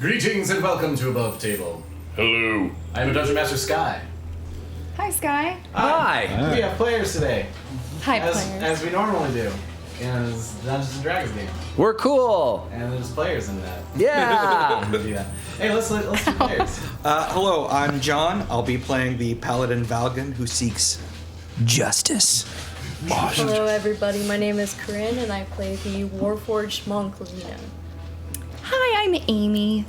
Greetings and welcome to Above Table. Hello. I'm Dungeon Master Sky. Hi, Sky. Hi. We have players today. Hi, as, players. As we normally do in this Dungeons and Dragons game. We're cool. And there's players in that. Yeah. Yeah. Hey, let's do players. Hello, I'm John. I'll be playing the Paladin Valgan who seeks justice. Hello everybody, my name is Corinne and I play the Warforged Monk Lena. Hi, I'm Amy.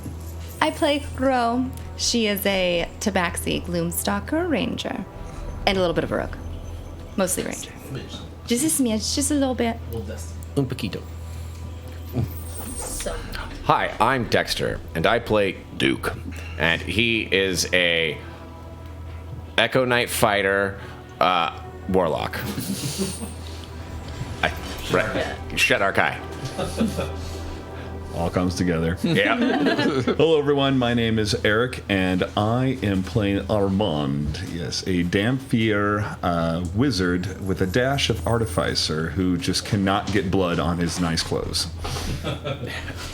I play Ro. She is a Tabaxi Gloomstalker Ranger. And a little bit of a rogue. Mostly Ranger. Just a smidge, just a little bit. Un poquito. So, Hi, I'm Dexter, and I play Duke. And he is a Echo Knight fighter, warlock. Shadar-kai. All comes together. Yeah. Hello, everyone. My name is Eric, and I am playing Armand. Yes, a Dampier wizard with a dash of artificer who just cannot get blood on his nice clothes.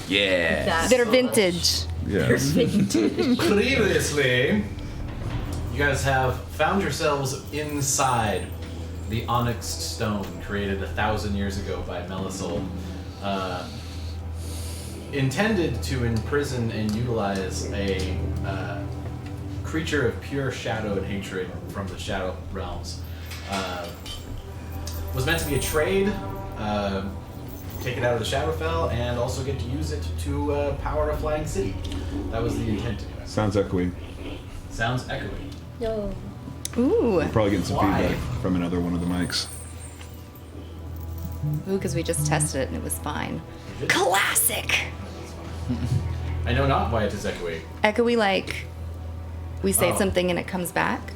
Yeah. that's They're vintage. Yes. Previously, you guys have found yourselves inside the Onyx stone created 1,000 years ago by Melisol. Intended to imprison and utilize a creature of pure shadow and hatred from the shadow realms. Was meant to be a trade, take it out of the Shadowfell, and also get to use it to power a flying city. That was the intent. Sounds echoey. Sounds echoey. yo. Ooh. Probably getting some Why? feedback from another one of the mics. Ooh, because we just tested it and it was fine. Classic! I know not why it is echoey. Echoey like we say Oh. something and it comes back?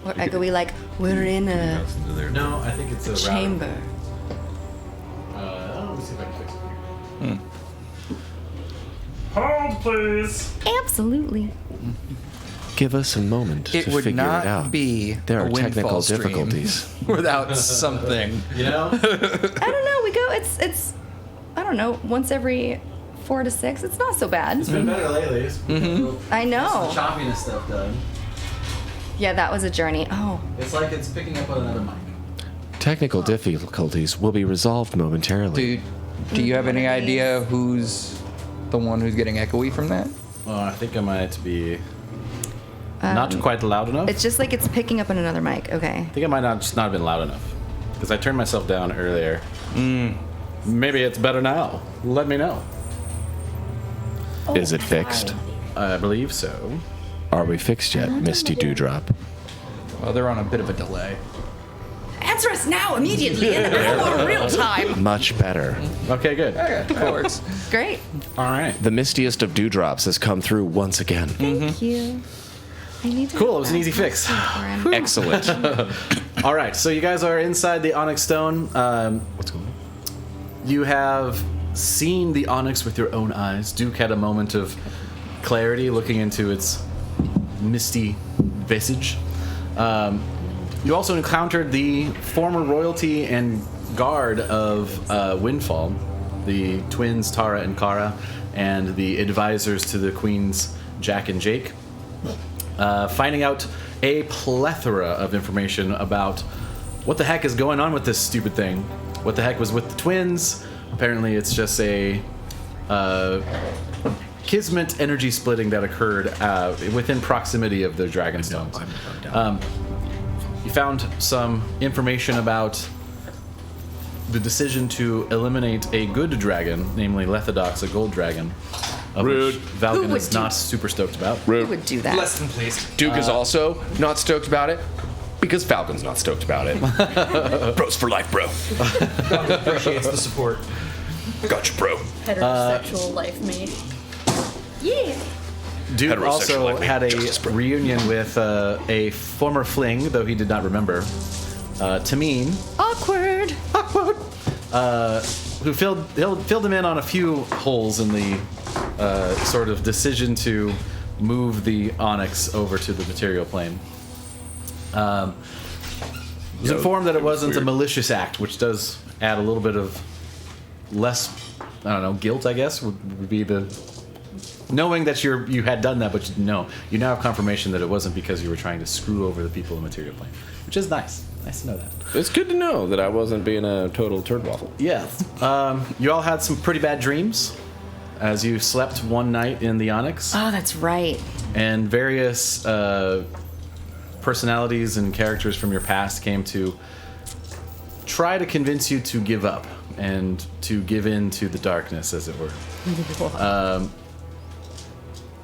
Or echoey like we're in a No, I think it's a router. chamber? Let me see if I can fix it here. Hold, please. Absolutely. Give us a moment It to would figure not it out. be There a are technical Windfall stream difficulties. without something. You know? I don't know, we go it's I don't know, once every 4 to 6. It's not so bad. It's been better lately. I know. The choppiness stuff done. Yeah, that was a journey. Oh. It's like it's picking up on another mic. Technical difficulties will be resolved momentarily. Do you have any idea who's the one who's getting echoey from that? Oh, I think I might be not quite loud enough. It's just like it's picking up on another mic. Okay. I think I might not just not have been loud enough because I turned myself down earlier. Maybe it's better now. Let me know. Is it fixed? I believe so. Are we fixed yet, Misty Dewdrop? Well, they're on a bit of a delay. Answer us now, immediately, in real time. Much better. Okay, good. Of course. Great. All right. The mistiest of dewdrops has come through once again. Thank you. I need to Cool. It was an easy fix. Excellent. All right. So you guys are inside the Onyx Stone. What's going on? You have seen the Onyx with your own eyes. Duke had a moment of clarity looking into its misty visage. You also encountered the former royalty and guard of Windfall, the twins Tara and Kara, and the advisors to the queens Jack and Jake. Finding out a plethora of information about what the heck is going on with this stupid thing. What the heck was with the twins? Apparently it's just a kismet energy splitting that occurred within proximity of the Dragonstones. You found some information about the decision to eliminate a good dragon, namely Lethodox, a gold dragon, of Rude. which Valgan would is do- not super stoked about. Who would do that? Less than please. Duke is also not stoked about it because Falcon's not stoked about it. Bros for life, bro. Appreciates the support. Gotcha, bro. Heterosexual life mate. Yeah. Duke Heterosexual also like me. had a Justice, bro. reunion with a former fling, though he did not remember, Tameen, Awkward. who filled him in on a few holes in the sort of decision to move the Onyx over to the material plane. Was informed that it wasn't a malicious act, which does add a little bit of less, I don't know, guilt, I guess, would be the knowing that you had done that, but you now have confirmation that it wasn't because you were trying to screw over the people in the material plane, which is nice. Nice to know that. It's good to know that I wasn't being a total turd waffle. Yeah. You all had some pretty bad dreams as you slept one night in the Onyx, Oh, that's right. and various personalities and characters from your past came to try to convince you to give up and to give in to the darkness, as it were.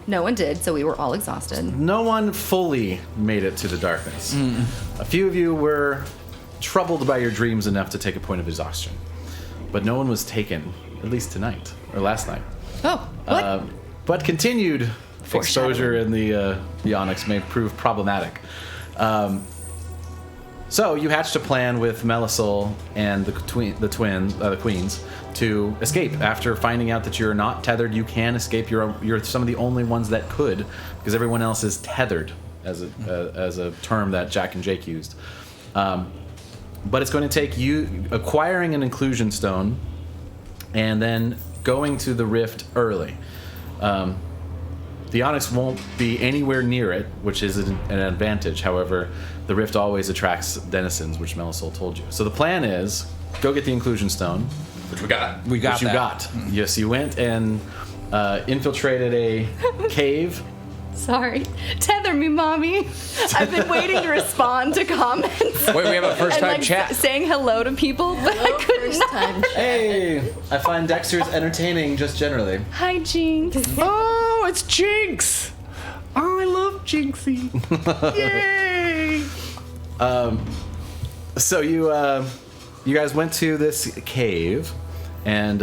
No one did, so we were all exhausted. No one fully made it to the darkness. A few of you were troubled by your dreams enough to take a point of exhaustion, but no one was taken, at least tonight or last night. Oh, what? But continued exposure in the Onyx may prove problematic. So you hatched a plan with Melisol and the queens to escape. After finding out that you're not tethered, you can escape. You're some of the only ones that could, because everyone else is tethered, as a term that Jack and Jake used. But it's going to take you acquiring an inclusion stone and then going to the rift early. The Onyx won't be anywhere near it, which is an advantage. However, the rift always attracts denizens, which Melisol told you. So the plan is, go get the inclusion stone. Which we got. We got Which you that. got. Yes, you went and infiltrated a cave. Sorry. Tether me, mommy. I've been waiting to respond to comments. Wait, we have a first and time like chat. saying hello to people, but I could First not. time. Hey! I find Dexter's entertaining just generally. Hi, Jinx. Oh, it's Jinx. Oh, I love Jinxie. Yay! So you guys went to this cave and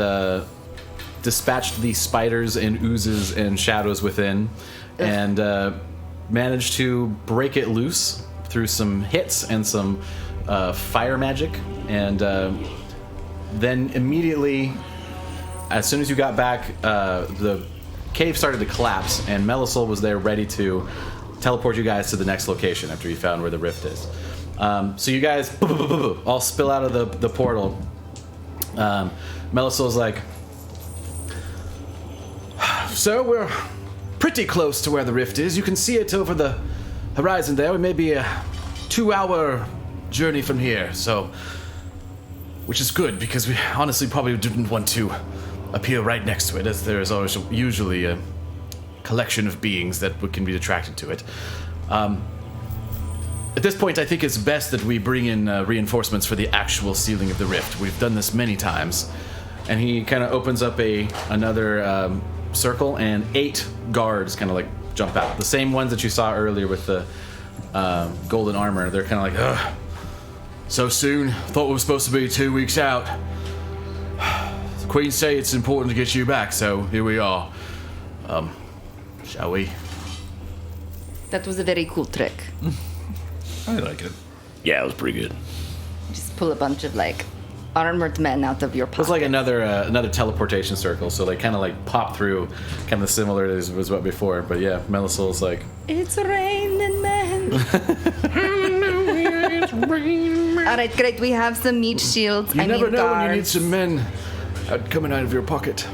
dispatched the spiders and oozes and shadows within, and managed to break it loose through some hits and some fire magic, and then immediately, as soon as you got back, the cave started to collapse, and Melisol was there ready to teleport you guys to the next location after you found where the rift is. So you guys all spill out of the portal. Melisol's like, so we're pretty close to where the rift is. You can see it over the horizon there. We may be a 2-hour journey from here, so, which is good because we honestly probably didn't want to appear right next to it, as there is always usually a collection of beings that can be attracted to it. At this point, I think it's best that we bring in reinforcements for the actual sealing of the rift. We've done this many times. And he kind of opens up another circle, and 8 guards kind of like jump out. The same ones that you saw earlier with the golden armor. They're kind of like, ugh, so soon? Thought we were supposed to be 2 weeks out. The Queen say it's important to get you back, so here we are. Shall we? That was a very cool trick. I like it. Yeah, it was pretty good. Just pull a bunch of like armored men out of your pocket. It's like another teleportation circle, so they kind of like pop through, kind of similar as was what before. But yeah, Melisol's like, It's raining men. All right, great. We have some meat shields. you never know when you need guards. some men coming out of your pocket.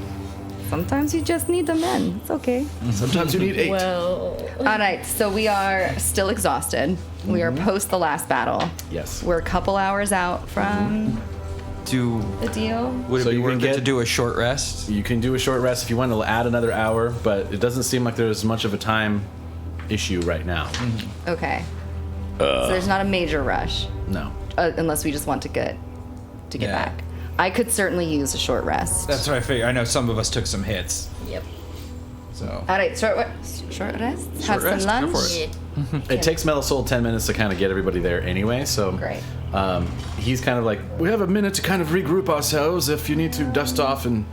Sometimes you just need a man. It's okay. Sometimes you need 8. Well, All right, so we are still exhausted. We are post the last battle. Yes. We're a couple hours out from the deal. Would So it be you can worth it get- to do a short rest? You can do a short rest if you want to add another hour, but it doesn't seem like there's much of a time issue right now. Okay. So there's not a major rush, No. unless we just want to get Yeah. back. I could certainly use a short rest. That's what I figured. I know some of us took some hits, yep. so. All right, short rest. Have rest, some go lunch. for it. Yeah. It takes Melisol 10 minutes to kind of get everybody there anyway, so Great. He's kind of like, we have a minute to kind of regroup ourselves if you need to dust off and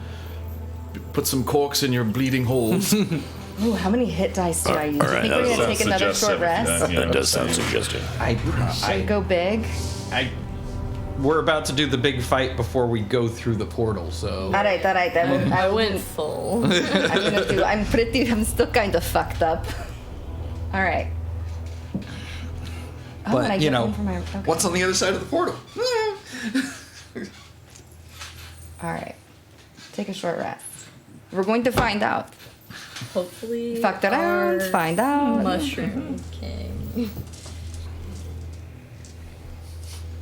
put some corks in your bleeding holes. Ooh, how many hit dice do I use? all I right, think we're that gonna take another short rest. That does sound suggestive. Should we go big? We're about to do the big fight before we go through the portal, so. All right. I I will went full. I'm still kind of fucked up. All right. Oh, and I But, you get know, one for my- okay. what's on the other side of the portal? All right. Take a short rest. We're going to find out. Hopefully, Fucked around, our find out. Mushroom King.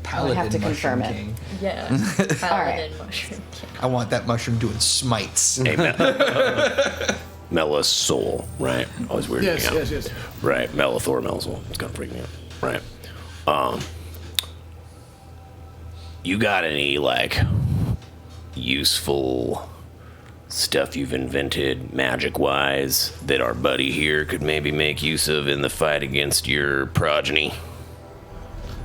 Paladin have to Mushroom confirm it. King. Yeah, right. Paladin Mushroom King. I want that mushroom doing smites. Hey, Mellis Soul, right? Always weird. Yes, yes, yes. Right, Melithor, Melsoul. It's kind of freaking me out. Right. You got any, like, useful stuff you've invented magic-wise that our buddy here could maybe make use of in the fight against your progeny?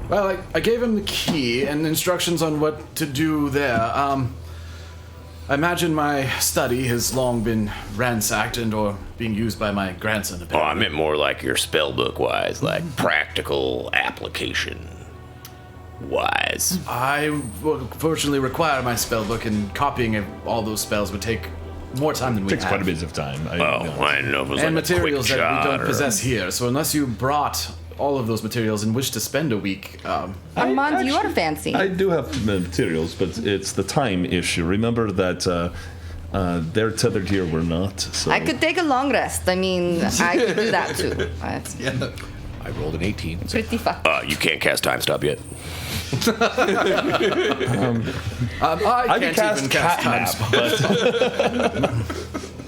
Well, I gave him the key and instructions on what to do there. I imagine my study has long been ransacked and or being used by my grandson. Oh, I Apparently. meant more like your spellbook-wise, like practical application-wise. I will fortunately require my spell book, and copying of all those spells would take more time than we Takes have. quite a bit of time. Oh, I didn't know if it was And like materials a quick that we shot don't or... possess here. So unless you brought all of those materials and wish to spend a week, Armand, you are fancy. I do have materials, but it's the time issue. Remember that they're tethered here, we're not. So. I could take a long rest. I mean, I could do that too. That's I rolled an 18. So. pretty fun. You can't cast time stop yet. I can't even cast time Catnap, spell.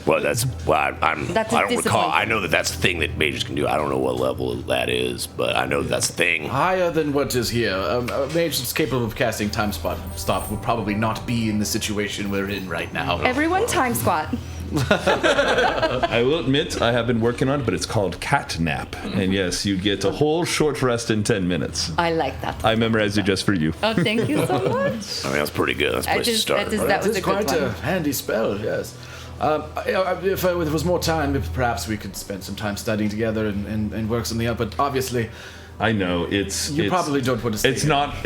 Well, that's well, That's I don't recall. disappointing. I know that that's the thing that mages can do. I don't know what level that is, but I know that's the thing. Higher than what is here. A mage that's capable of casting time stop would probably not be in the situation we're in right now. Everyone time squat. I will admit I have been working on it, but it's called catnap. And yes, you get a whole short rest in 10 minutes. I like that. I memorized it just for you. Oh, thank you so much. I mean, that's pretty good. That's a place to start. that That was is a good quite a one. handy spell, yes. If there was more time, perhaps we could spend some time studying together and work something out. But obviously, I know it's you probably don't want to stay It's here. not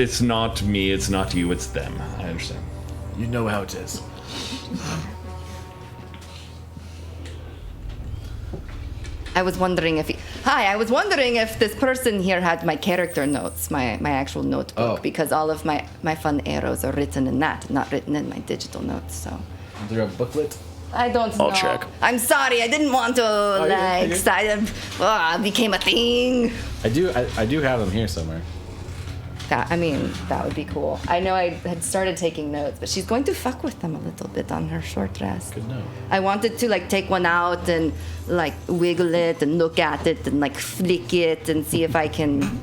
me, it's not you, it's them. I understand. You know how it is. I was wondering if this person here had my character notes, my actual notebook, Oh. because all of my fun arrows are written in that, not written in my digital notes. So Is there a booklet? I don't know. I'll check. I'm sorry. I didn't want to became a thing. I do have them here somewhere. That would be cool. I know I had started taking notes, but she's going to fuck with them a little bit on her short rest. Good note. I wanted to take one out and wiggle it and look at it and flick it and see if I can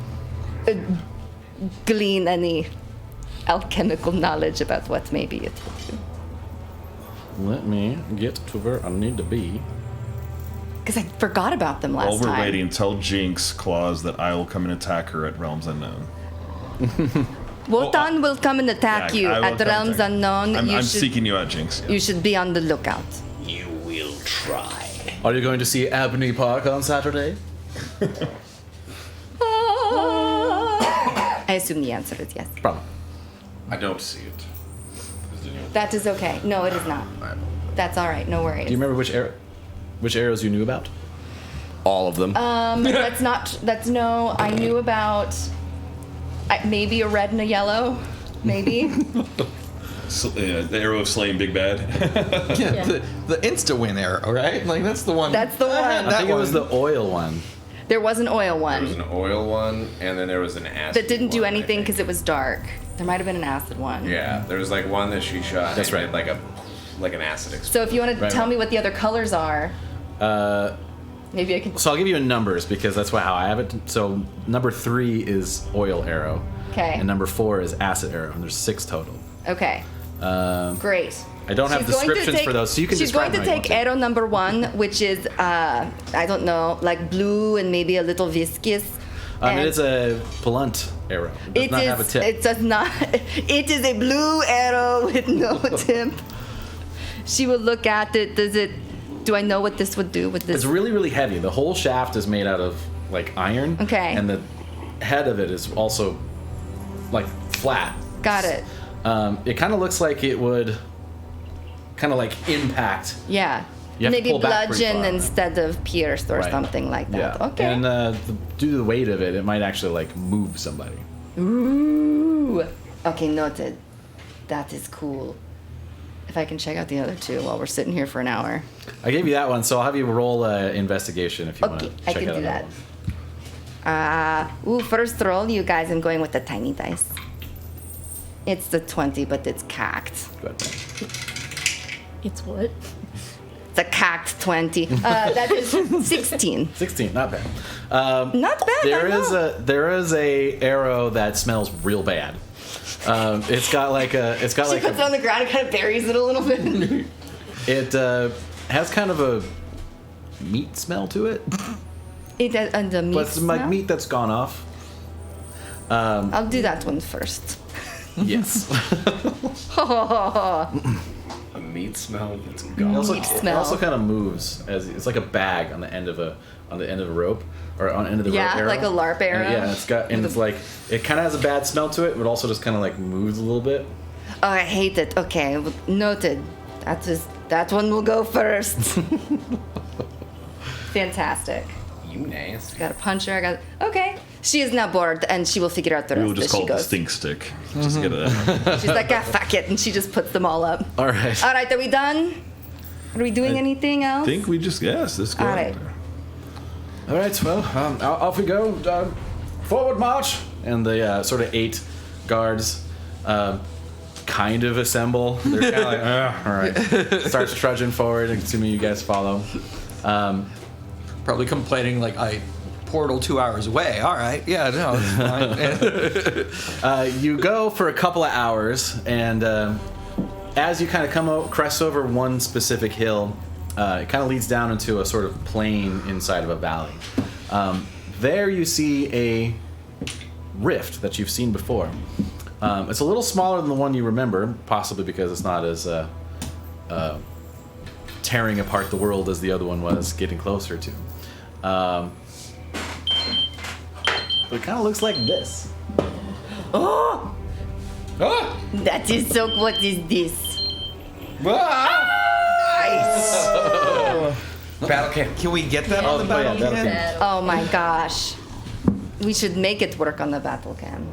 glean any alchemical knowledge about what maybe it will do. Let me get to where I need to be. Because I forgot about them last While we're time. waiting, tell Jinx Claus that I will come and attack her at Realms Unknown. Wotan will come and attack you I will at the come Realms attack. Unknown. I'm seeking you out, Jinx. Yeah. You should be on the lookout. You will try. Are you going to see Abney Park on Saturday? I assume the answer is yes. Probably. I don't see it. That is okay. No, it is not. That's all right. No worries. Do you remember which arrows you knew about? All of them. I knew about maybe a red and a yellow. Maybe. The arrow of slaying Big Bad. Yeah, the insta-win arrow, right? That's the one. That's the one. I think it was the oil one. There was an oil There was one an oil one, and then there was an acid that didn't do one, I anything think. because it was dark. There might have been an acid one. Yeah, there was one that she shot. That's and right. Did like an acid explosion. So if you want to Right, tell right. me what the other colors are, maybe I can. So I'll give you numbers because that's how I have it. So number 3 is oil arrow. Okay. And number 4 is acid arrow, and there's 6 total. Okay. Great. I don't have She's going to descriptions for those, so you can She's describe going to how you take want to. arrow number 1, which is I don't know, blue and maybe a little viscous. And It is a blunt arrow. It does not have a tip. It does not. It is a blue arrow with no tip. She will look at it. Do I know what this would do with this? It's really, really heavy. The whole shaft is made out of iron. Okay. And the head of it is also flat. Got it. It kind of looks like it would kind of impact. Yeah. You have to Maybe pull back pretty bludgeon far. instead of pierced or Right. something like that. Yeah. Okay. And due to the weight of it, it might actually move somebody. Ooh. Okay, noted. That is cool. if I can check out the other two while we're sitting here for an hour. I gave you that one, so I'll have you roll investigation if you want to Okay, check I can out do another that. one. First roll, you guys, I'm going with the tiny dice. It's the 20, but it's cacked. Go ahead. It's what? It's a cacked 20. That is 16. 16, not bad. Not bad. There is a arrow that smells real bad. It's got like a She puts it on the ground and kind of buries it a little bit. it has kind of a meat smell to it, It has the meat but it's like smell? meat that's gone off. I'll do that one first. Yes. A meat smell that's gone. It smell. also kind of moves as it's like a bag on the end of a rope or on the end of the rope Yeah, arrow. like a LARP arrow. And yeah, it's like it kind of has a bad smell to it, but also just kind of like moves a little bit. Oh, I hate it. Okay, noted. That one will go first. Fantastic. You nasty. Got a puncher. Okay. She is now bored, and she will figure out the We rest will just as call she it the goes. stink stick. Just get it. She's like, ah, fuck it, and she just puts them all up. All right. All right, are we done? Are we doing anything else? I think we just let's go. All right. All right. Well, off we go. Forward march. And the sort of 8 guards kind of assemble. They're kind of like, all right. Starts trudging forward, assuming you guys follow. Probably complaining like I portal 2 hours away. All right, yeah, no, it's fine. You go for a couple of hours, and as you kind of crest over one specific hill, it kind of leads down into a sort of plain inside of a valley. There you see a rift that you've seen before. It's a little smaller than the one you remember, possibly because it's not as tearing apart the world as the other one was getting closer to. But it kind of looks like this. Oh! That is so. What is this? Battle camp. Can we get that on the Oh, yeah, battle that'll cam? be- Oh my gosh. We should make it work on the battle cam.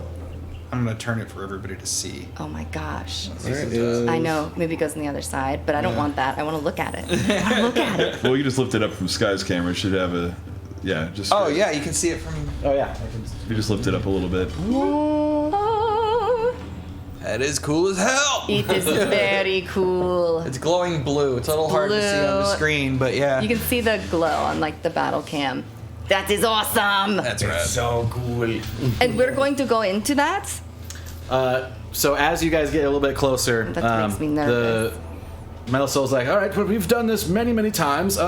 I'm gonna turn it for everybody to see. Oh my gosh. There I know. Maybe it goes on the other side, but I don't want that. I want to look at it. I want to look at it. Well, you just lift it up from Sky's camera. It should have a just. Oh yeah, you can see it from. Oh yeah. You just lift it up a little bit. Oh, That is cool as hell. it is very cool. It's glowing blue. It's a little hard to see on the Blue. screen, but yeah. You can see the glow on like the battle cam. That is awesome. That's right. So cool. And we're going to go into that. So as you guys get a little bit closer, That makes me nervous. the Metal Soul's like, all right, well, we've done this many, many times.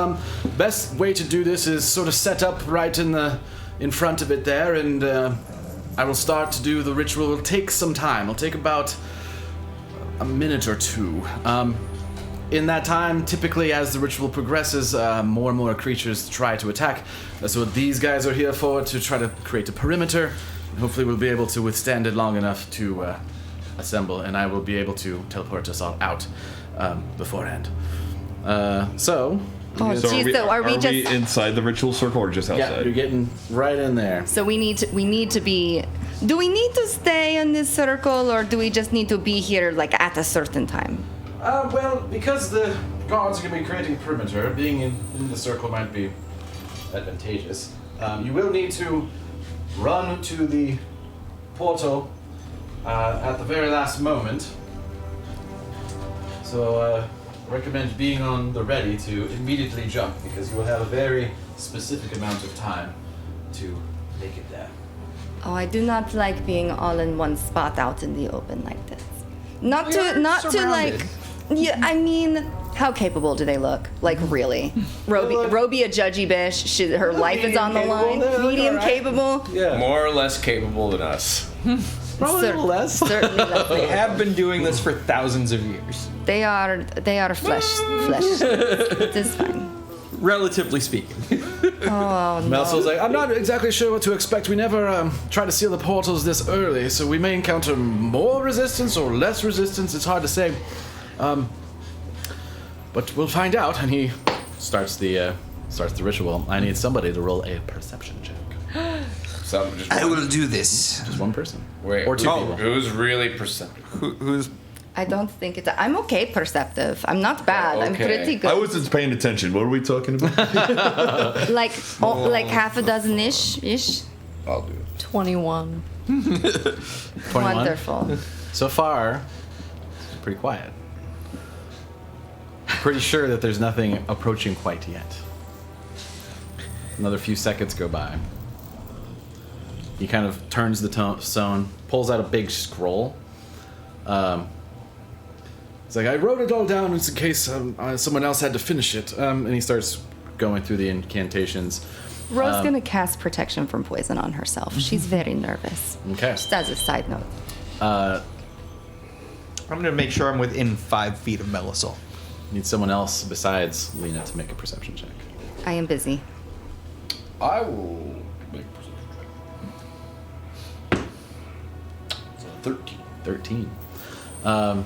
Best way to do this is sort of set up right in front of it there, and I will start to do the ritual. It'll take some time. It'll take about a minute or two. In that time, typically as the ritual progresses, more and more creatures try to attack. That's what these guys are here for, to try to create a perimeter. And hopefully we'll be able to withstand it long enough to assemble, and I will be able to teleport us all out beforehand. So... Oh, So geez, so are we just? inside the ritual circle or just outside? Yeah, you're getting right in there. So we need to be. Do we need to stay in this circle, or do we just need to be here like at a certain time? Well, because the guards are going to be creating perimeter, being in the circle might be advantageous. You will need to run to the portal at the very last moment. So, recommend being on the ready to immediately jump, because you will have a very specific amount of time to make it there. Oh, I do not like being all in one spot out in the open like this. Not We are to like. surrounded. Yeah, I mean, how capable do they look? Like really? Roby a judgy bitch. Her life is on the capable. line. They look Medium alright. capable. Yeah. More or less capable than us. Probably a little less. Certainly less. They have been doing this for thousands of years, They are flesh. It is fine. relatively speaking. Oh no. Melso's like, I'm not exactly sure what to expect. We never try to seal the portals this early, so we may encounter more resistance or less resistance. It's hard to say. But we'll find out. And he starts the ritual. I need somebody to roll a perception check. So just I will do this. Just one person. wait. Or two oh, people. Who's really perceptive? Who's I don't think it's. I'm okay perceptive. I'm not bad. I'm Okay. pretty good. I wasn't paying attention. What are we talking about? like half a dozen ish. I'll do it. 21. 21. Wonderful. So far, it's pretty quiet. Pretty sure that there's nothing approaching quite yet. Another few seconds go by. He kind of turns the stone, pulls out a big scroll. He's like, I wrote it all down just in case someone else had to finish it. And he starts going through the incantations. Ro's gonna cast protection from poison on herself. She's very nervous. Okay. Just as a side note. I'm gonna make sure I'm within 5 feet of Melisol. Need someone else besides Lena to make a perception check. I am busy. I will make a perception check. So 13. 13.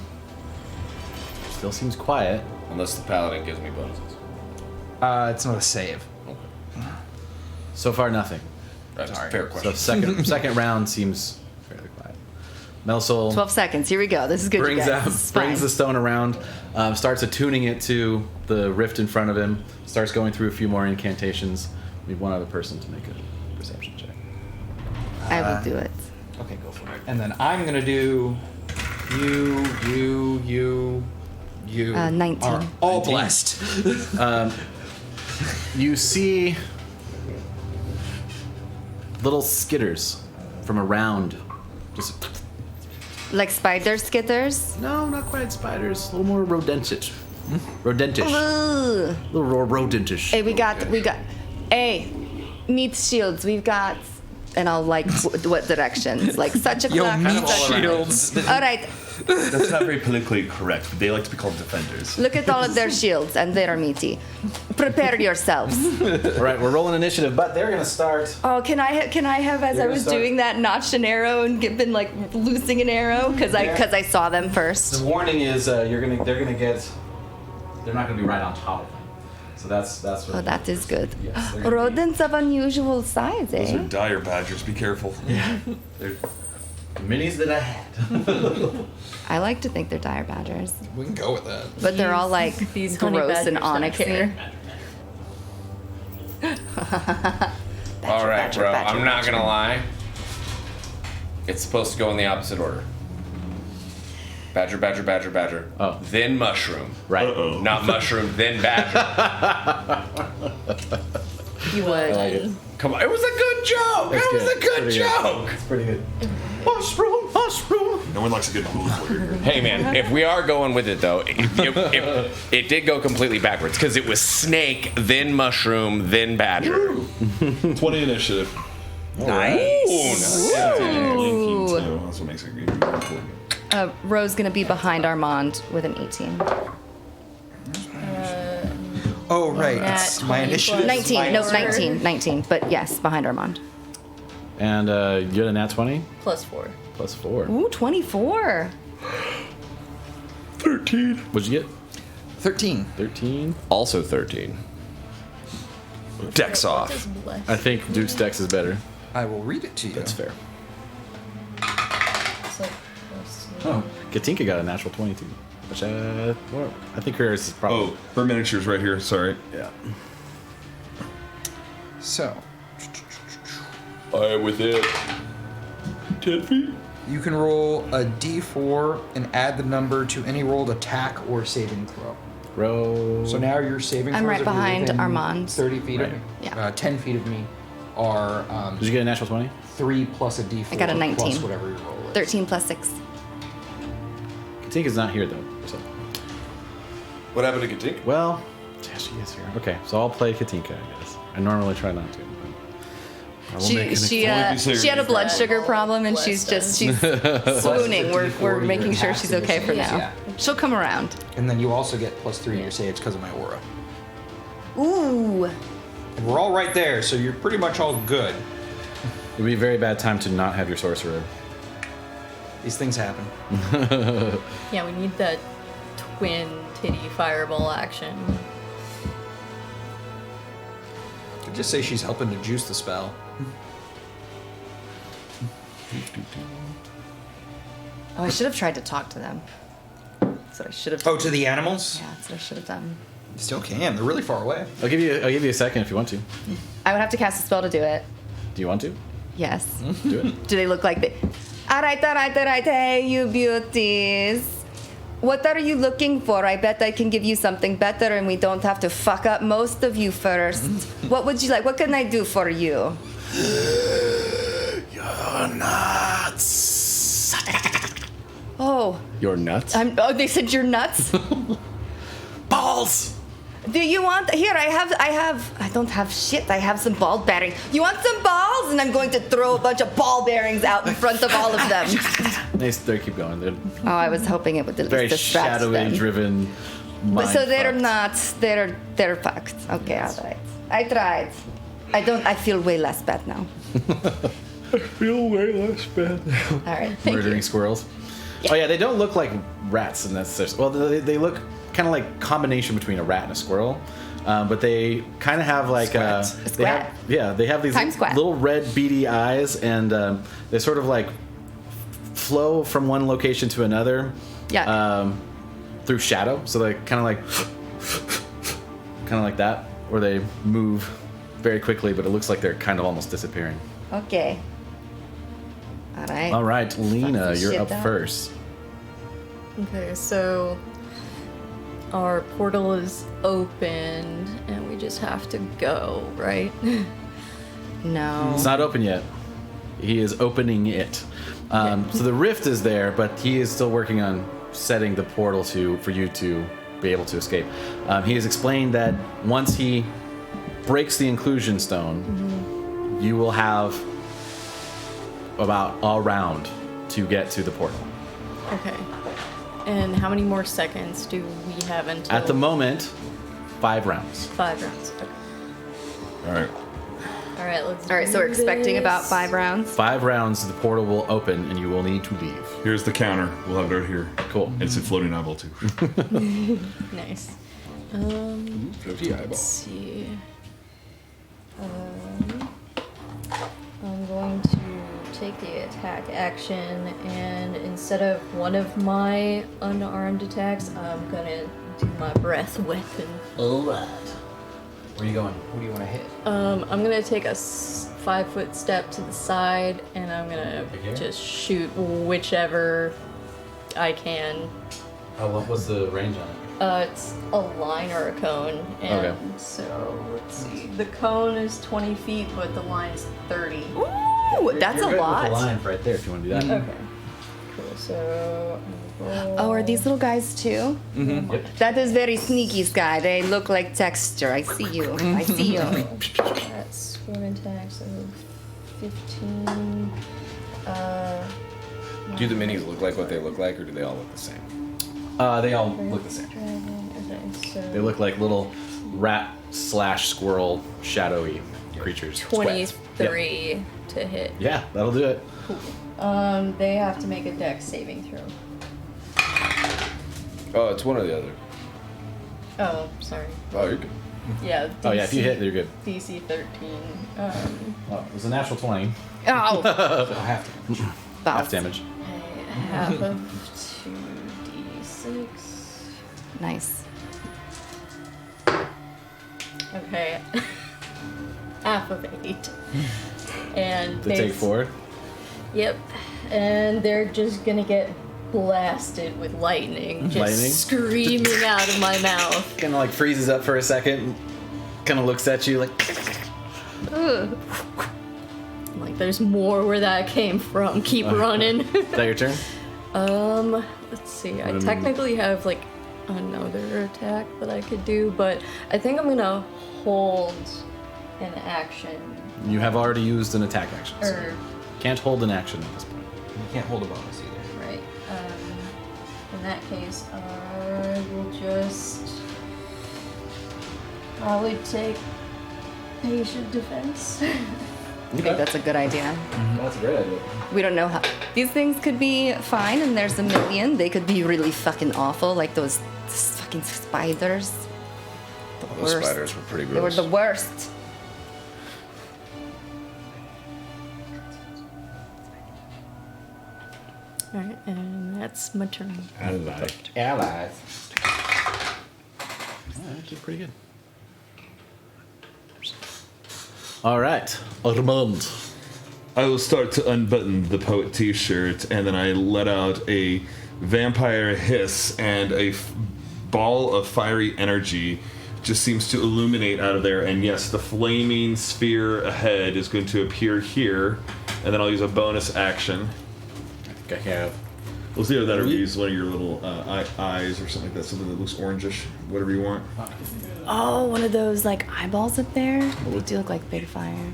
Still seems quiet. Unless the paladin gives me bonuses. It's not a save. So far, nothing. That's a fair So question. second round seems fairly quiet. Melsol 12 seconds. Here we go. This is good. brings you guys. This is brings fine. the stone around, starts attuning it to the rift in front of him, starts going through a few more incantations. We need one other person to make a perception check. I will do it. Okay, go for it. And then I'm gonna do you. 19. Are all blessed. You see little skitters from around. Just Like spider skitters. no, not quite spiders. A little more rodentish. Rodentish. Ugh. A little more rodentish. Hey, we got. Hey, meets shields. We've got. And I'll like what directions? Like such a Yo, clock. meat such a- shields. All right. That's not very politically correct. They like to be called defenders. Look at all of their shields, and they are meaty. Prepare yourselves. All right, we're rolling initiative, but they're gonna start. Oh, can I have as I You're was gonna start- doing that notched an arrow and been like loosing an arrow because I saw them The first. warning is they're gonna get. They're not gonna be right on top of them. So that's what. Oh, that is good. Yes, they're gonna be- Rodents of unusual size, Those are eh? dire badgers. Be careful. They're minis that I had. I like to think they're dire badgers, We can go with that. but they're all like These honey gross and badgers don't onyx care. All right, badger, bro. badger, I'm not badger. gonna lie. It's supposed to go in the opposite order. Badger, badger, badger, badger. Oh. Then mushroom. Right. Uh-oh. Not mushroom, then badger. You would. I like it. Come on. It was a good joke. It's It was a good. good Pretty good. joke. It's pretty good. Mushroom, mushroom. No one likes a good move. Hey, man. If we are going with it, though, it did go completely backwards because it was snake, then mushroom, then badger. 20 initiative. Nice. Ooh. That's what makes it good. Ro's gonna be behind Armand with an 18. Oh, right. Nat It's my 20 initiative. plus 19, no, four. 19, but yes, behind Armand. And you had a nat 20 Plus 4. plus 4. Ooh, 24. 13. What'd you get? 13. 13. Also 13. Dex off. I think Duke's dex is better. I will read it to you. That's fair. Oh, Katinka got a natural 22. Which well, I think hers is probably. Oh, her miniature's right here. Sorry. Yeah. So, I with it. 10 feet. you can roll a d4 and add the number to any rolled attack or saving throw. Row. So now your saving I'm throws, right if you're behind within Armand. 30 feet of Right. me. Yeah. 10 feet of me are Did you get a natural 20? 3 plus a d4 I got a 19. plus whatever your roll is. 13 plus 6. Katinka's not here though. So. What happened to Katinka? Well, yeah, she is here. Okay, so I'll play Katinka, I guess. I normally try not to. But I will make an She exception. had a blood sugar problem and she's swooning. We're making sure she's okay for now. Yeah. She'll come around. And then you also get +3 in your saves because of my aura. Ooh. And we're all right there, so you're pretty much all good. It would be a very bad time to not have your sorcerer. These things happen. Yeah, we need that twin titty fireball action. Could just say she's helping to juice the spell. Oh, I should have tried to talk to them. That's what I should have. Oh, to the animals? Yeah, that's what I should have done. You still can. They're really far away. I'll give you a second if you want to. I would have to cast a spell to do it. Do you want to? Yes. Do it. Do they look like they? All right. Hey, you beauties. What are you looking for? I bet I can give you something better, and we don't have to fuck up most of you first. What would you like? What can I do for you? You're nuts. Oh, You're nuts. oh, they said you're nuts. Balls. Do you want? Here, I don't have shit. I have some ball bearings. You want some balls? And I'm going to throw a bunch of ball bearings out in front of all of them. They keep going. They're Oh, I was hoping it would at very least distract shadowy them. driven. But so they're mind not. They're fucked. Okay, all right. I tried. I feel way less bad now. I feel way less bad now. All right. fucked. Murdering squirrels. Oh yeah, they don't look like rats in that. Well, they look kind of like combination between a rat and a squirrel. But they kind of have like Squat. they have these Time squat. little red beady eyes, and they sort of like flow from one location to another. Yeah. Through shadow, so they kind of like that, or they move very quickly, but it looks like they're kind of almost disappearing. Okay. All right. All right, Lena, Fuck you're shit up up. first. Okay, so our portal is opened and we just have to go, right? No. It's not open yet. He is opening it. So the rift is there, but he is still working on setting the portal for you to be able to escape. He has explained that once he breaks the inclusion stone, you will have about a round to get to the portal. Okay. And how many more seconds do we have until? At the moment, 5 rounds. 5 rounds. Okay. All right. All right, let's. All right. So we're expecting about 5 rounds. 5 rounds, the portal will open, and you will need to leave. Here's the counter. We'll have it right here. Cool. It's a floating eyeball too. Nice. Floaty eyeball. Let's see. I'm going to take the attack action, and instead of one of my unarmed attacks, I'm gonna do my breath weapon. Alright. Where are you going? Who do you want to hit? I'm gonna take a 5-foot step to the side, and I'm gonna here? just shoot whichever I can. What's the range on it? It's a line or a cone, and Okay. so let's see. The cone is 20 feet, but the line is 30. Ooh, that's a lot. The line right there, if you want to do that. Okay. Cool. So. Oh, are these little guys too? Yep. That is very sneaky, Sky. They look like texture. I see you. I see you. That's one attack, so 15. Do the minis look like what they look like, or do they all look the same? They all look the same. Dragon. Okay, so. They look like little rat/squirrel shadowy creatures. 23 to hit. Yeah, that'll do it. They have to make a dex saving throw. Oh, it's one or the other. Oh, sorry. Oh, you're good. Yeah. Oh yeah, if you hit, you're good. DC 13. Oh, it was a natural 20. Oh, Half damage. Half of 2d6. nice. Okay. Half of 8. And To take 4. Yep. And they're just gonna get blasted with lightning. Just Lightning? screaming out of my mouth. Kind of like freezes up for a second. Kind of looks at you like. Like, there's more where that came from. Keep running. Is that your turn? Let's see. I technically have like another attack that I could do, but I think I'm gonna hold an action. You have already used an attack action. So Or can't hold an action at this point. You can't hold a bonus either. right. In that case, I will just probably take patient defense. I think that's a good idea. That's a great idea. We don't know how. These things could be fine, and there's a million. They could be really fucking awful, like those fucking spiders. The Those worst. spiders were pretty They were gross. the worst. Alright, and that's my turn. Allies. Actually, pretty good. All right, Armand. I will start to unbutton the poet t-shirt, and then I let out a vampire hiss, and a ball of fiery energy just seems to illuminate out of there. And yes, the flaming sphere ahead is going to appear here, and then I'll use a bonus action. I think I have. We'll see how that, or use one of your little eyes or something like that, something that looks orangish, whatever you want. Oh, one of those like eyeballs up there. They do look like big fire.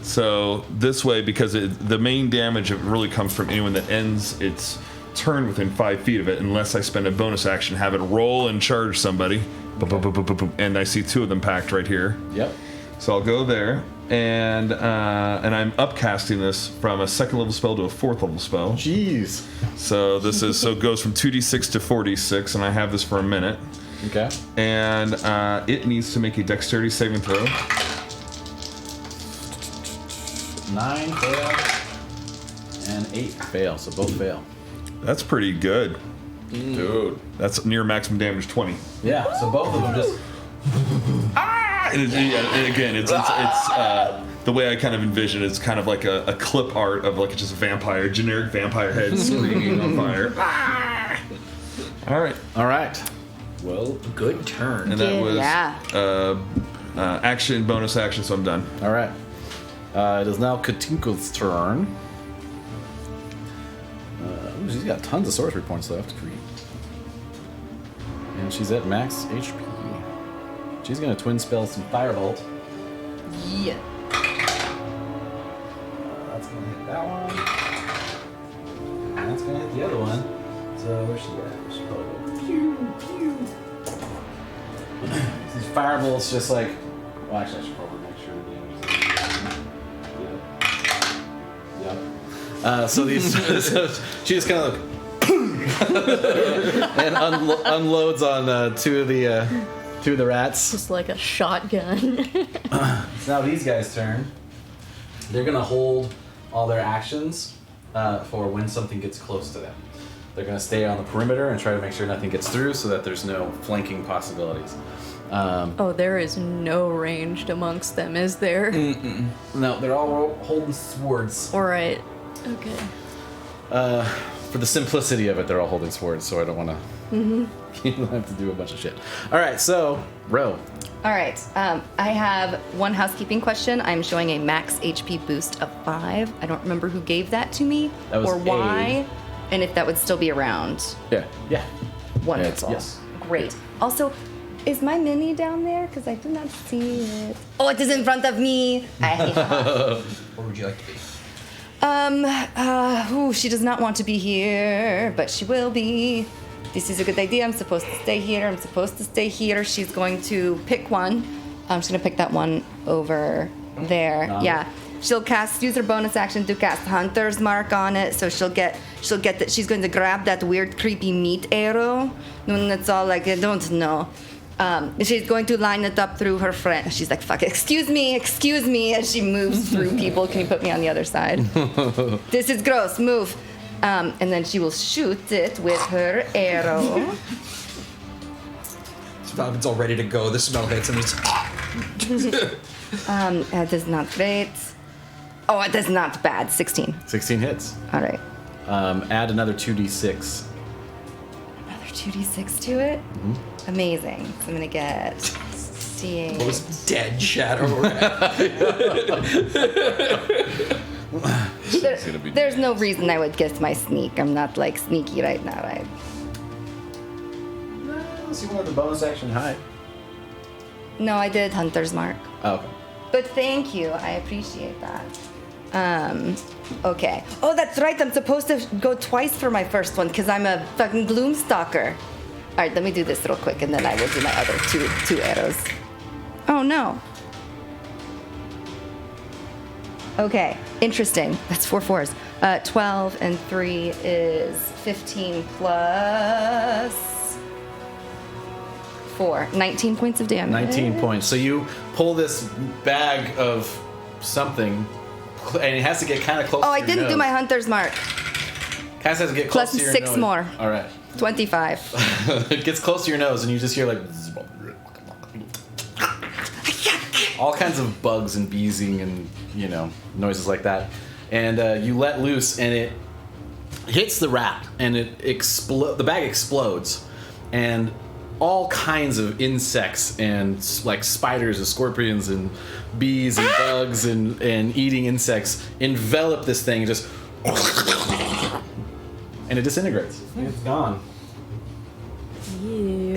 So this way, because the main damage really comes from anyone that ends its turn within 5 feet of it, unless I spend a bonus action, have it roll and charge somebody. Boop, boop, boop, boop, boop, boop. And I see 2 of them packed right here. Yep. So I'll go there, and I'm upcasting this from a 2nd level spell to a 4th level spell. Jeez. So this is it goes from 2d6 to 4d6, and I have this for a minute. Okay. And it needs to make a dexterity saving throw. 9 fail and 8 fail, so both fail. That's pretty good. Dude. That's near maximum damage, 20. Yeah, so both of them just. And again, it's the way I kind of envision it, it's kind of like a clip art of like just a vampire, generic vampire head screaming on fire. All right. All right. Well, good turn. And that was Yeah. action, bonus action, so I'm done. All right. It is now Katinka's turn. Ooh, she's got tons of sorcery points left. Great. And she's at max HP. She's gonna twin spell some firebolt. Yeah. That's gonna hit that one. And that's gonna hit the other one. So where's she at? She's probably pew pew. These firebolts just like. Well, actually, I should probably make sure the damage. Yep. So these. So she just kind of like. and unloads on 2 of the rats. Just like a shotgun. It's now these guys' turn. They're gonna hold all their actions for when something gets close to them. They're gonna stay on the perimeter and try to make sure nothing gets through, so that there's no flanking possibilities. Oh, there is no ranged amongst them, is there? No, they're all holding swords. Alright. Okay. For the simplicity of it, they're all holding swords, so I don't want to. You don't have to do a bunch of shit. All right, so Ro. All right. I have one housekeeping question. I'm showing a max HP boost of 5. I don't remember who gave that to me That was or why, Abe. and if that would still be around. Yeah. Wonderful. Yes. Great. Also, is my mini down there? Because I do not see it. Oh, it is in front of me. Where would you like to be? She does not want to be here, but she will be. This is a good idea. I'm supposed to stay here. She's going to pick one. I'm just going to pick that one over there. Yeah. She'll use her bonus action to cast Hunter's Mark on it, so she'll get that. She's going to grab that weird, creepy meat arrow. And it's all like, I don't know. She's going to line it up through her friend. She's like, fuck it, excuse me, as she moves through people. Can you put me on the other side? This is gross, move. And then she will shoot it with her arrow. Falcon's all ready to go. The smell hits and he's. That is not great. Oh, it is not bad. 16. 16 hits. All right. Add another 2d6. Another 2d6 to it? Mm-hmm. Amazing. So I'm going to get D8. What was dead Shadow Rat? There's no reason I would guess my sneak. I'm not like sneaky right now, right? Unless you wanted the bonus action hide. No, I did Hunter's Mark. Oh, okay. But thank you. I appreciate that. Okay. Oh, that's right. I'm supposed to go twice for my first one because I'm a fucking Gloomstalker. All right, let me do this real quick, and then I will do my other two arrows. Oh, no. Okay, interesting. That's 4 4s. 12 and 3 is 15 plus 4. 19 points of damage. 19 points. So you pull this bag of something, and it has to get kind of close. Oh, to I your didn't do nose. my Hunter's Mark. Cass has to get close Plus to your 6 nose. more. All right. 25. It gets close to your nose, and you just hear like all kinds of bugs and beesing and noises like that. And you let loose, and it hits the rat, and the bag explodes, and all kinds of insects and like spiders and scorpions and bees and bugs and eating insects envelop this thing, just and it disintegrates. It's gone.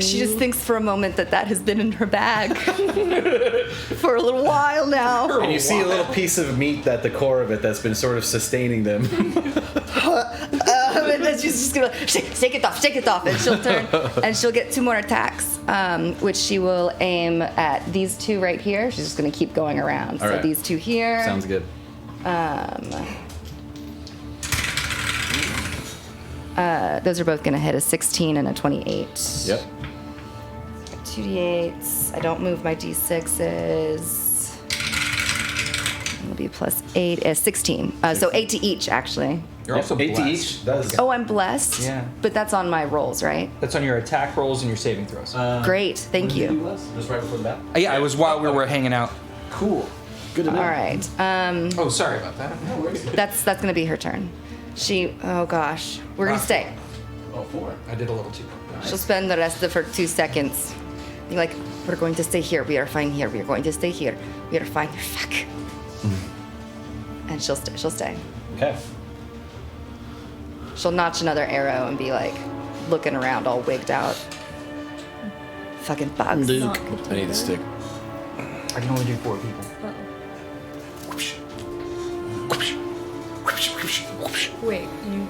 She just thinks for a moment that has been in her bag for a little while now. And you see a little piece of meat at the core of it that's been sort of sustaining them. And then she's just gonna shake it off, and she'll turn and she'll get 2 more attacks, which she will aim at these 2 right here. She's just gonna keep going around. All So right. these 2 here. Sounds good. Those are both gonna hit a 16 and a 28. Yep. 2d8s. I don't move my d6s. It'll be plus 8 is 16. So 8 to each, actually. You're also 8 to blessed. each. That's Oh, I'm blessed. Yeah. But that's on my rolls, right? That's on your attack rolls and your saving throws. Great. Thank you. Just right before the bat. Yeah, it was while we were hanging out. Cool. Good to know. All right. Oh, sorry about that. That's gonna be her turn. Oh gosh, we're gonna stay. Oh, 4. I did a little too. She'll spend the rest of her 2 seconds being like, we're going to stay here. We are fine here. We are going to stay here. We are fine. Fuck. And she'll stay. Okay. She'll notch another arrow and be like looking around all wigged out. Fucking bugs. I need the stick. I can only do 4 people. Wait, you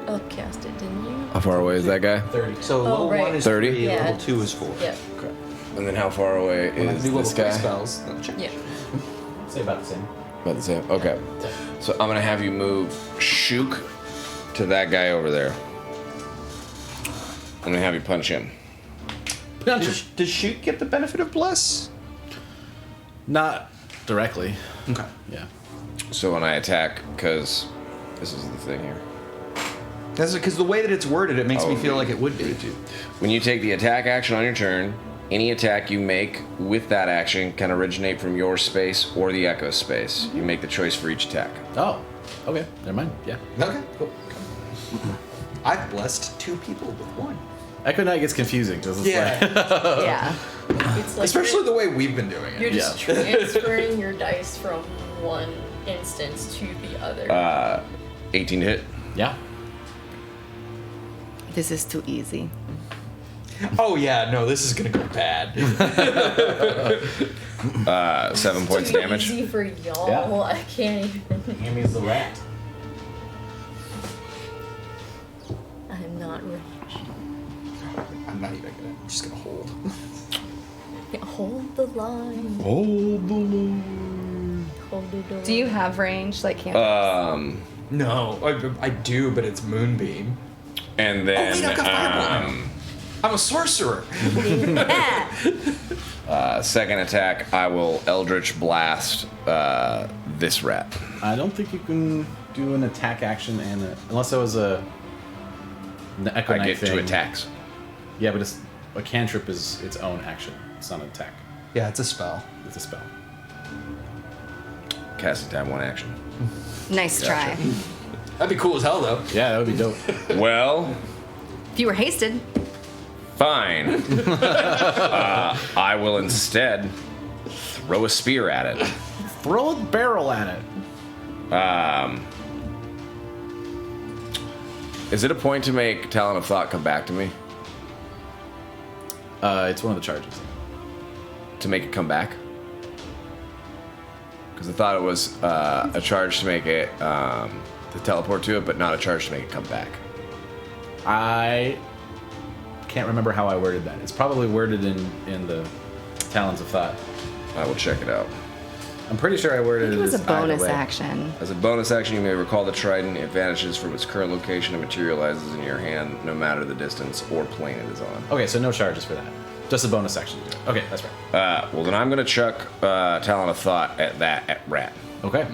upcast it, didn't you? How far away is that guy? 30. So level right. 1 is 30? 3, Yeah. level 2 is 4. Yeah. And then how far away When I is do level this 3 guy? spells, then check. Yeah. Say about the same. About the same. Okay. So I'm gonna have you move Shook to that guy over there. I'm gonna have you punch him. Does Shoot get the benefit of bless? Not directly. Okay. Yeah. So when I attack, because this is the thing here. That's because the way that it's worded, it makes me Oh, feel like it would be. When you take the attack action on your turn, any attack you make with that action can originate from your space or the echo space. You make the choice for each attack. Oh. Okay. Never mind. Yeah. Okay, cool. I've blessed 2 people with 1. Echo Knight gets confusing because it's like Yeah. It's like Especially the way we've been doing you're it. just transferring your dice from one instance to the other. 18 to hit. yeah. This is too easy. Oh yeah, no, this is gonna go bad. 7 points Too damage. easy for y'all. Yeah. I can't even. Amy's the rat. I'm not rich. I'm not even gonna. I'm just gonna hold. Hold the line. Hold the line. Hold the door. Do you have range like can't? No, I do, but it's moonbeam. And then wait, I've got fireball. I'm a sorcerer. second attack, I will Eldritch Blast this rat. I don't think you can do an attack action unless it was an Echo I Knight get thing. 2 attacks. Yeah, but a cantrip is its own action. It's not an attack. Yeah, it's a spell. It's a spell. Casting time, 1 action. Nice try. That'd be cool as hell, though. Yeah, that would be dope. Well, If you were hasted, fine. I will instead throw a spear at it. Throw a barrel at it. Is it a point to make Talon of Thought come back to me? It's one of the charges. To make it come back? Because I thought it was a charge to make it, to teleport to it, but not a charge to make it come back. I can't remember how I worded that. It's probably worded in the Talons of Thought. I will check it out. I'm pretty sure I worded it it was as a bonus either way. action. As a bonus action, you may recall the trident. It vanishes from its current location and materializes in your hand, no matter the distance or plane it is on. Okay, so no charges for that. Just a bonus action to do it. Okay, that's right. Well, then I'm going to chuck Talon of Thought at rat. Okay.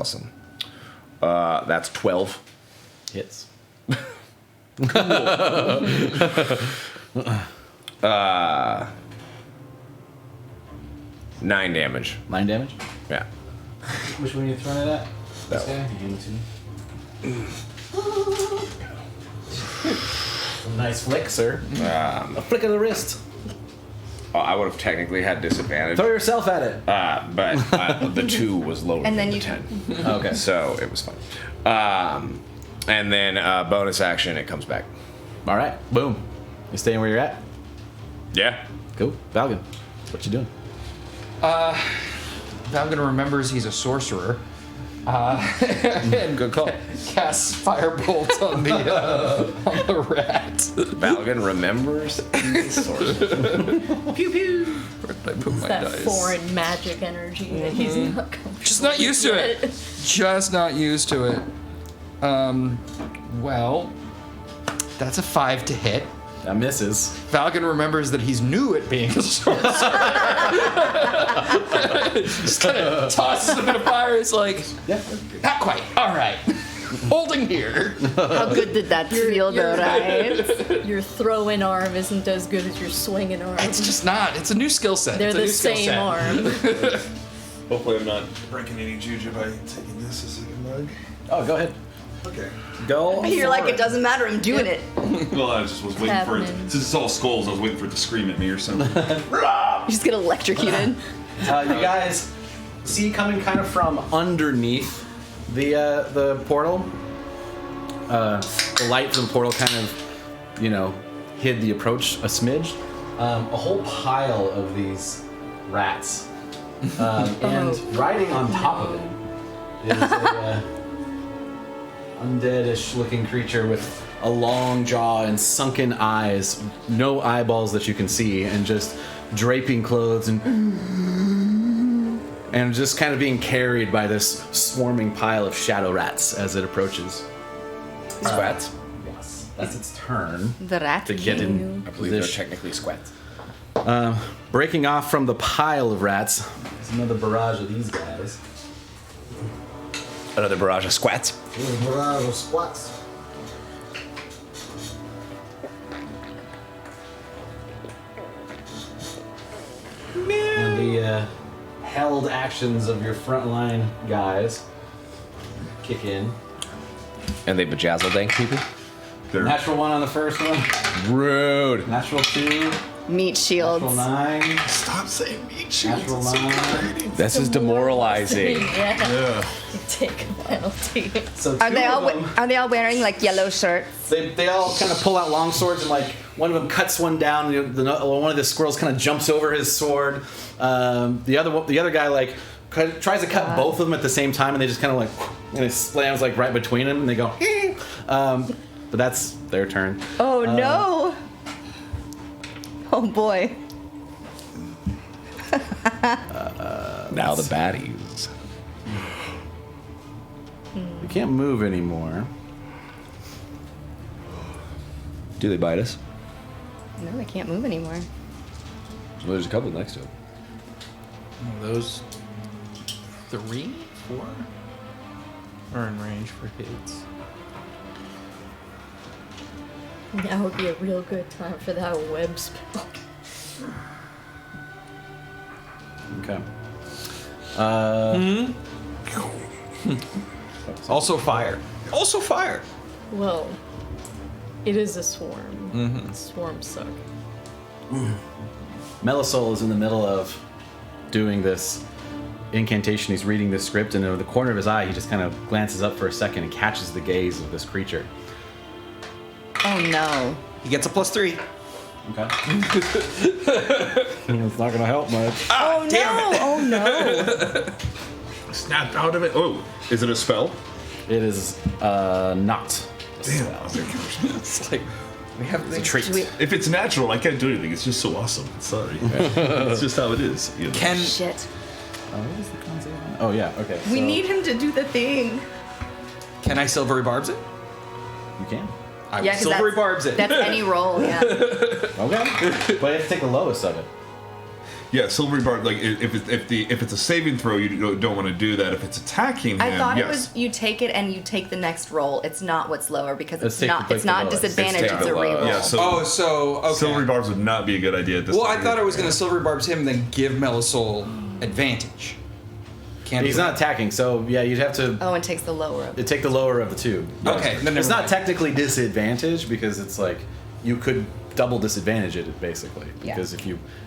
awesome. That's 12. Hits. 9 damage. 9 damage. Yeah. Which one are you throwing it at? That This guy? You hand it to me. Nice flick, sir. A flick of the wrist. I would have technically had disadvantage. Throw yourself at it. But the 2 was lower And than then the you 10. Okay. So it was fine. And then bonus action, it comes back. All right. Boom. You staying where you're at? Yeah. Cool. Valgan, what you doing? Valgan remembers he's a sorcerer. And Good call. casts Firebolt on the rat. Valgan remembers he's sorcerer. Pew pew. Where did I put my That dice? foreign magic energy that he's not comfortable Just not used to with it. Just not used to it. Well, that's a 5 to hit. That misses. Valgan remembers that he's new at being a sorcerer. Just kind of tosses him in a fire. It's like, Yeah. not quite. All right. Holding here. How good did that feel, though, right? Your throw-in arm isn't as good as your swinging arm. It's just not. It's a new skill set. They're It's a the new skill same set. arm. Hopefully I'm not breaking any juju by taking this as a mug. Oh, go ahead. Okay. Go. You're like, it doesn't matter, I'm doing it. Well, I just was waiting for it. Happening. Since it's all skulls, I was waiting for it to scream at me or something. You just get electrocuted. You guys see coming kind of from underneath the portal. The light from the portal kind of, hid the approach a smidge. A whole pile of these rats, and riding on top of it is a undeadish looking creature with a long jaw and sunken eyes, no eyeballs that you can see, and just draping clothes and just kind of being carried by this swarming pile of shadow rats as it approaches. Squats. Yes, that's its turn The rat to get in I believe they're position. technically squats. Breaking off from the pile of rats is another barrage of these guys. Another barrage of squats. Barrage of squats. And the held actions of your frontline guys kick in. And they bejazzle dank people. Natural 1 on the first one. Rude. Natural 2. Meat shields. Natural 9. Stop saying meat shields. Natural It's so 9. degrading. This is demoralizing. Yeah. You take a penalty. So Are two they of all them, are they all wearing like yellow shirts? they all kind of pull out long swords, and like one of them cuts one down. And one of the squirrels kind of jumps over his sword. The other guy like tries to cut both of them at the same time, and they just kind of like, and it slams like right between them, and they go. But that's their turn. Oh no! Oh boy. Now the baddies. You can't move anymore. Do they bite us? No, they can't move anymore. Well, there's a couple next to it. Those 3, 4 are in range for hits. Now would be a real good time for that web spell. Okay. Also fire. Also fire. Well, it is a swarm. Swarms suck. Melisol is in the middle of doing this incantation. He's reading this script, and in the corner of his eye, he just kind of glances up for a second and catches the gaze of this creature. Oh no. He gets a +3. Okay. It's not gonna help much. Oh damn no! Oh no! Snapped out of it. Oh, is it a spell? It is not. Damn. It's like we have It's a treat. If it's natural, I can't do anything. It's just so awesome. Sorry. It's just how it is. You know? Can Shit. What is the con save on? Oh yeah. Okay. We so need him to do the thing. I silvery barbs it? You can. I will 'cause silvery that's- barbs it. That's any roll, yeah. Okay. But you have to take the lowest of it. Yeah, silvery barb. Like if it's a saving throw, you don't want to do that. If it's attacking him, I thought it yes. was you take it and you take the next roll. It's not what's lower because Let's it's take not the- it's take the not lowest. disadvantage. Let's It's take a the lowest. reroll. Yeah, so Oh, so okay. silvery barbs would not be a good idea at this Well, time. I thought I was going to silver barbs him, then give Melisol advantage. Can't He's do not that. attacking, so yeah, you'd have to Oh, and takes the lower. take the lower of the two. Okay, then it's never not mind. technically disadvantage because it's like you could double disadvantage it basically. Yeah. Because if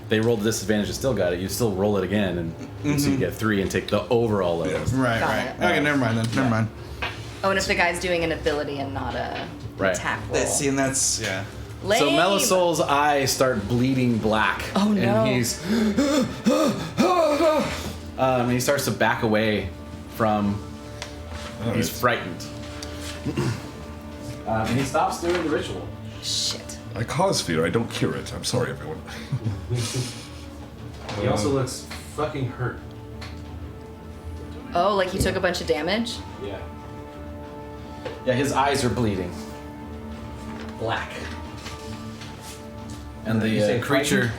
they rolled the disadvantage and still got it, you still roll it again, and so you get 3 and take the overall lowest. Right, Got right. it. Okay, never mind then. Never mind. Oh, and if the guy's doing an ability and not a Right. attack roll. See, and that's yeah. So Lame. Melisol's eyes start bleeding black. Oh, no. And he's he starts to back away from. He's frightened. And he stops doing the ritual. Shit. I cause fear. I don't cure it. I'm sorry, everyone. He also looks fucking hurt. Oh, like he took a bunch of damage? Yeah. Yeah, his eyes are bleeding. Black. And You the say creature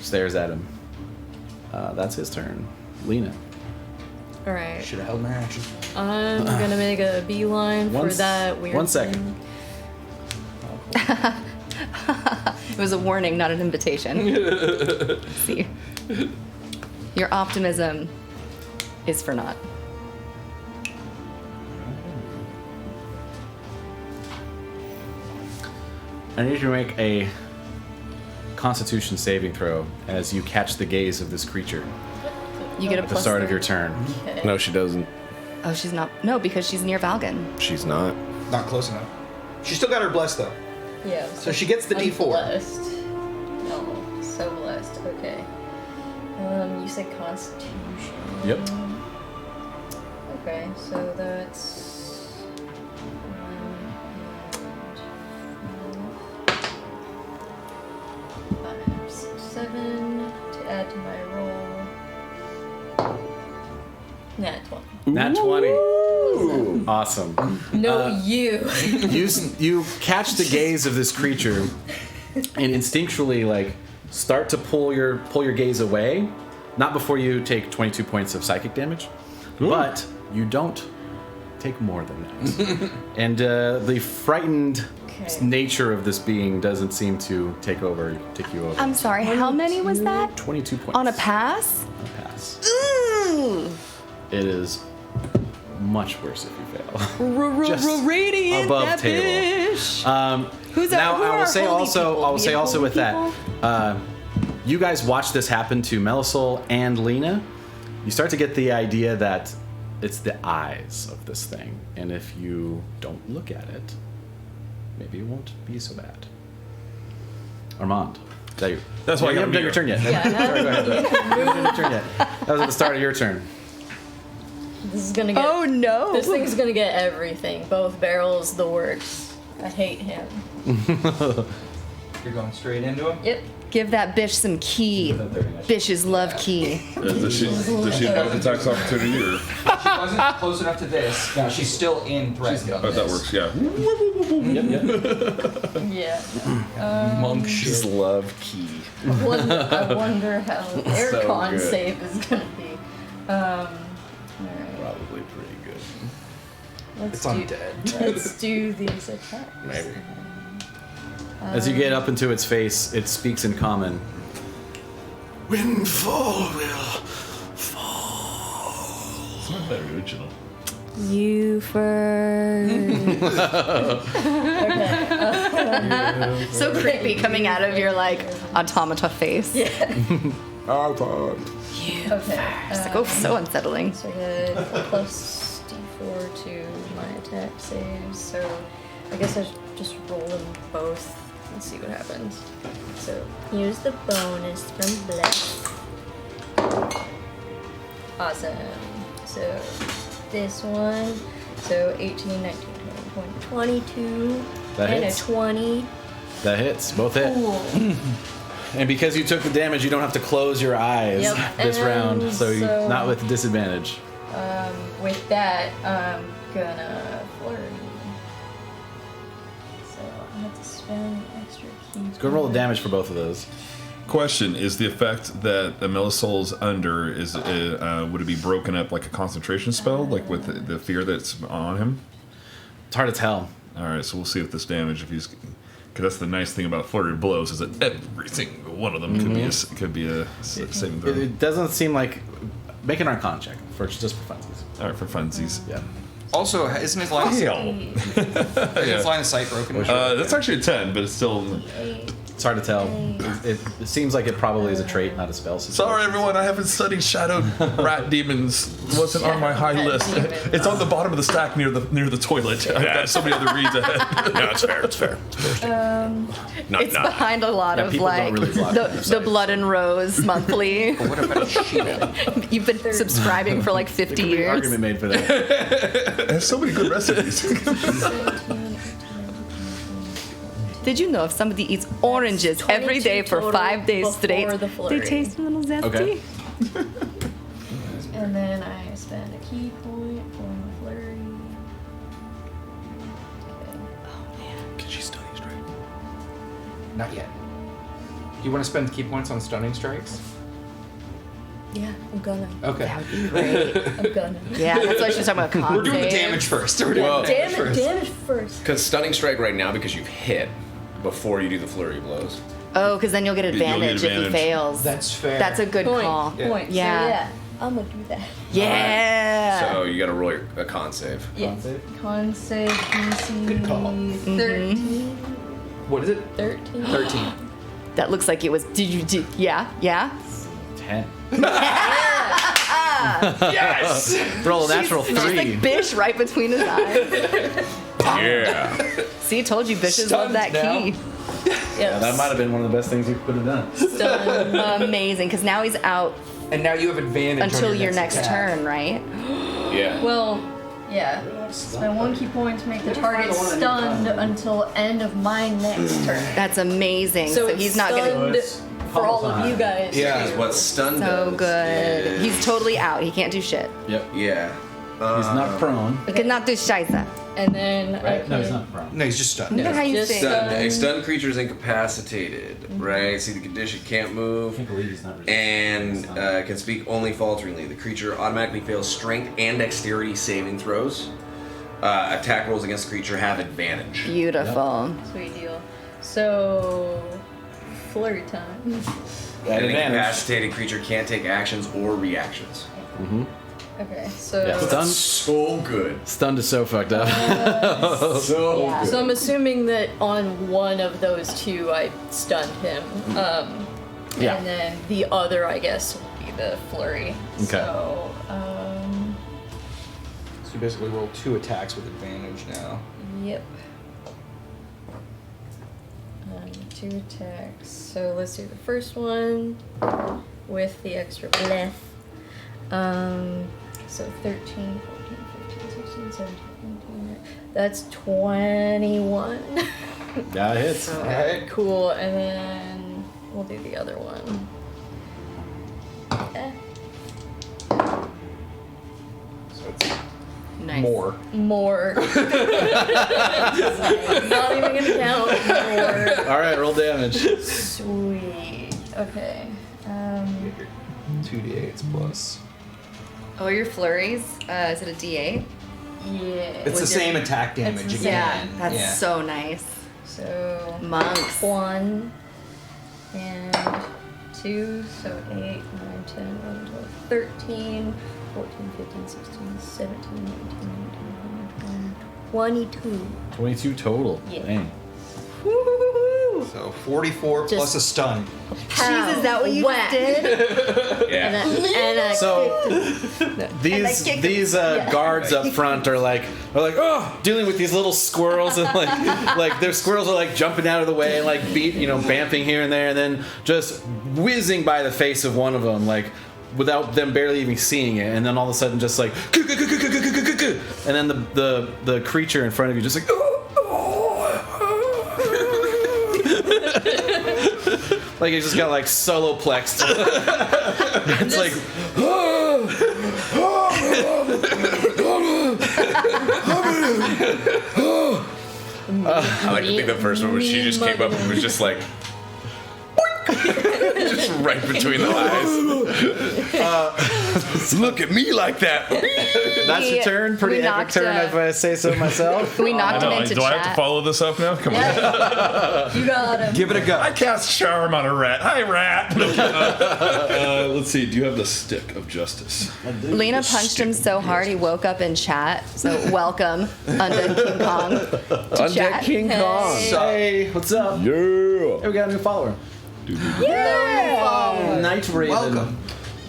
stares at him. That's his turn. Lena. All right. Should have held my action. I'm gonna make a beeline for that weird. 1 second. It was a warning, not an invitation. See. Your optimism is for naught. I need you to make a Constitution saving throw as you catch the gaze of this creature You get a at the plus start of three. your turn. Okay. No, she doesn't. Oh, she's not. No, because she's near Valgan. She's not. Not close enough. She still got her blessed though. Yeah. So she gets the I'm D4. Blessed. Oh, so blessed. Okay. You said Constitution. Yep. Okay, so that's. 5, 6, 7 to add to my roll. Nah, 12. Nat 20. Awesome. No, you. You catch the gaze of this creature and instinctually like start to pull your gaze away, not before you take 22 points of psychic damage, but you don't take more than that. And the frightened Okay. nature of this being doesn't seem to take you over. I'm sorry, how many was that? 22 points. On a pass? On a pass. Ooh. It is much worse if you fail. Just Radiant above that table. bitch. Who's Now who I are will say holy also, people? I will say We have also holy with that, you guys watch this happen to Melisol and Lena. You start to get the idea that it's the eyes of this thing, and if you don't look at it, maybe it won't be so bad. Armand, is that your, That's why I you gotta haven't done be your turn yet. Yeah. Sorry, go ahead. You haven't done your turn yet. That was at the start of your turn. This is gonna get. Oh no. This thing's gonna get everything. Both barrels, the works. I hate him. You're going straight into him. Yep. Give that bitch some key. Bitches love key. Does she have the tax opportunity or? She wasn't close enough to this. Now she's still in threat. Oh, that works. Yeah. Yeah. Monk Just shit. love key. I wonder how their So con good. save is gonna be. Alright. Probably pretty good. Let's It's do, undead. Let's do these attacks. Maybe. As you get up into its face, it speaks in common. Windfall will fall. It's not that original. You first. So creepy coming out of your like automata face. Okay. It's like, oh, so unsettling. So I get a plus d4 to my attack saves. So I guess I should just roll them both and see what happens. So use the bonus from Bless. Awesome. So this one. So 18, 19, 20, 22. That and hits. a 20. That hits. Both hit. Cool. And because you took the damage, you don't have to close your eyes Yep, this and round, so you're so- not with disadvantage. With that, I'm gonna flurry. So I'm gonna Spend extra key. Go roll the damage for both of those. Question: is the effect that the Millisoul's under would it be broken up like a concentration spell, like with the fear that's on him? It's hard to tell. All right, so we'll see if this damage, if he's, because that's the nice thing about flurry of blows is that every single one of them could be a saving throw. It doesn't seem like. Make an Arcana check for just for funsies. All right, for funsies. Yeah. Also, isn't his line of sight? Is his line of sight broken? That's actually a 10, but it's still. It's hard to tell. It seems like it probably is a trait, not a spell. Sorry, everyone. I haven't studied shadowed rat demons. It wasn't on my high list. It's on the bottom of the stack near the toilet. I've got so many other reads ahead. No, it's fair. It's fair. It's behind a lot of people like don't really block the Blood and Rose monthly. What about Shield? You've been subscribing for like 50 There could be an years. argument made for that. There's so many good recipes. Did you know if somebody eats oranges every day for 5 days before straight, the they flurry. taste a little zesty? Okay. And then I spend a key point for my flurry. Can she stunning strike? Not yet. Do you want to spend key points on stunning strikes? Yeah, I'm gonna. Okay. That would be great. I'm gonna. Yeah, that's why she's talking about con We're doing the save. damage first. We're doing Well, the damage first. Damage first. Because stunning strike right now, because you've hit before you do the flurry of blows. Oh, because then you'll get advantage if he advantage. fails. That's fair. That's a good Point. call. Point. Yeah. So yeah, I'm gonna do that. Yeah. So you got to roll a con save. Yeah. Con save DC. Good call. 13. What is it? 13. 13. That looks like it was. Yeah. 10. Yes! Roll a natural She's 3. like Bish right between his eyes. Yeah. See, told you Bishes love that key. Yes. That might have been one of the best things you could have done. Done. Amazing, because now he's out And now you have advantage until on your next attack. turn, right? Yeah. Well, yeah. Spend 1 key point to make the target stunned until end of my next turn. That's amazing. So it's he's not gonna. stunned for all of you guys. Yeah. Because what stun So does good. is- He's totally out. He can't do shit. Yep. Yeah. He's not prone. He cannot do scheiße. And then I Right? can, No, he's not prone. No, he's just stunned. Look at how you just say. Stunned. A stunned creature is incapacitated, right? See the condition, can't move, can't believe he's not and can speak only falteringly. The creature automatically fails strength and dexterity saving throws. Attack rolls against the creature have advantage. Beautiful. Sweet deal. So, flurry time. At An advantage. incapacitated creature can't take actions or reactions. Okay, so Yeah, stunned. So good. Stunned is so fucked up. So Yeah. good. so I'm assuming that on one of those two I stunned him. Yeah. And then the other, I guess, will be the flurry. Okay. So, So you basically roll 2 attacks with advantage now. yep. 2 attacks. So let's do the first one with the extra breath. So 13, 14, 15, 16, 17, 18. That's 21. That hits. Alright. Cool, and then we'll do the other one. So it's Nice. more. More. Not even gonna count. More. All right, roll damage. Sweet. Okay. You get your 2d8s plus. Oh, your flurries? Is it a D8? Yeah. It's the same attack damage It's the again. Yeah, that's so nice. So Monks. 1 and 2, so 8, 9, 10, 11, 12, 13, 14, 15, 16, 17, 18, 19, 20, 22. 22 total. Yeah. Dang. So 44 plus Just- a stun. Jeez, is that what you Whack. did? And I So kicked him. these guards up front are like dealing with these little squirrels and like their squirrels are like jumping out of the way and like bamping here and there and then just whizzing by the face of one of them like without them barely even seeing it and then all of a sudden just like and then the creature in front of you just like like it just got like solo plexed. It's like I like to think the first one was she just came up and was just like, just right between the eyes. Look at me like that. That's your turn. Pretty we epic knocked, turn, if I say so myself. We knocked him into Do chat. I have to follow this up now? Come on. You got him. Give it a go. I cast charm on a rat. Hi, rat. Let's see. Do you have the stick of justice? Lena punched him so hard he woke up in chat. So welcome, Undead King Kong. Undead chat. King Kong. Hey, what's up? Yeah. Hey, we got a new follower. Night Raven. Welcome.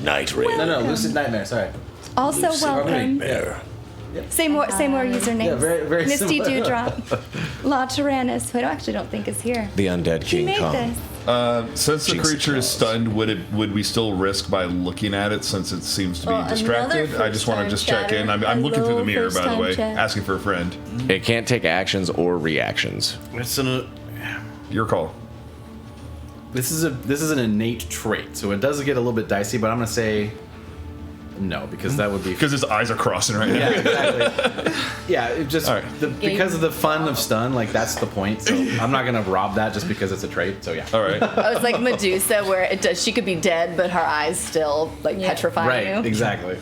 Night Raven. No, Lucid Nightmare. Sorry. Also welcome. Nightmare. Same usernames. Yeah, very Misty similar. Dewdrop. La Tyrannus, who I actually don't think is here. The Undead He King made Kong. this. Since the Jinx creature is claws. stunned, would we still risk by looking at it since it seems to be Oh, another distracted? I just want to first-time just check in. I'm looking through the chatter. mirror, by the Hello, way, first-time chat. asking for a friend. It can't take actions or reactions. Your call. This is an innate trait, so it does get a little bit dicey. But I'm gonna say no because that would be Because his eyes are crossing right now. yeah, exactly. Yeah, it just All right. because of the fun of stun, like that's the point. So I'm not gonna rob that just because it's a trait. So yeah. All right. Oh, it's like Medusa, where she could be dead, but her eyes still petrify Right. you. Exactly.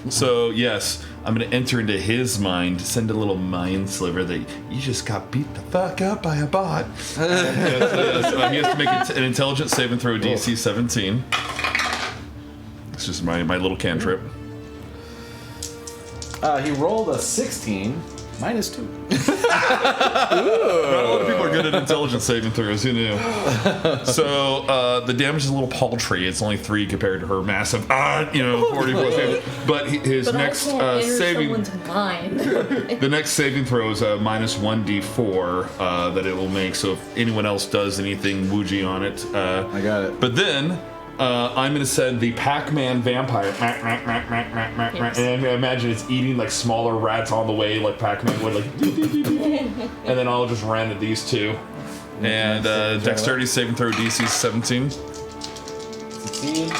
So, yes, I'm going to enter into his mind, send a little mind sliver that you just got beat the fuck up by a bot. Yes, he has to make an intelligence saving throw DC 17. It's just my little cantrip. He rolled a 16, -2. Not a lot of people are good at intelligence saving throws, who knew? So, the damage is a little paltry. It's only 3 compared to her massive, 40 plus damage. But his But next I can't enter saving... someone's mind. The next saving throw is a -1d4 that it will make. So if anyone else does anything woojie on it, I got it. But then I'm going to send the Pac-Man vampire, and I imagine it's eating like smaller rats on the way, like Pac-Man would, like. And then I'll just run at these two. And dexterity saving throw DC 17. Succeed.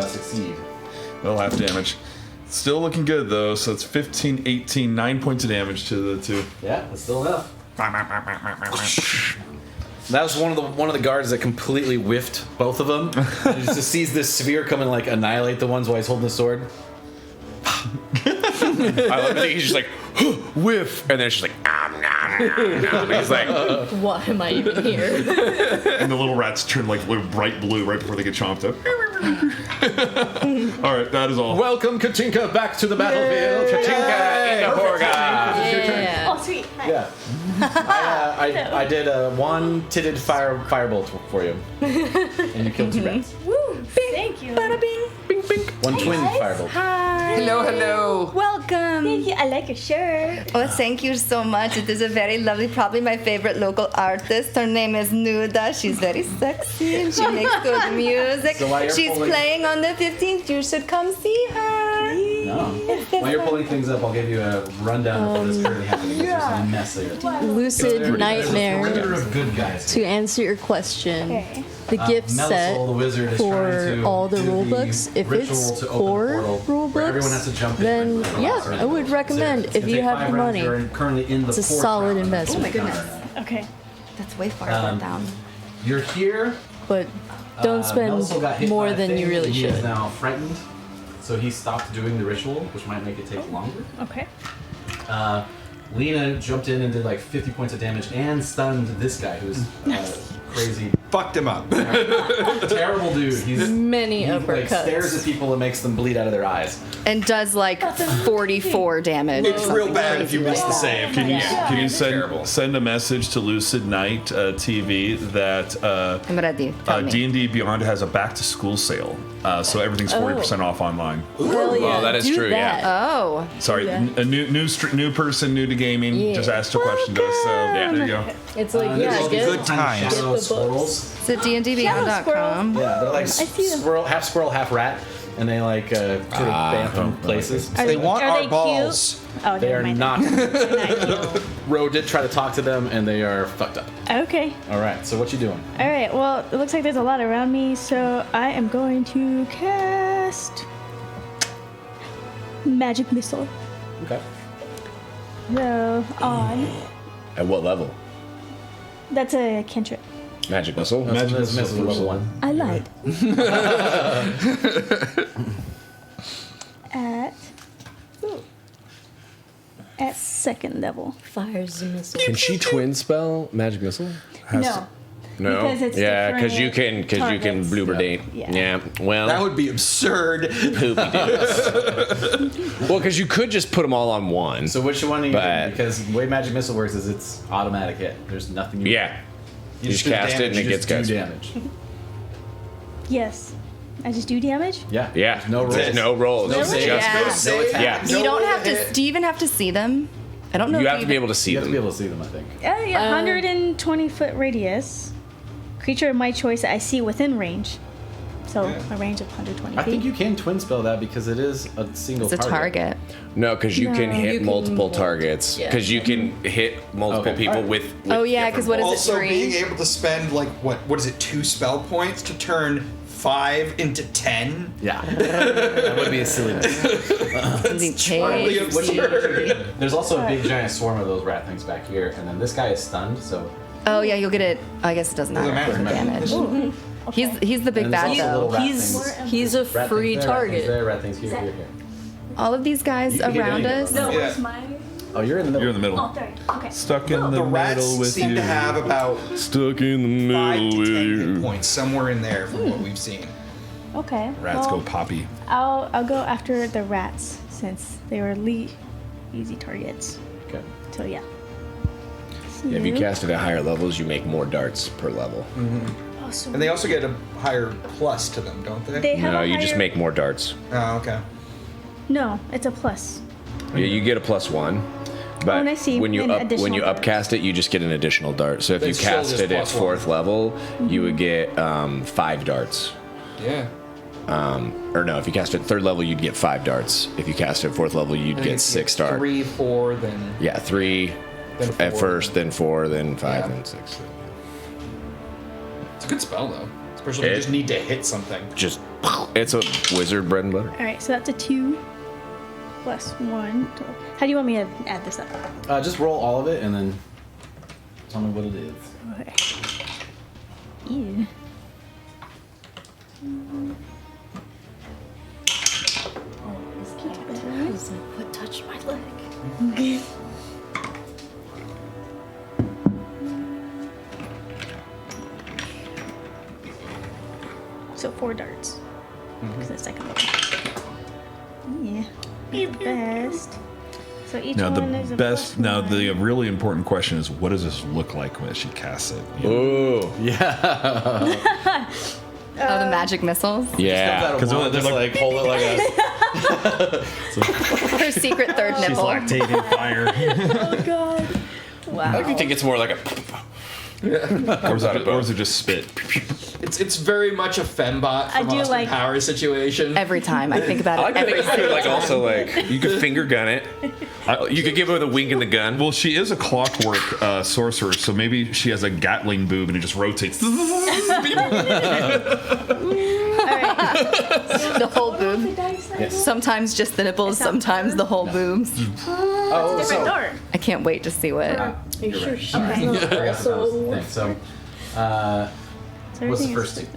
Succeed. Well, half damage. Still looking good though. So it's 15, 18, 9 points of damage to the two. Yeah, that's still enough. That was one of the guards that completely whiffed both of them. He just sees this sphere come and like annihilate the ones while he's holding the sword. I love it. He's just like, whiff. And then it's just like, nom, nom, nom, nom. He's like, Why am I even here? And the little rats turn like bright blue right before they get chomped up. All right, that is all. Welcome, Katinka, back to the battlefield. Katinka Inaporga. Yeah. Oh, sweet. Hi. Yeah. I did a one-titted firebolt for you, and you killed 2 rats. Woo! Thank you. Bada bing. Bing, bing. One twin guys. firebolt. Hi. Hello. Welcome. Thank you. I like your shirt. Oh, thank you so much. It is a very lovely, probably my favorite local artist. Her name is Nuda. She's very sexy and she makes good music. So while you're She's pulling- playing on the 15th. You should come see her. No. While you're pulling things up, I'll give you a rundown of what is currently happening. There's a mess there. Lucid There's a Nightmare. perimeter of good guys. To answer your question, Okay. the gift Melisol, set the wizard, is for trying to all the do rule books, if ritual it's to open the 4 portal rule where everyone has books, to jump in then for the yeah, last I round. would So recommend it's if gonna you take have 5 the rounds. money. You're currently in the It's a 4th solid round. investment. Oh my goodness. Okay. That's way far down. You're here. But don't spend Melisol got hit more by a than thing, you really and he should. is now frightened, so he stopped doing the ritual, which might make it take longer. Okay. Lena jumped in and did like 50 points of damage and stunned this guy who's crazy, Fucked him up. terrible dude. Many he like stares at uppercuts. people and makes them bleed out of their eyes. And does like 44 damage. It's real bad if you miss the save. Can you Terrible. send a message to Lucid Night TV that I'm ready. Tell me. D&D Beyond has a back to school sale, so everything's 40% off online. Hell yeah, Well, that is do true, that. Oh. Sorry, Yeah. a new person, new to gaming, Yeah. just asked a question to us. So Yeah. there you go. It's like, There's yeah, all these get good times. Shadow Get the squirrels. So dndbeyond.com. Yeah, they're like see them. squirrel, half rat, and they like sort of bamf in places. Are They want are our they balls. Cute? Oh, They never are mind. not. Not cute. Ro did try to talk to them, and they are fucked up. Okay. All right, so what you doing? All right. Well, it looks like there's a lot around me, so I am going to cast magic missile. Okay. So on. At what level? That's a cantrip. Magic missile. Magic missile level 1. I lied. At second level. Fires a missile. Can she twin spell magic missile? No. No. Because it's yeah, because you can targets. bloober date. Yeah. Well, That would be absurd. poopy doops. Well, because you could just put them all on one. So which one are you But- doing? Because the way magic missile works is it's automatic hit. There's nothing you Yeah. You just do cast it damage, and it you gets just do cast. damage. Yes. I just do damage? Yeah. Yeah. There's no rolls. There's no rolls. No It's saves. just Yeah. No save. Yeah. You don't have to. Do you even have to see them? I don't know. You if have to be able to see You have to them. be able to see them, I think. Yeah, 120-foot radius. Creature of my choice that I see within range. So a range of 120 feet. I think you can twin spell that because it is a single It's a target. No, because you can No. hit You can multiple roll. targets. Yeah. Because you can hit multiple Okay. people Alright. with Oh, yeah, different 'cause what is it, rolls. Also, three? being able to spend like what is it, 2 spell points to turn 5 into 10? Yeah. That would be a silliness. Totally absurd. There's also a big giant swarm of those rat things back here, and then this guy is stunned, so. Oh yeah, you'll get it. I guess it doesn't matter. Doesn't matter. Damage. He's the big And there's bad also little though. rat He's things. he's a Rat free things there, rat things target. there, rat things here, here, here. All of these guys You can hit around any of us. them. No, Yeah. where's my... Oh, you're in the middle. You're in the middle. Oh, there. Okay. Stuck in the, The rats middle with seem you. to have about Stuck in the 5 middle to with 10 hit you. points, somewhere in there from what we've seen. Okay. Rats well, go poppy. I'll go after the rats since they were easy targets. Okay. So yeah. If you cast it at higher levels, you make more darts per level. Oh, so And they also get a higher plus to them, don't they? they have No, a you just higher- make more darts. Oh, okay. No, it's a plus. Yeah, you get a +1. But and I see when you an when you additional upcast it, you just get an additional dart. So if Then you still cast just it at +1. 4th level, you would get 5 darts. Yeah. Or no, if you cast it at 3rd level, you'd get 5 darts. If you cast it at 4th level, you'd I think get it's 6 darts. 3, 4, then. Yeah, 3 Then at 4. first, then 4, then 5, Yeah. then 6. It's a good spell, though. Especially if It- you just need to hit something. Just it's a wizard bread and butter. All right, so that's a 2 plus 1. How do you want me to add this up? Just roll all of it and then tell me what it is. Okay. Ew. He's like, what touched my leg? So 4 darts. Because the second one. Yeah. The best. So each Now one is the a best. plus Now one. the really important question is, what does this look like when she casts it? You know? Ooh, Oh, the magic missiles. yeah. Because Just like hold it like a. Her secret third nipple. lactating fire. Oh god. I think it's more like a. or is it just spit? It's very much a fembot I from do Austin like- Power situation. Every time I think about I it, like to every think of it single like time. also like you could finger gun it. You could give her the wink in the gun. Well, she is a clockwork sorcerer, so maybe she has a Gatling boob and it just rotates. the whole boob. The dice that Sometimes just the nipples, sometimes the whole boobs. Oh, different so. dart. I can't wait to see what. Are you sure she's I not forgot that was the also? thing. So, So what's the everything first is- two?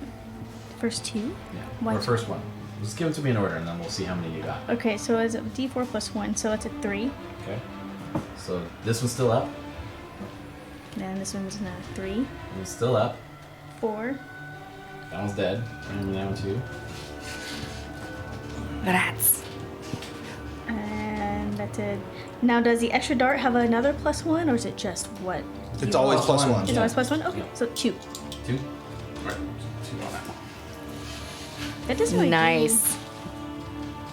First 2? Yeah. Why Or two? first one. Just give it to me in order, and then we'll see how many you got. Okay, so it's a d4 plus 1, so it's a 3. Okay. So this one's still up. Then this one's a 3. This one's still up. 4. That one's dead. And that one too. Rats. And that's it. Now, does the extra dart have another plus 1, or is it just what? It's always plus 1. It's always plus 1? Okay, so 2. 2. Alright. 2 on that one. That doesn't really Nice.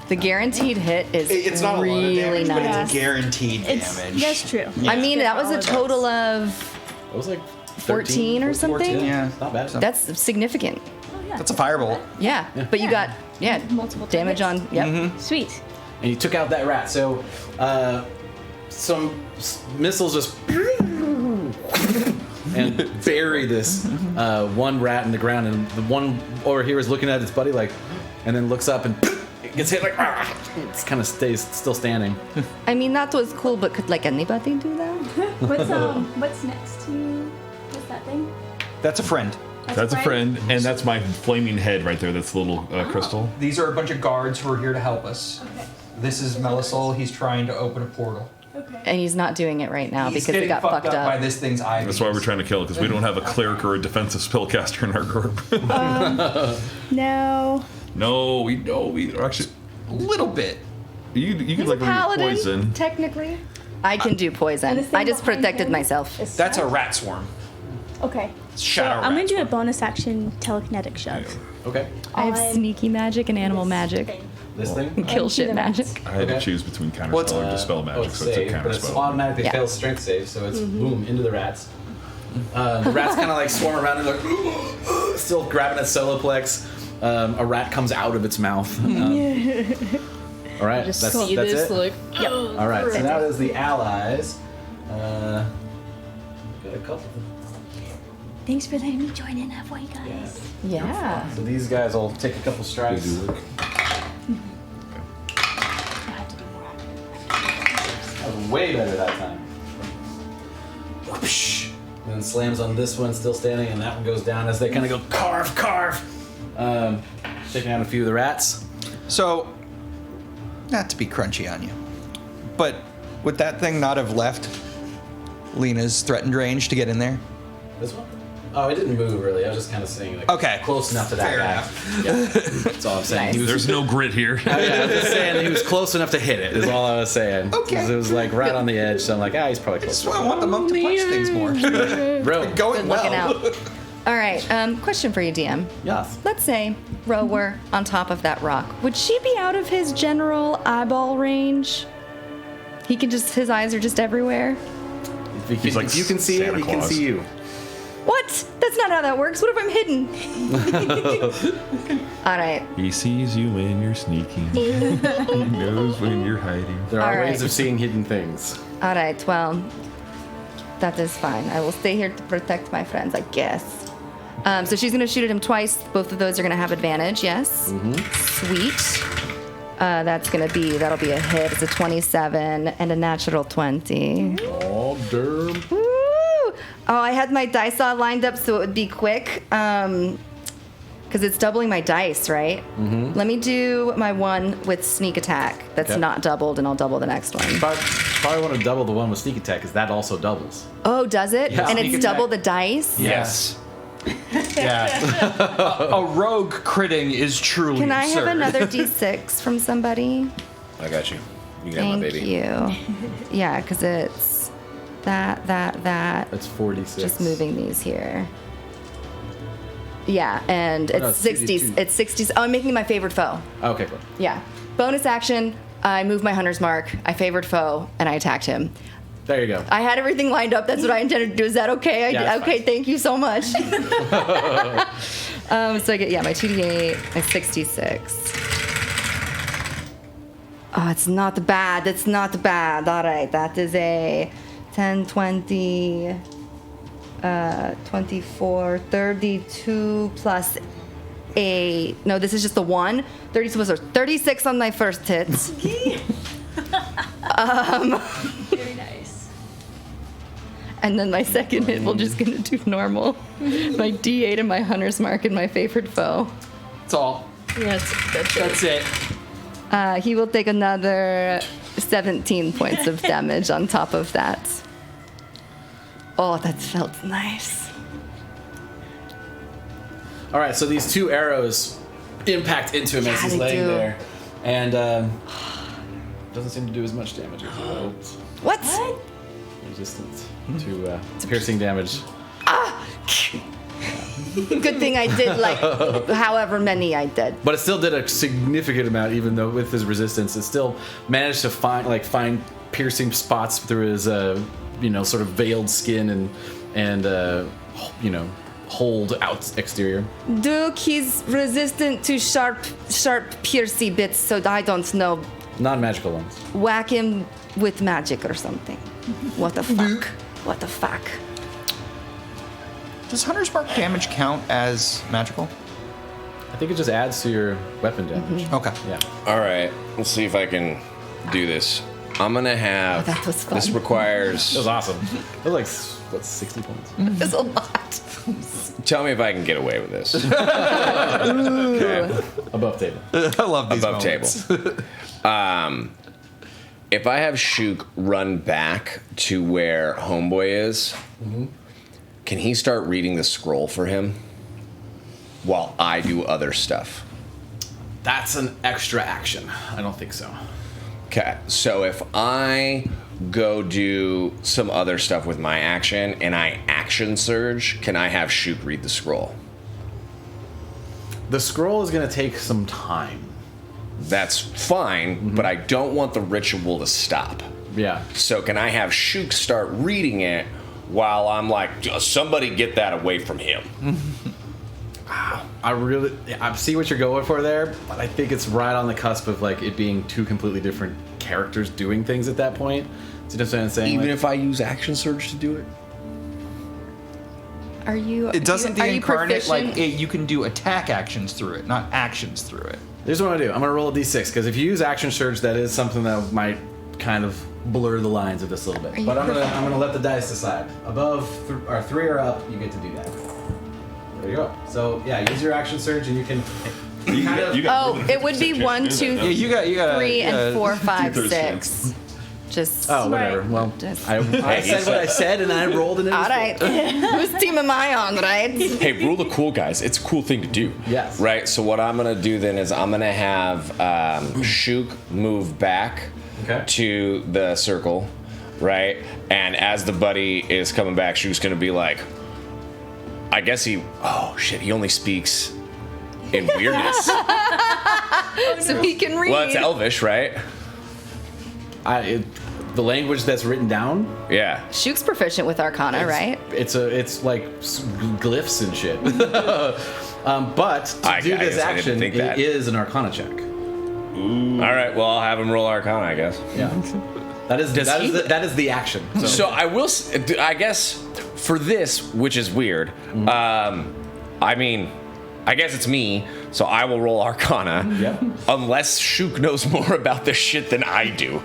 The guaranteed hit is It's not a lot of really damage, but nice. it's guaranteed It's, damage. that's true. I mean, that was All a of total us. of It was like 14 or something? 14. Yeah. Not bad. That's significant. Oh, yeah. That's a firebolt. Yeah, but you got Multiple damage on. targets. Yep. Sweet. And you took out that rat. So, some missiles just and bury this one rat in the ground, and the one over here is looking at its buddy like, and then looks up and it gets hit like it kind of stays still standing. I mean, that was cool, but could like anybody do that? What's next to you? What's that thing? That's a friend. That's a friend, and that's my flaming head right there. That's the little crystal. These are a bunch of guards who are here to help us. Okay. This is Melisol. He's trying to open a portal. Okay. And he's not doing it right now He's because it getting got fucked up. by this thing's eye. That's why we're trying to kill it, because we don't have a cleric or a defensive spellcaster in our group. No. No, we actually. A little bit. You He's could a like remove paladin, poison. technically. I can do And poison. this thing I just behind protected him myself. is That's a stuck? rat swarm. Okay. Shadow I'm rat gonna do a swarm. bonus action telekinetic shove. Okay. I have on sneaky magic and animal this magic. thing. This thing. Kill to shit the magic. I had to Okay. choose between counter What's- spell or dispel magic, it's so it's a save, counter but it's spell. automatically Yeah. fails strength save, so it's boom into the rats. The rats kind of like swarm around and like still grabbing at soloplex. A rat comes out of its mouth. All right, Just that's see this it. like. All right, so now it is the allies. Got a couple. Thanks for letting me join in halfway, guys. Yeah. So these guys will take a couple strikes. That was way better that time. Whoosh. And then slams on this one, still standing, and that one goes down as they kind of go carve, carve. Taking out a few of the rats. So, not to be crunchy on you, but would that thing not have left Lena's threatened range to get in there? This one? Oh, it didn't move really. I was just kind of saying like Okay. close enough to that Fair guy. enough. Yeah. That's all I'm saying. He was, There's no grit here. I was just saying he was close enough to hit it. Is all I was saying. Okay. 'Cause it was like right on the edge. So I'm like, he's probably close. That's why I want the monk to punch things more. Bro, Going Good looking well. out. All right. Question for you, DM. yes. Let's say Ro were on top of that rock. Would she be out of his general eyeball range? His eyes are just everywhere. If like you can see Santa it, he can Claus. see you. What? That's not how that works. What if I'm hidden? All right. He sees you when you're sneaking. He knows when you're hiding. There are All ways right. of seeing hidden things. All right. Well, that is fine. I will stay here to protect my friends, I guess. So she's going to shoot at him twice. Both of those are going to have advantage, yes? Sweet. That'll be a hit. It's a 27 and a natural 20. Oh, damn. Woo! Oh, I had my dice all lined up so it would be quick. Because it's doubling my dice, right? Mm-hmm. Let me do my one with sneak attack. That's Okay. not doubled, and I'll double the next one. Probably want to double the one with sneak attack, because that also doubles. Oh, does it? Yeah. And Sneak it's attack. double the dice? Yes. Yeah. A rogue critting is truly Can I have absurd. another d6 from somebody? I got you. You got my Thank baby. you. Yeah, because it's that. That's 46. Just moving these here. Yeah, and it's No, 60s. 62. It's 60s. Oh, I'm making my favorite foe. Okay, cool. Yeah. Bonus action. I moved my hunter's mark. I favored foe, and I attacked him. There you go. I had everything lined up. That's what I intended to do. Is that okay? Yeah, that's Okay, fine. thank you so much. So I get, my 2d8 is 66. Oh, it's not bad. It's not bad. All right, that is a 10, 20, 24, 32 plus 8. No, this is just the 1. 32 plus 36 on my first hit. Very nice. And then my second hit, we're just gonna do normal. My D8 and my hunter's mark and my favored foe. That's all. Yes, That's it. He will take another 17 points of damage on top of that. Oh, that felt nice. All right, so these two arrows impact into him as Yeah, he's they laying do. there, and doesn't seem to do as much damage as he hoped. What? Resistance to piercing damage. Good thing I did like however many I did. But it still did a significant amount, even though with his resistance, it still managed to find piercing spots through his, sort of veiled skin and hold out exterior. Duke, he's resistant to sharp, piercy bits, so I don't know. Non-magical ones. Whack him with magic or something. What the fuck? What the fuck? Does Hunter's Mark damage count as magical? I think it just adds to your weapon damage. Okay. Yeah. All right, let's see if I can do this. I'm gonna have. Oh, that was fun. This requires. That was awesome. That was like, what, 60 points? It's a lot. Tell me if I can get away with this. Above table. I love these Above moments. table. If I have Shook run back to where Homeboy is, can he start reading the scroll for him while I do other stuff? That's an extra action. I don't think so. Okay, so if I go do some other stuff with my action and I action surge, can I have Shook read the scroll? The scroll is going to take some time. That's fine, but I don't want the ritual to stop. Yeah. So can I have Shook start reading it while I'm like, somebody get that away from him? I see what you're going for there, but I think it's right on the cusp of like it being two completely different characters doing things at that point. Do you know what I'm saying? Even Like, if I use action surge to do it? Are you? It doesn't the are you incarnate proficient? you can do attack actions through it, not actions through it. here's what I'm gonna do. I'm gonna roll a d6 because if you use action surge, that is something that might kind of blur the lines of this a little bit. Are you But I'm gonna let the dice decide. Above or 3 or up, you get to do that. There you go. So yeah, use your action surge and you can. You got Oh, it would be 1, 2, Yeah, you got 3, and 4, 5, two-thirds 6. Just. Oh, whatever. Right. Well, Just- I said what I said and I rolled an All right. Whose team am I on, right? Hey, rule the cool guys. It's a cool thing to do. Yes. Right? So what I'm going to do then is I'm going to have Shook move back Okay. to the circle, right? And as the buddy is coming back, Shook's going to be like, I guess he only speaks in weirdness. So he can read. Well, it's Elvish, right? The language that's written down, Yeah. Shook's proficient with Arcana, right? it's like glyphs and shit. But to I do this guess I didn't action, think it that. is an Arcana check. All right, well, I'll have him roll Arcana, I guess. Yeah. That is the action. So I will, I guess, for this, which is weird, I mean, I guess it's me, so I will roll Arcana. Yeah. Unless Shook knows more about this shit than I do.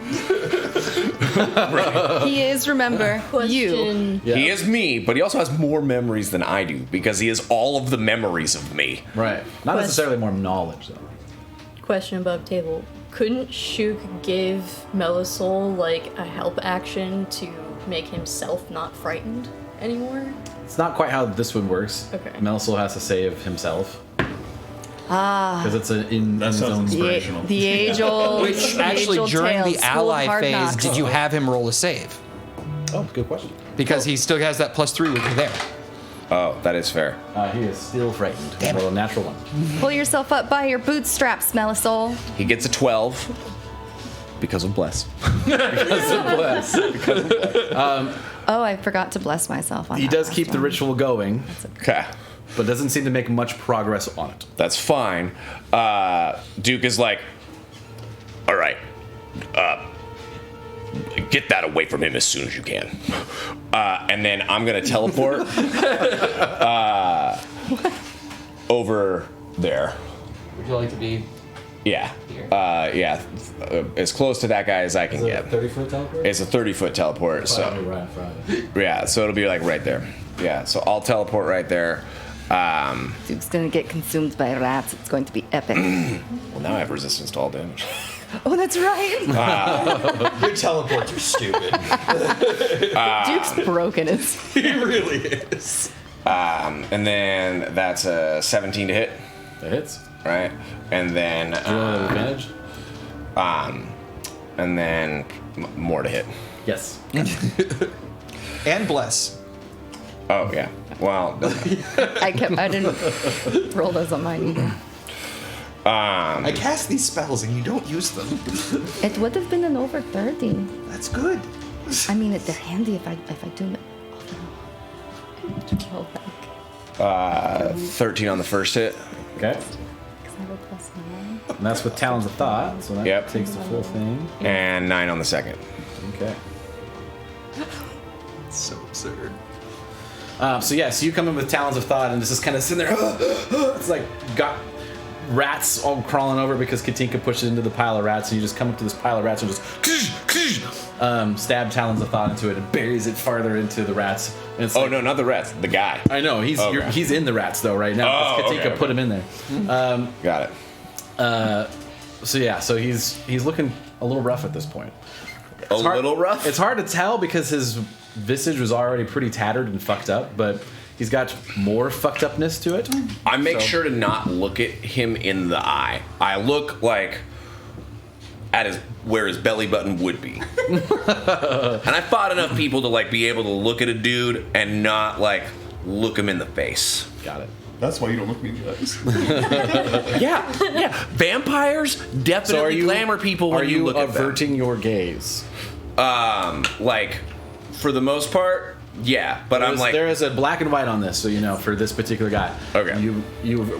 He is, remember, you. Question. Yeah. He is me, but he also has more memories than I do, because he has all of the memories of me. Right. Not necessarily more knowledge though. Question above table. Couldn't Shook give Melisol like a help action to make himself not frightened anymore? It's not quite how this one works. Okay. Melisol has to save himself. Because it's in That his sounds own. inspirational. The age-old. Which actually age-old during tale, the School of ally Hard phase, Knocks. did you have him roll a save? Oh, good question. Because he still has that +3 with you there. Oh, that is fair. He is still frightened. Damn it. Roll a natural one. Pull yourself up by your bootstraps, Melisol. He gets a 12 because of Bless. Because of bless. Oh, I forgot to bless myself on He that does last keep the one. ritual going, Okay. but doesn't seem to make much progress on it. That's fine. Duke is like, all right, get that away from him as soon as you can. And then I'm going to teleport over there. Would you like to be Yeah. here? Yeah. As close to that guy as I can get. 30-foot teleport? It's a 30-foot teleport, so Right in front of it. yeah, so it'll be like right there. Yeah, so I'll teleport right there. Duke's gonna get consumed by rats. It's going to be epic. Well, now I have resistance to all damage. Oh, that's right. Your teleports are stupid. Duke's broken. It's He really is. And then that's a 17 to hit, That hits. right? And then Do you roll advantage? and then more to hit. Yes. And bless. Oh yeah. Well, I didn't roll those on mine either. I cast these spells and you don't use them. It would have been an over 30. That's good. I mean, they're handy if I do it. Oh, thank. 13 on the first hit. Okay. 'Cause I have a +9. And that's with Talons of Thought, so that Yep. takes the full thing. And 9 on the second. Okay. So absurd. So you come in with Talons of Thought, and this is kind of sitting there. It's like rats all crawling over because Katinka pushes into the pile of rats, and you just come up to this pile of rats and just stab Talons of Thought into it and buries it farther into the rats. And it's Oh, no, not the rats. The guy. I know, he's Okay. he's in the rats, though, right now, because Katinka okay. put him in there. Got it. So he's looking a little rough at this point. A little rough? It's hard to tell because his visage was already pretty tattered and fucked up, but he's got more fucked upness to it. I make sure to not look at him in the eye. I look like at where his belly button would be. And I fought enough people to like be able to look at a dude and not like look him in the face. Got it. That's why you don't look me in the eyes. Yeah. Vampires definitely glamour people when you look at them. Are you averting your gaze? Like, for the most part, yeah. But I'm like, there is a black and white on this, so you know for this particular guy. Okay. You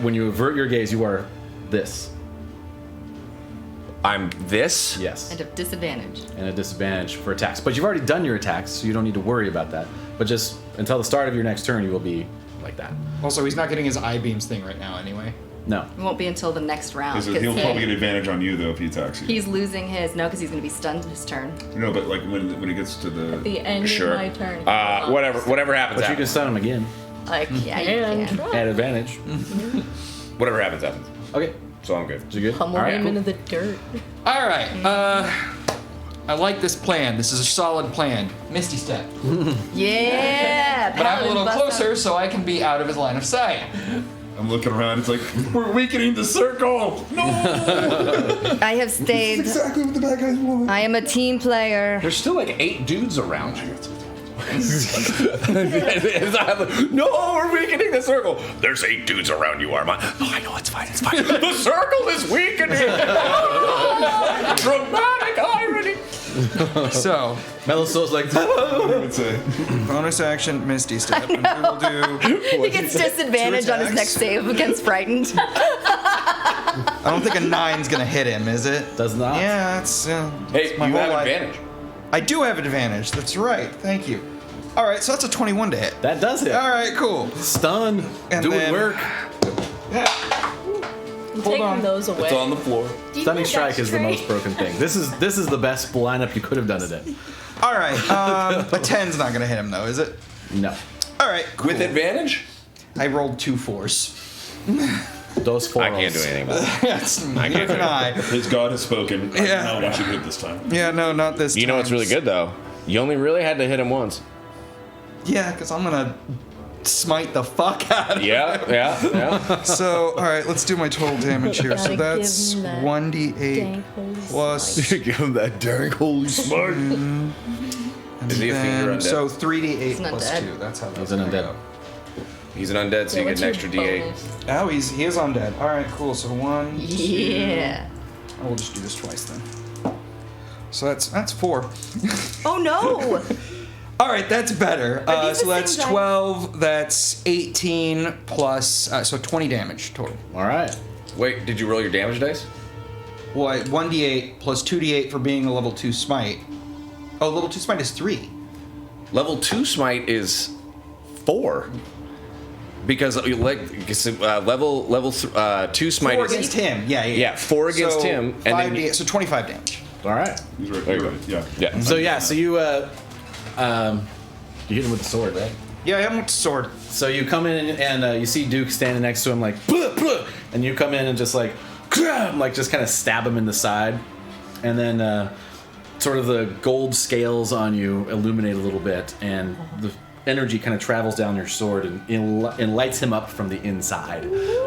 when you avert your gaze, you are this. I'm this. Yes. And a disadvantage. And a disadvantage for attacks, but you've already done your attacks, so you don't need to worry about that. But just until the start of your next turn, you will be like that. Also, he's not getting his eye beams thing right now anyway. No. It won't be until the next round. He'll probably get advantage on you though if he attacks you. He's losing his because he's going to be stunned his turn. No, but like when he gets to the The end Sure. of my turn. Whatever happens. But you can stun him again Like, yeah, And you can. try. at advantage. Whatever happens, happens. Okay. So I'm good. So you good? Pummel All right, him cool. into the dirt. All right. I like this plan. This is a solid plan. Misty Step. Yeah. But I'm a little Paladin bust closer, so I can be out of his line of sight. I'm looking around. It's like we're weakening the circle. No. out. I have stayed. Exactly what the bad guys want. I am a team player. There's still like 8 dudes around you. No, we're weakening the circle. There's 8 dudes around you, Armand. Oh, I know, it's fine, it's fine. The circle is weakening. Dramatic irony. So, Melisos's like, It's a Bonus action, Misty Step. And we will do. He gets disadvantage on his attacks? next save against frightened. I don't think a 9's gonna hit him, is it? does not. Yeah, it's. Hey, my you whole have life. advantage. I do have advantage. That's right. Thank you. All right, so that's a 21 to hit. That does it. All right, cool. Stun. And Doing then- work. I'm taking those away. It's on the floor. Stunning strike is the most broken thing. This is the best lineup you could have done it in. All right, a 10's not gonna hit him though, is it? No. All right, cool. With advantage? I rolled 2 4s. Those four. I can't do anything about it. Yes, I can't neither can I. his god has spoken. I Yeah. do not want you to hit this time. Yeah, no, not this. You know what's time. really good, though? You only really had to hit him once. Yeah, because I'm gonna smite the fuck out of him. Yeah. So, all right, let's do my total damage here. So Gotta that's give him that 1d8 dank holy plus. Give him that dark holy smart. Is he a finger then- undead? So 3d8 an plus undead. 2. That's how that's He's an gonna undead. go. He's an undead, so you get an extra D8. Oh, he is undead. All right, cool. So 1. Yeah. Oh, we'll just do this twice then. So that's 4. Oh no! All right, that's better. Are these So the that's same dice? 12. That's 18 plus. So 20 damage total. All right. Wait, did you roll your damage dice? Well, 1d8 plus 2d8 for being a level 2 smite. Oh, level 2 smite is 3. Level 2 smite is 4. Because level 2 smite 4 is against him. Yeah, 4 against So him, and then 5d8, so 25 damage. All right. He's right There you there. go. Yeah. So yeah. So you you hit him with the sword, right? Yeah, I have with sword. So you come in and you see Duke standing next to him, like, "Bleh, bleh," and you come in and just like, "Grab," like just kind of stab him in the side, and then sort of the gold scales on you illuminate a little bit, and the energy kind of travels down your sword and lights him up from the inside,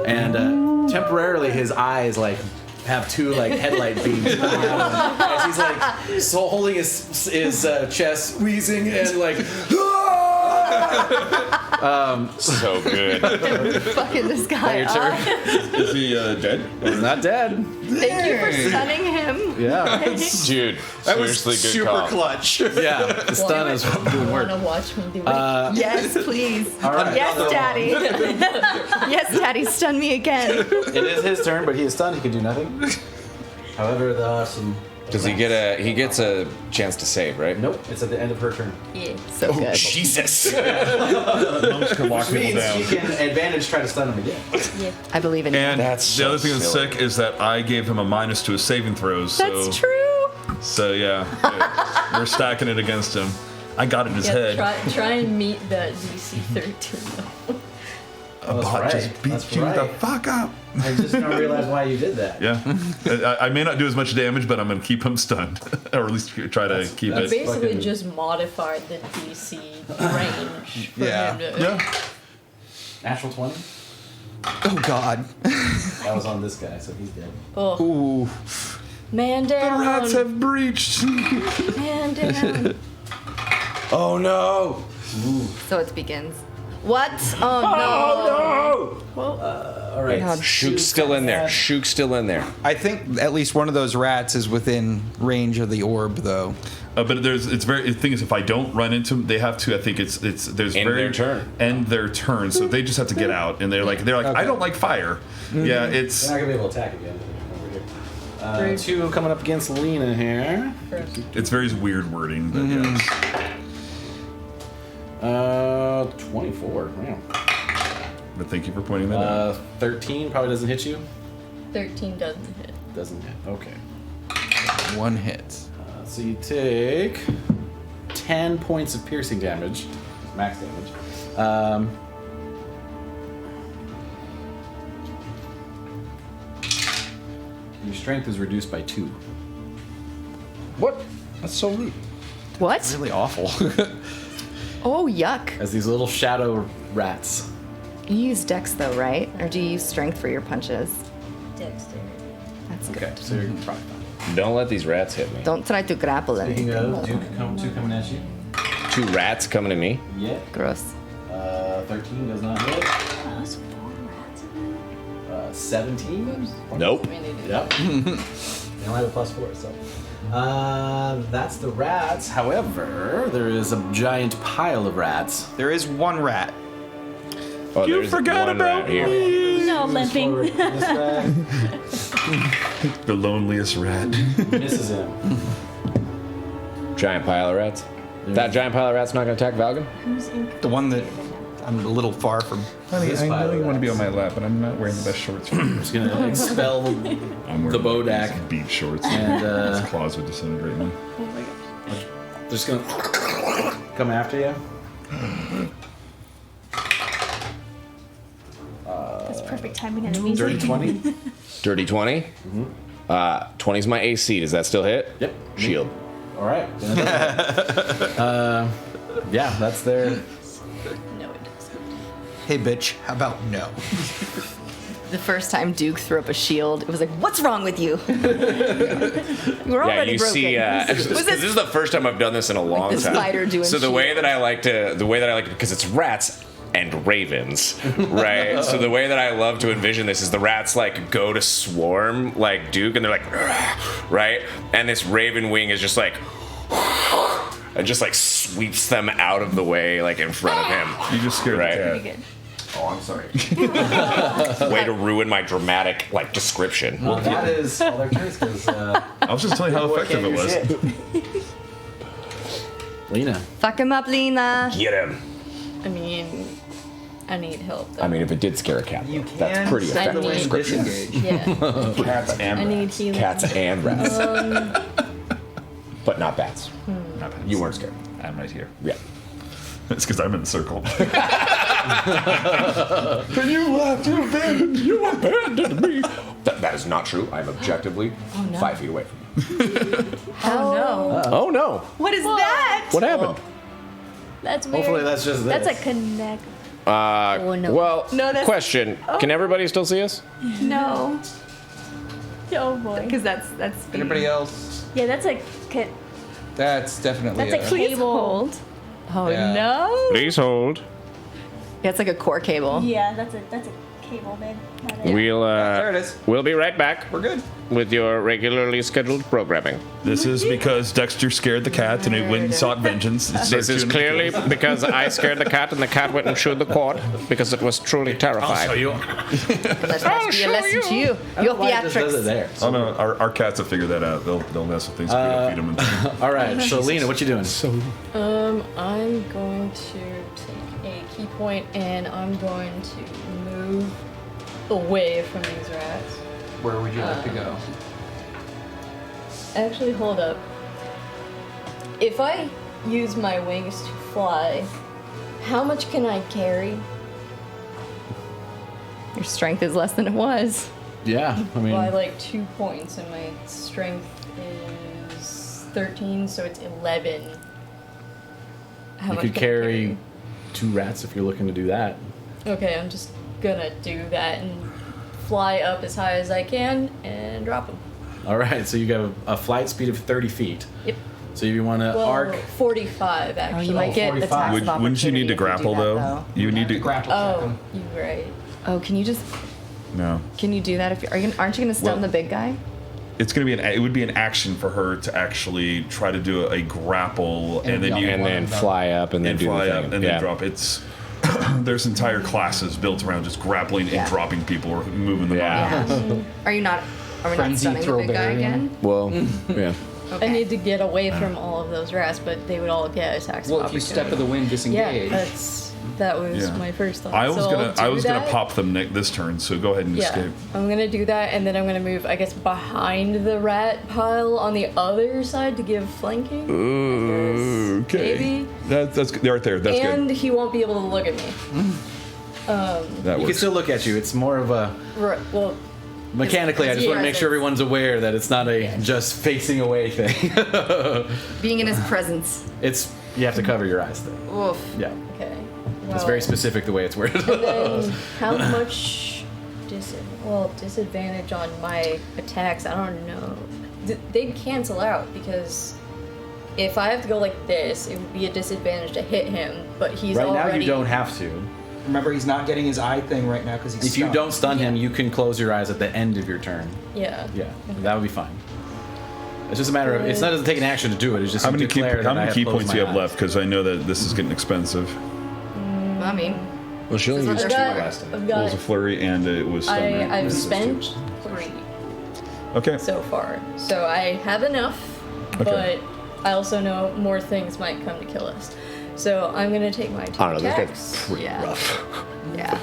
and temporarily his eyes like have 2 like headlight beams coming out as he's like so holding his chest, wheezing and like. so good. Fucking this guy Your turn. up. Is he dead? He's not dead. Thank you for stunning him. Yeah. Dude, That was seriously good super call. clutch. Yeah. The stun is doing work. Wanna watch me do it? Yes, please. right. Yes, Daddy. Yes, Daddy, stun me again. It is his turn, but he is stunned. He can do nothing. However, there are some Does he get he gets a chance to save, right? Nope, it's at the end of her turn. Yeah. So good. Jesus. Monks can lock Which people means down. she can advantage try to stun him again. Yeah. I believe in you. And That's the so other thing that's silly. sick is that I gave him a minus to his saving throws. So, That's true. So yeah, we're stacking it against him. I got it in his Yeah, head. try and meet that DC 13 though. A bot right. just beat That's you the right. fuck up. I just don't realize why you did that. Yeah, I may not do as much damage, but I'm gonna keep him stunned, or at least try to keep that's it. Basically fucking- just modified the DC range for Yeah. him to... Yeah, Natural 20? Oh God. That was on this guy, so he's dead. Oh, Ooh. man the down. rats have breached. Man down. Oh no! So it begins. What? Oh no! All right. God. Shook's still in there. Shook's still in there. I think at least one of those rats is within range of the orb, though. But the thing is, if I don't run into them, they have to. I think there's End very their turn. end their turn, so they just have to get out, and they're like I don't like fire. Yeah, it's They're not gonna be able to attack again. Over here. Rude. 2 coming up against Lena here. it's very weird wording, but yes. 24. Yeah. But thank you for pointing that out. 13 probably doesn't hit you. 13 doesn't hit. Doesn't hit. Okay. One hit. So you take 10 points of piercing damage, max damage. Your strength is reduced by 2. What? That's so rude. What? Really awful. Oh, yuck. As these little shadow rats. You use dex though, right? Or do you use strength for your punches? Dexterity. That's good. Okay, so you're probably fine. Don't let these rats hit me. Don't try to grapple Speaking anything. of, two coming at you. 2 rats coming at me. Yeah. Gross. 13 does not hit. That's 4 rats in there. 17? Nope. Yep. They only have a +4, so. That's the rats. However, there is a giant pile of rats. There is one rat. Oh, You there's forgot one about rat here. me. No, limping. Forward, this guy The loneliest rat. misses him. Giant pile of rats. That giant pile of rats not gonna attack Valgan? Who's in The one that I'm a little far from. Honey, This I pile know of you want to be rats. on my lap, but I'm not wearing the best shorts. I'm just gonna expel I'm wearing the Bodak. bead shorts. And, his claws would disintegrate me. They're just gonna come after you. That's perfect timing and amazing. Dirty 20. Dirty 20. 20's my AC. Does that still hit? Yep. Shield. All right. Yeah, that's their. No, it doesn't. Hey, bitch. How about no? The first time Duke threw up a shield, it was like, what's wrong with you? You were Yeah, already you broken. see, Was because this is the first time I've done this in a long the time. spider doing so the shit. way that I like to, because it's rats and ravens, right? So the way that I love to envision this is the rats like go to swarm like Duke, and they're like, right, and this raven wing is just like. And just like sweeps them out of the way, like in front of him. You just scared Right. the Pretty cat. good. Oh, I'm sorry. Way to ruin my dramatic like description. Well, that is all their turns because. I was just telling you how effective it was. Lena. Fuck him up, Lena. Get him. I mean, I need help. Though. I mean, if it did scare a cat, that's pretty send effective me- description. yeah. Cats and I need rats. healing. Cats and rats, but not bats. Not bats. You weren't scared. I'm right here. Yeah. It's because I'm in the circle. And you left. You abandoned. You abandoned me. That is not true. I'm objectively 5 feet away from you. Oh no. Oh no! What is that? What happened? That's weird. Hopefully that's just this. That's a connect. Oh no. Well, No, that's- question: Can everybody still see us? No. Oh boy. Because that's Anybody else? Yeah, that's a That's definitely that's a Please cable. hold. Oh Yeah. no. Please hold. Yeah, it's like a core cable. Yeah, that's a cable, babe. Not it. There it is. We'll be right back We're good. with your regularly scheduled programming. This is because Dexter scared the cat and it went and sought vengeance. This is clearly because I scared the cat and the cat went and chewed the cord because it was truly terrifying. That has to be a lesson to you. Your Why it just does it theatrics. there. Oh no, our cats have figured that out. They'll mess with things. We don't feed them. All right, so Lena, what you doing? I'm going to take a key point and I'm going to move away from these rats. Where would you like to go? Actually, hold up. If I use my wings to fly, how much can I carry? Your strength is less than it was. Yeah, I mean, By like 2 points, and my strength is 13, so it's 11. How you much could can I carry 2 rats if you're looking to do that. Okay, I'm just gonna do that and fly up as high as I can and drop them. All right, so you got a flight speed of 30 feet. Yep. So if you want to Well, arc, 45 Oh, actually. you might get the 45. tax of Wouldn't you need to opportunity if grapple you do that, though? You need to. grapple check Oh, him. you're right. Oh, can you just? No. Can you do that? If aren't you going to stun Well- the big guy? It's gonna be it would be an action for her to actually try to do a grapple and then you And then fly up and then and do fly the thing. up and then drop. It's there's entire classes built around just grappling Yeah. and dropping people or moving them Yeah. around. Are you not? Are we not Frenzy, stunning the throw big guy barrier. again? Well, yeah. Okay. I need to get away from all of those rats, but they would all get attacks. Well, of if you opportunity. step of the wind, Yeah, disengage. that was Yeah. my first thought. I was So gonna I'll do gonna that. pop them this turn, so go ahead and Yeah, escape. I'm gonna do that, and then I'm gonna move, I guess, behind the rat pile on the other side to give flanking. Ooh, okay. Maybe. That's they're right there. That's And he won't be able to look at me. good. That you can works. still look at you. It's more of a Right. Well, mechanically. I just want to make sure everyone's aware that it's not a just facing away thing. Being in his presence. It's you have to cover your eyes though. Oof. Yeah, okay. it's very specific the way it's worded. Then how much disadvantage on my attacks? I don't know. They'd cancel out because if I have to go like this, it would be a disadvantage to hit him. But he's Right now already. you don't have to. Remember, he's not getting his eye thing right now because he's If you stunned. don't stun him, you can close your eyes at the end of your turn. Yeah. Yeah, that would be fine. It's just a matter of it's not doesn't take an action to do it. It's just How you many key, declare how that I many key closed points my do you have eyes. left? Because I know that this is getting expensive. I mean, Well, she only This is used what 2 they're last time. I've It was got. a flurry and it was stun. right? I've This is spent 3 Okay. so far, so I have enough. Okay. But I also know more things might come to kill us. So I'm gonna take my 2 I don't know, this attacks. guy's pretty Yeah. rough. yeah.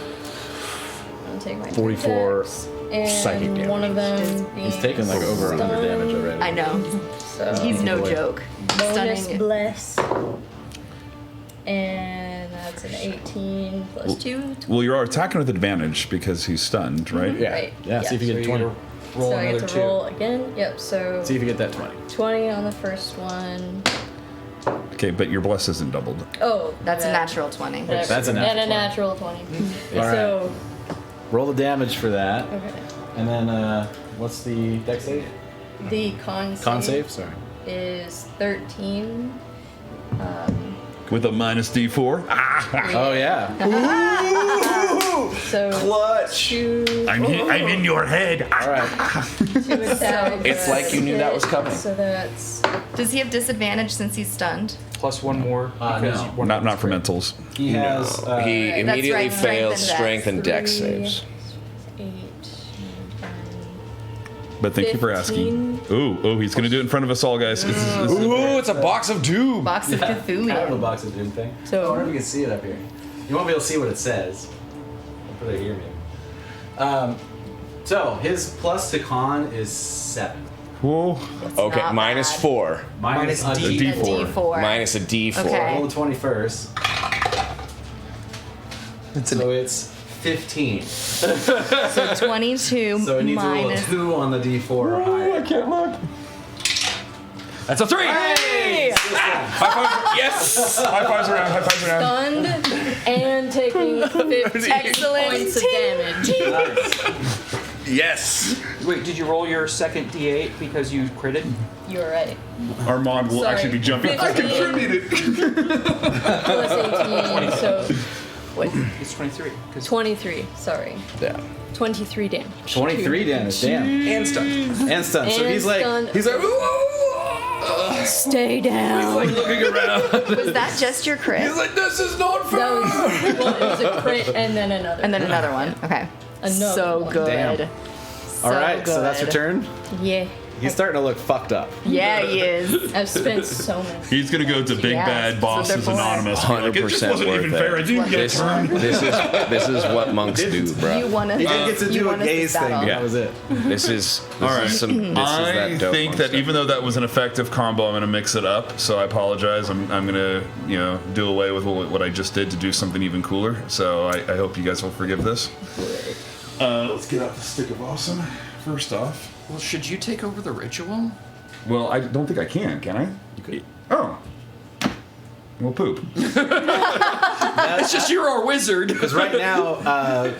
I'm gonna take my 2 44 attacks, and psychic damage. one of them being He's taken like over 100 damage stun. already. I know. So He's no boy. joke. bonus Stunning. bless, and that's an 18 plus 2. Well, you're attacking with advantage because he's stunned, right? Yeah. Right. Yeah, see if you So get you 20. gotta roll So I another get to 2. roll again. Yep. So See if you get that 20. 20 on the first one. Okay, but your bless isn't doubled. Oh, That's a that- natural 20. whatever. That's a And natural a natural 20. All right. So Roll the damage for that, okay. and then what's the dex save? The Con save. Sorry. is 13. With a minus D4. Oh yeah. So Clutch! two, I'm in your head. All right. 2 attacks. It's like you knew that was coming. So that's Does he have disadvantage since he's stunned? Plus 1 more because no. one Not for crit. mentals. He has. He immediately right, fails strength strength and dex 3, saves. 8, 9, But thank you for asking. Ooh, he's gonna do it in front of us all, guys. This is- Ooh, it's a box of doom. Box of I have a Cthulhu. box of doom thing. So- I wonder if you can see it up here. You won't be able to see what it says. I'll put it here, maybe. So his plus to con is 7. Whoa. Okay, not minus bad. 4. Minus a D. D4. A D4. Minus a D4. Okay. Roll the 20 first. So it's 15. So 22 So it needs to roll a minus. 2 on the D4 or higher. Can't look. That's a 3! Hey! High five. Yes! High fives around. High fives around. stunned and taking 15 Excellent. points of damage. Yes! Wait, did you roll your second D8 because you critted? You're right. Armand will Sorry. actually be jumping. I 15. contributed. Plus 18, so what? It's 23. 23. Sorry. Yeah. 23 damage. 23 damage. Damn. And stunned. And stunned. So And he's like, stunned. Stay down. looking around. Was that just your crit? He's like, this is not fair. That was, well, it was a crit and then another. And then another one. Okay. Another so one. good. Damn. All right, so that's your turn. Yeah. He's starting to look fucked up. Yeah, he is. I've spent so many. He's gonna go to Big Yeah, Bad so Bosses they're Anonymous. and be like, it just 100% wasn't even worth fair. it. I didn't get a turn. This is what monks do, bro. You want to? He did get to do a gaze thing. Yeah. That was it. This is All right. that I dope think monk that stuff. even though that was an effective combo, I'm going to mix it up. So I apologize. I'm going to do away with what I just did to do something even cooler. So I hope you guys will forgive this. Let's get out the stick of awesome. First off, Well, should you take over the ritual? well, I don't think I can I? You could. Oh. Well, poop. It's just you're our wizard. Because right now,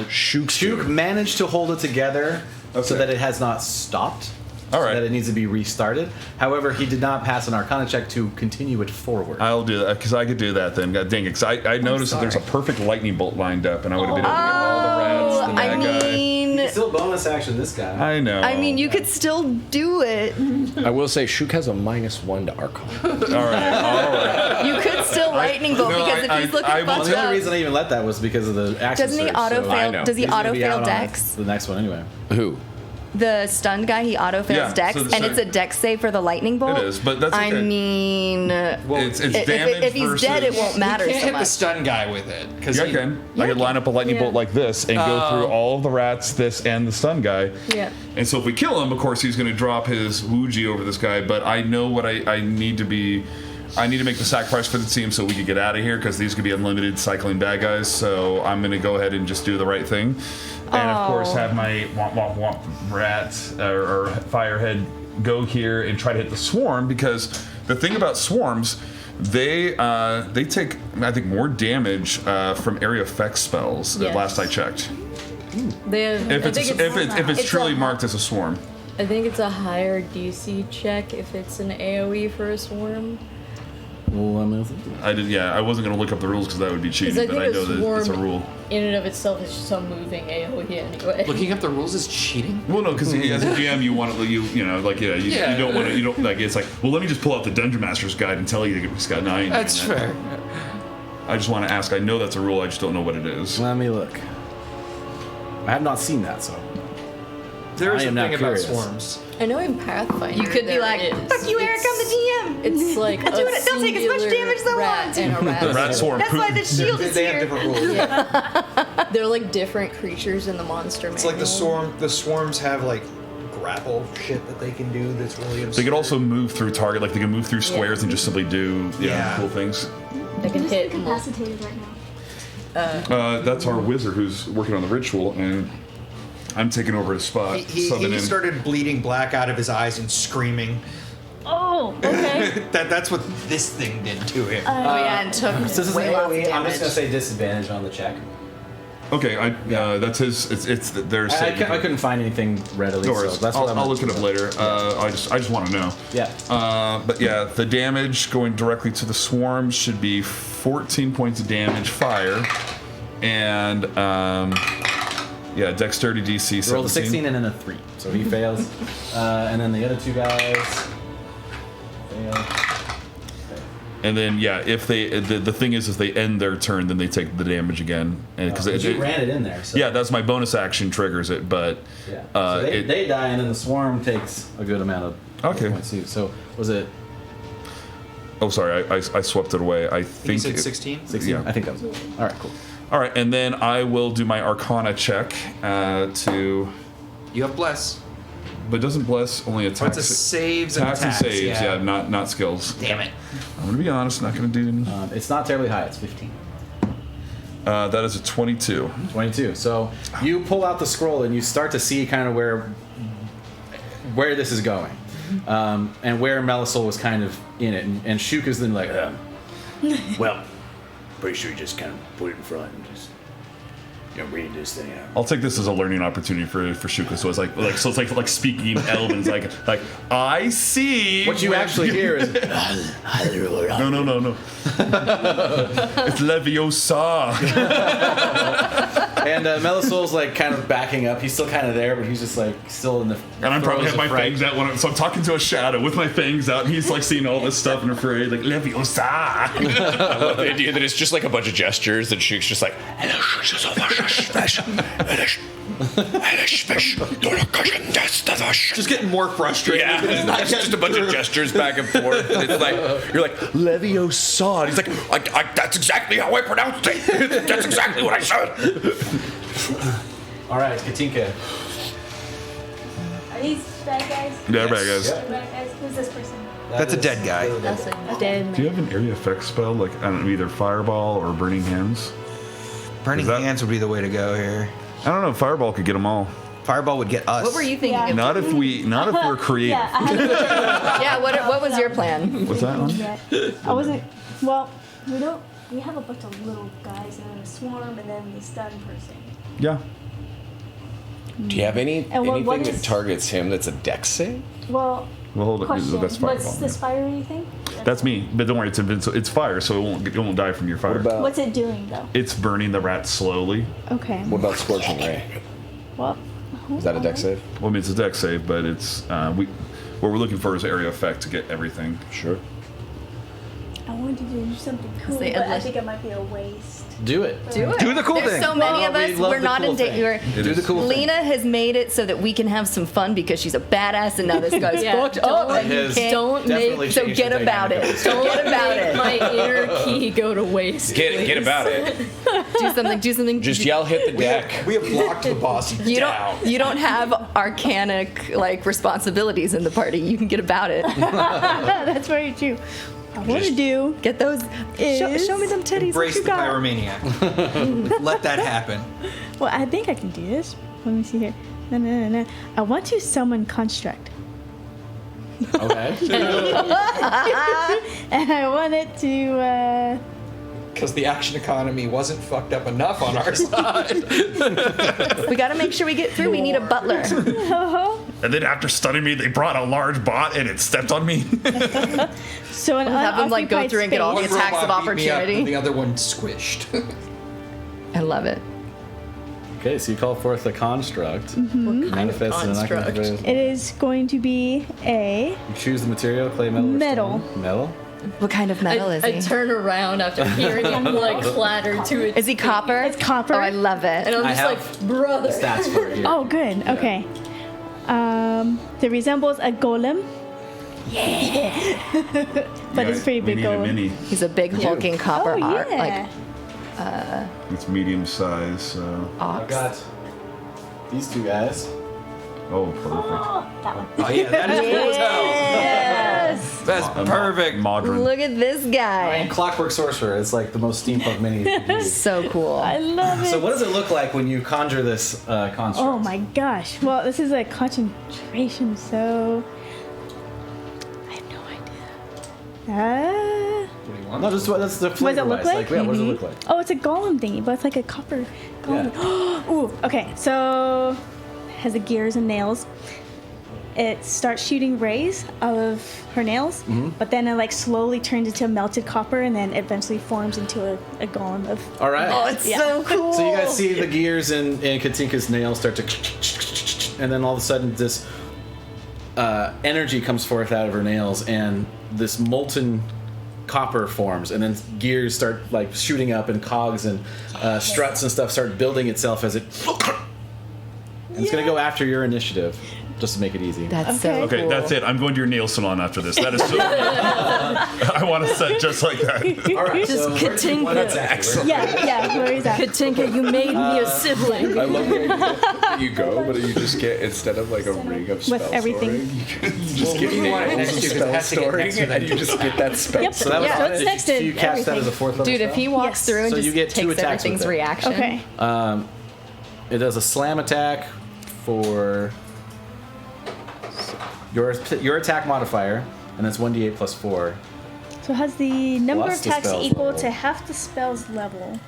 Shook managed to hold it together so Okay. that it has not stopped. All So right. that it needs to be restarted. However, he did not pass an Arcana check to continue it forward. I'll do that because I could do that then. God dang it! Because I noticed that there's a perfect lightning bolt lined up, and I would have been able to get all the rats, the I bad guy. mean, Still bonus action, this guy. I know. I mean, you could still do it. I will say, Shuk has a -1 to Arcana. All right. You could still lightning bolt no, because if he's looking I will- Well, fucked the up, only reason I even let that was because of the action doesn't he surge, auto so fail? know. Does he he's gonna auto be fail out on Dex? the next one anyway. Who? The stunned guy, he auto fails Yeah, Dex, so the and it's a Dex save for the lightning bolt. It is, but that's I okay. mean, It's if, damage if he's versus. dead, it won't matter You can't so hit the much. stun guy with it. Yeah, I can. I could line up a lightning Yeah. bolt like this and go through all of the rats, this, and the stun guy. Yeah. And so if we kill him, of course, he's going to drop his Wuji over this guy. But I know what I need to be. I need to make the sacrifice for the team so we can get out of here because these could be unlimited cycling bad guys. So I'm going to go ahead and just do the right thing. And of course, have my womp rat or firehead go here and try to hit the swarm because the thing about swarms, they take I think more damage from area effect spells. Yes. Last I checked. They have, If it's it's truly a- marked as a swarm. I think it's a higher DC check if it's an AoE for a swarm. Well, I wasn't gonna look up the rules because that would be cheating, Because I but think I know a that it's a swarm rule. in and of itself is just a moving AoE anyway. Looking up the rules is cheating. Well, no, because as a GM, you want to, you don't want to, you don't like. It's like, well, let me just pull out the Dungeon Master's Guide and tell you, Scott. No, I ain't doing That's that. fair. I just want to ask. I know that's a rule. I just don't know what it is. let me look. I have not seen that, so. There is I a am now thing about curious. swarms. I know in Pathfinder You could be there like, is. "Fuck you, Eric, I'm the DM." It's like I'll do it. They'll take as much singular damage as they rat want. and a rat. The rat swarm. That's why the shield is They have here. different rules. They're like different creatures in the monster It's like the manual. swarms have like grapple shit that they can do that's really absurd. They could also move through target, like they can move through squares and just simply do Yeah. cool things. They can hit. Incapacitated right now. That's our wizard who's working on the ritual, and I'm taking over his spot. He summoning- started bleeding black out of his eyes and screaming. Oh, okay. That's what this thing did to him. Oh yeah, and took This is way lots of AoE. I'm damage. just gonna say disadvantage on the check. Okay, that's his. It's their I saving. couldn't find anything readily, No so worries. that's what I'll look it up later. I just want to know. Yeah. But yeah, the damage going directly to the swarm should be 14 points of damage, fire, and yeah, dexterity DC 17. Rolled a 16 and then a 3, so he fails. And then the other two guys fail. And then yeah, if they the thing is if they end their turn, then they take the damage again, and because You ran it in there. So. yeah, that's my bonus action triggers it, but Yeah. So they die, and then the swarm takes a good amount of Okay. points too. So was it oh sorry, I swept it away. I You think said it- 16? 16? Yeah. I think that was it. All right, cool. All right, and then I will do my Arcana check to. You have bless. But doesn't bless only Oh, attacks. it's a saves and attacks attacks. and saves, yeah, not skills. Damn it. I'm gonna be honest, not gonna do. It's not terribly high. It's 15. That is a 22. 22. So you pull out the scroll and you start to see kind of where this is going, and where Melisol was kind of in it, and Shuk is then like, well, pretty sure you just kind of put it in front and just Yeah, read this thing out. I'll take this as a learning opportunity for Shuka. So it's like speaking Elven. It's like I see. What you actually hear is no. It's Leviosa. and Melisol's like kind of backing up. He's still kind of there, but he's just like still in the. And I'm probably throes have of my fright. fangs out so I'm talking to a shadow with my fangs out, and he's like seeing all this stuff and afraid, like Leviosa. I love the idea that it's just like a bunch of gestures that Shook's just like. Just getting more frustrated. Yeah, it's just a bunch of gestures back and forth. And it's like you're like Leviosa. And he's like, that's exactly how I pronounced it. That's exactly what I said. All right, Katinka. Are these bad guys? Yeah, bad guys. Bad guys? Who's this person? That's a dead guy. That's a dead Do you man. have an area effect spell, like I don't know, either fireball or burning hands? Burning Is that- hands would be the way to go here. I don't know. Fireball could get them all. Fireball would get us. What were you thinking? Yeah. Of? Not if we're creative. Yeah, I haven't Yeah. What was your plan? What's that one? yet. I wasn't. Well, we have a bunch of little guys and then a swarm and then the stun person. Yeah. Do you have And what anything is- that targets him that's a dex save? Well, Well, hold it. question. That's What's fireball. this fiery thing? That's me. But don't worry, it's invincible. It's fire, so it won't die from your fire. What's it doing though? It's burning the rat slowly. Okay. What about Scorching Ray? Well, Is that a dex save? Well, I mean, it's a dex save, but it's what we're looking for is area effect to get everything. Sure. I wanted to do something cool, the but I endless- think it might be a waste. Do it. Do it. Do the cool There's thing. so many Well, of we us. love We're the not cool in thing. danger. Do the cool thing. Lena has made it so that we can have some fun because she's a badass, and now this guy's Yeah, fucked up. don't- And he Has can't. don't definitely make- So changed get the about dynamic it. of the Don't get about Make it. my inner key go to waste. Get about it. Do something. Do something. Just yell, hit the deck. We have blocked the boss You down. don't. You don't have arcanic like responsibilities in the party. You can get about it. That's very true. I want to do. Get those. Show me them titties. Embrace what the you got? pyromaniac. Let that happen. Well, I think I can do this. Let me see here. No. I want to summon construct, Okay. and I want it to. Because the action economy wasn't fucked up enough on our side. We got to make sure we get through. We need a butler. And then after stunning me, they brought a large bot and it stepped on me. So an Have them like go unoccupied through and get all the space. attacks of Robot beat me up, opportunity. and the other one squished. I love it. Okay, so you call forth a construct. Manifest in an construct? active. It is going to be a You choose the material, clay, metal, or Metal. stone. Metal. What kind of metal is I he? turn around after hearing him like clatter to it. Is he copper? It's copper. Oh, I love And it. I'm I just have like, brother. Stats for it here. Oh, good. Okay. It resembles a golem. Yeah. But it's pretty We big need a golem. mini. He's a big hulking copper Oh art, yeah. like It's medium size. So. I've ox. got these two guys. Oh, perfect. Oh, that one. Oh yeah, that is cool as hell. Yes. That's perfect. Modern. Look at this guy. And Clockwork Sorcerer. It's like the most steampunk mini you can do. So cool. I love it. So what does it look like when you conjure this construct? Oh my gosh. Well, this is a concentration, so I have no idea. What do you want? No, just what that's the What does it flavor look wise. like? Yeah, what does it look like? Oh, it's a golem thingy, but it's like a copper golem. Ooh, okay. So it has the gears and nails. It starts shooting rays out of her nails, but then it like slowly turns into melted copper, and then eventually forms into a golem of. All right. Oh, it's so cool. So you guys see the gears in Katinka's nails start to, and then all of a sudden this energy comes forth out of her nails, and this molten copper forms, and then gears start like shooting up, and cogs and struts and stuff start building itself as it. And it's gonna go after your initiative, just to make it easy. That's so Okay, cool. that's it. I'm going to your nail salon after this. That is so. I want to set just like that. All right. Just so where do you want Katinka. to attack? Yeah, where is that? Katinka, you made me a sibling. I love the idea that you go, but you just get, instead of like a ring of spell With everything. storing, you just Well, get we want it next to, 'cause it spell has to get storing, next to and that. you just get that spell. Yep. So that was Yeah, fun. it's Did next you, to so you cast that everything. as a fourth level Dude, if spell? he walks Yes. through and So you just get two takes attacks with everything's it. reaction. Okay. It does a slam attack for your attack modifier, and that's 1d8 plus 4. So it has the number Plus of the attacks spell's equal level. to half the spell's level.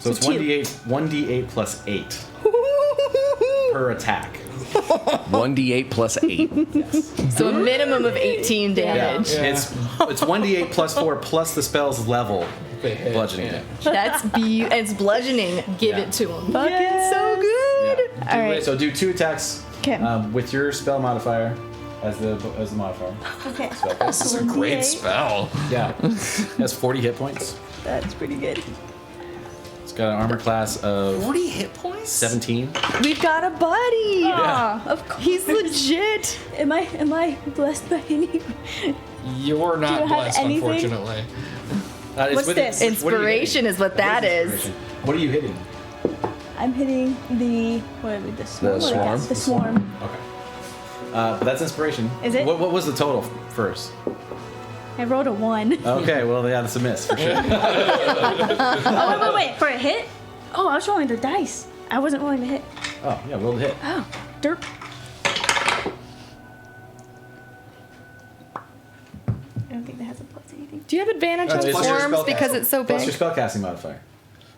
So it's two. 1d8 plus 8 per attack. 1d8 plus 8. So a minimum of 18 damage. Yeah. It's 1d8 plus 4 plus the spell's level bludgeoning damage. That's it's bludgeoning. Give Yeah. it to him. Fucking so good. Yeah. All right. So do 2 attacks 'Kay. with your spell modifier as the modifier. Okay. This is a great spell. Yeah. It has 40 hit points. That's pretty good. It's got an armor class of 40 hit points? 17. We've got a buddy. Yeah. Of course. He's legit. Am I blessed by any? You're Do not I have blessed, anything? unfortunately. It's What's with- this? what are you hitting? Inspiration is what that is. Inspiration. What are you hitting? I'm hitting the the swarm. swarm? The swarm. Okay. That's inspiration. Is it? What was the total first? I rolled a 1. Okay, well, yeah, that's a miss for sure. Oh wait, for a hit? Oh, I was rolling the dice. I wasn't rolling the hit. Oh, yeah, roll the hit. Oh, derp. I don't think that has a plus anything. Do you have advantage That's on plus your swarms spellcasting. because it's so Plus your big? spellcasting modifier.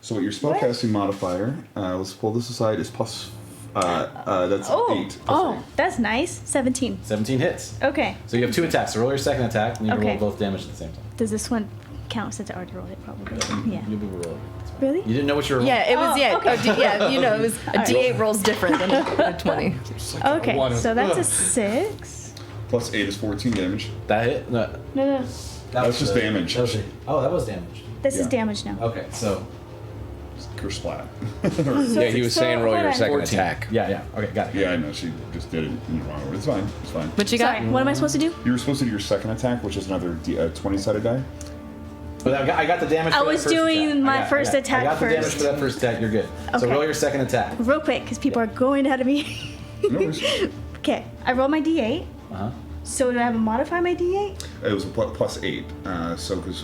So what your spellcasting modifier, let's pull this aside, is plus, that's Oh, 8. oh, that's nice. 17. 17 hits. Okay. So you have 2 attacks. So roll your second attack, and you Okay. roll both damage at the same time. Does this one count since I already rolled it? Probably. Yeah. You'll be rolling. Really? You didn't know what you were rolling? Yeah, it was. Oh, Yeah, okay. yeah. You know, it was a D8 rolls different than a 20. Okay, One is- so that's a 6. Plus 8 is 14 damage. That hit? No. No, That's just damage. That was, oh, that was damage. this is Yeah. damage now. Okay, so Curse splat. Yeah, he was saying roll your second 14. attack. Yeah. Okay, got it. Yeah, I know, she just did it in the wrong order. It's fine, it's fine. What you got? Sorry, what am I supposed to do? You were supposed to do your second attack, which is another 20-sided die. But I got the damage. I for that was first doing attack. my first attack I got the damage first. for that first attack. You're good. So Okay. roll your second attack. Real quick, because people are going out of me. No worries. Okay, I roll my d8. Uh-huh. So do I have to modify my d8? It was a plus 8, so because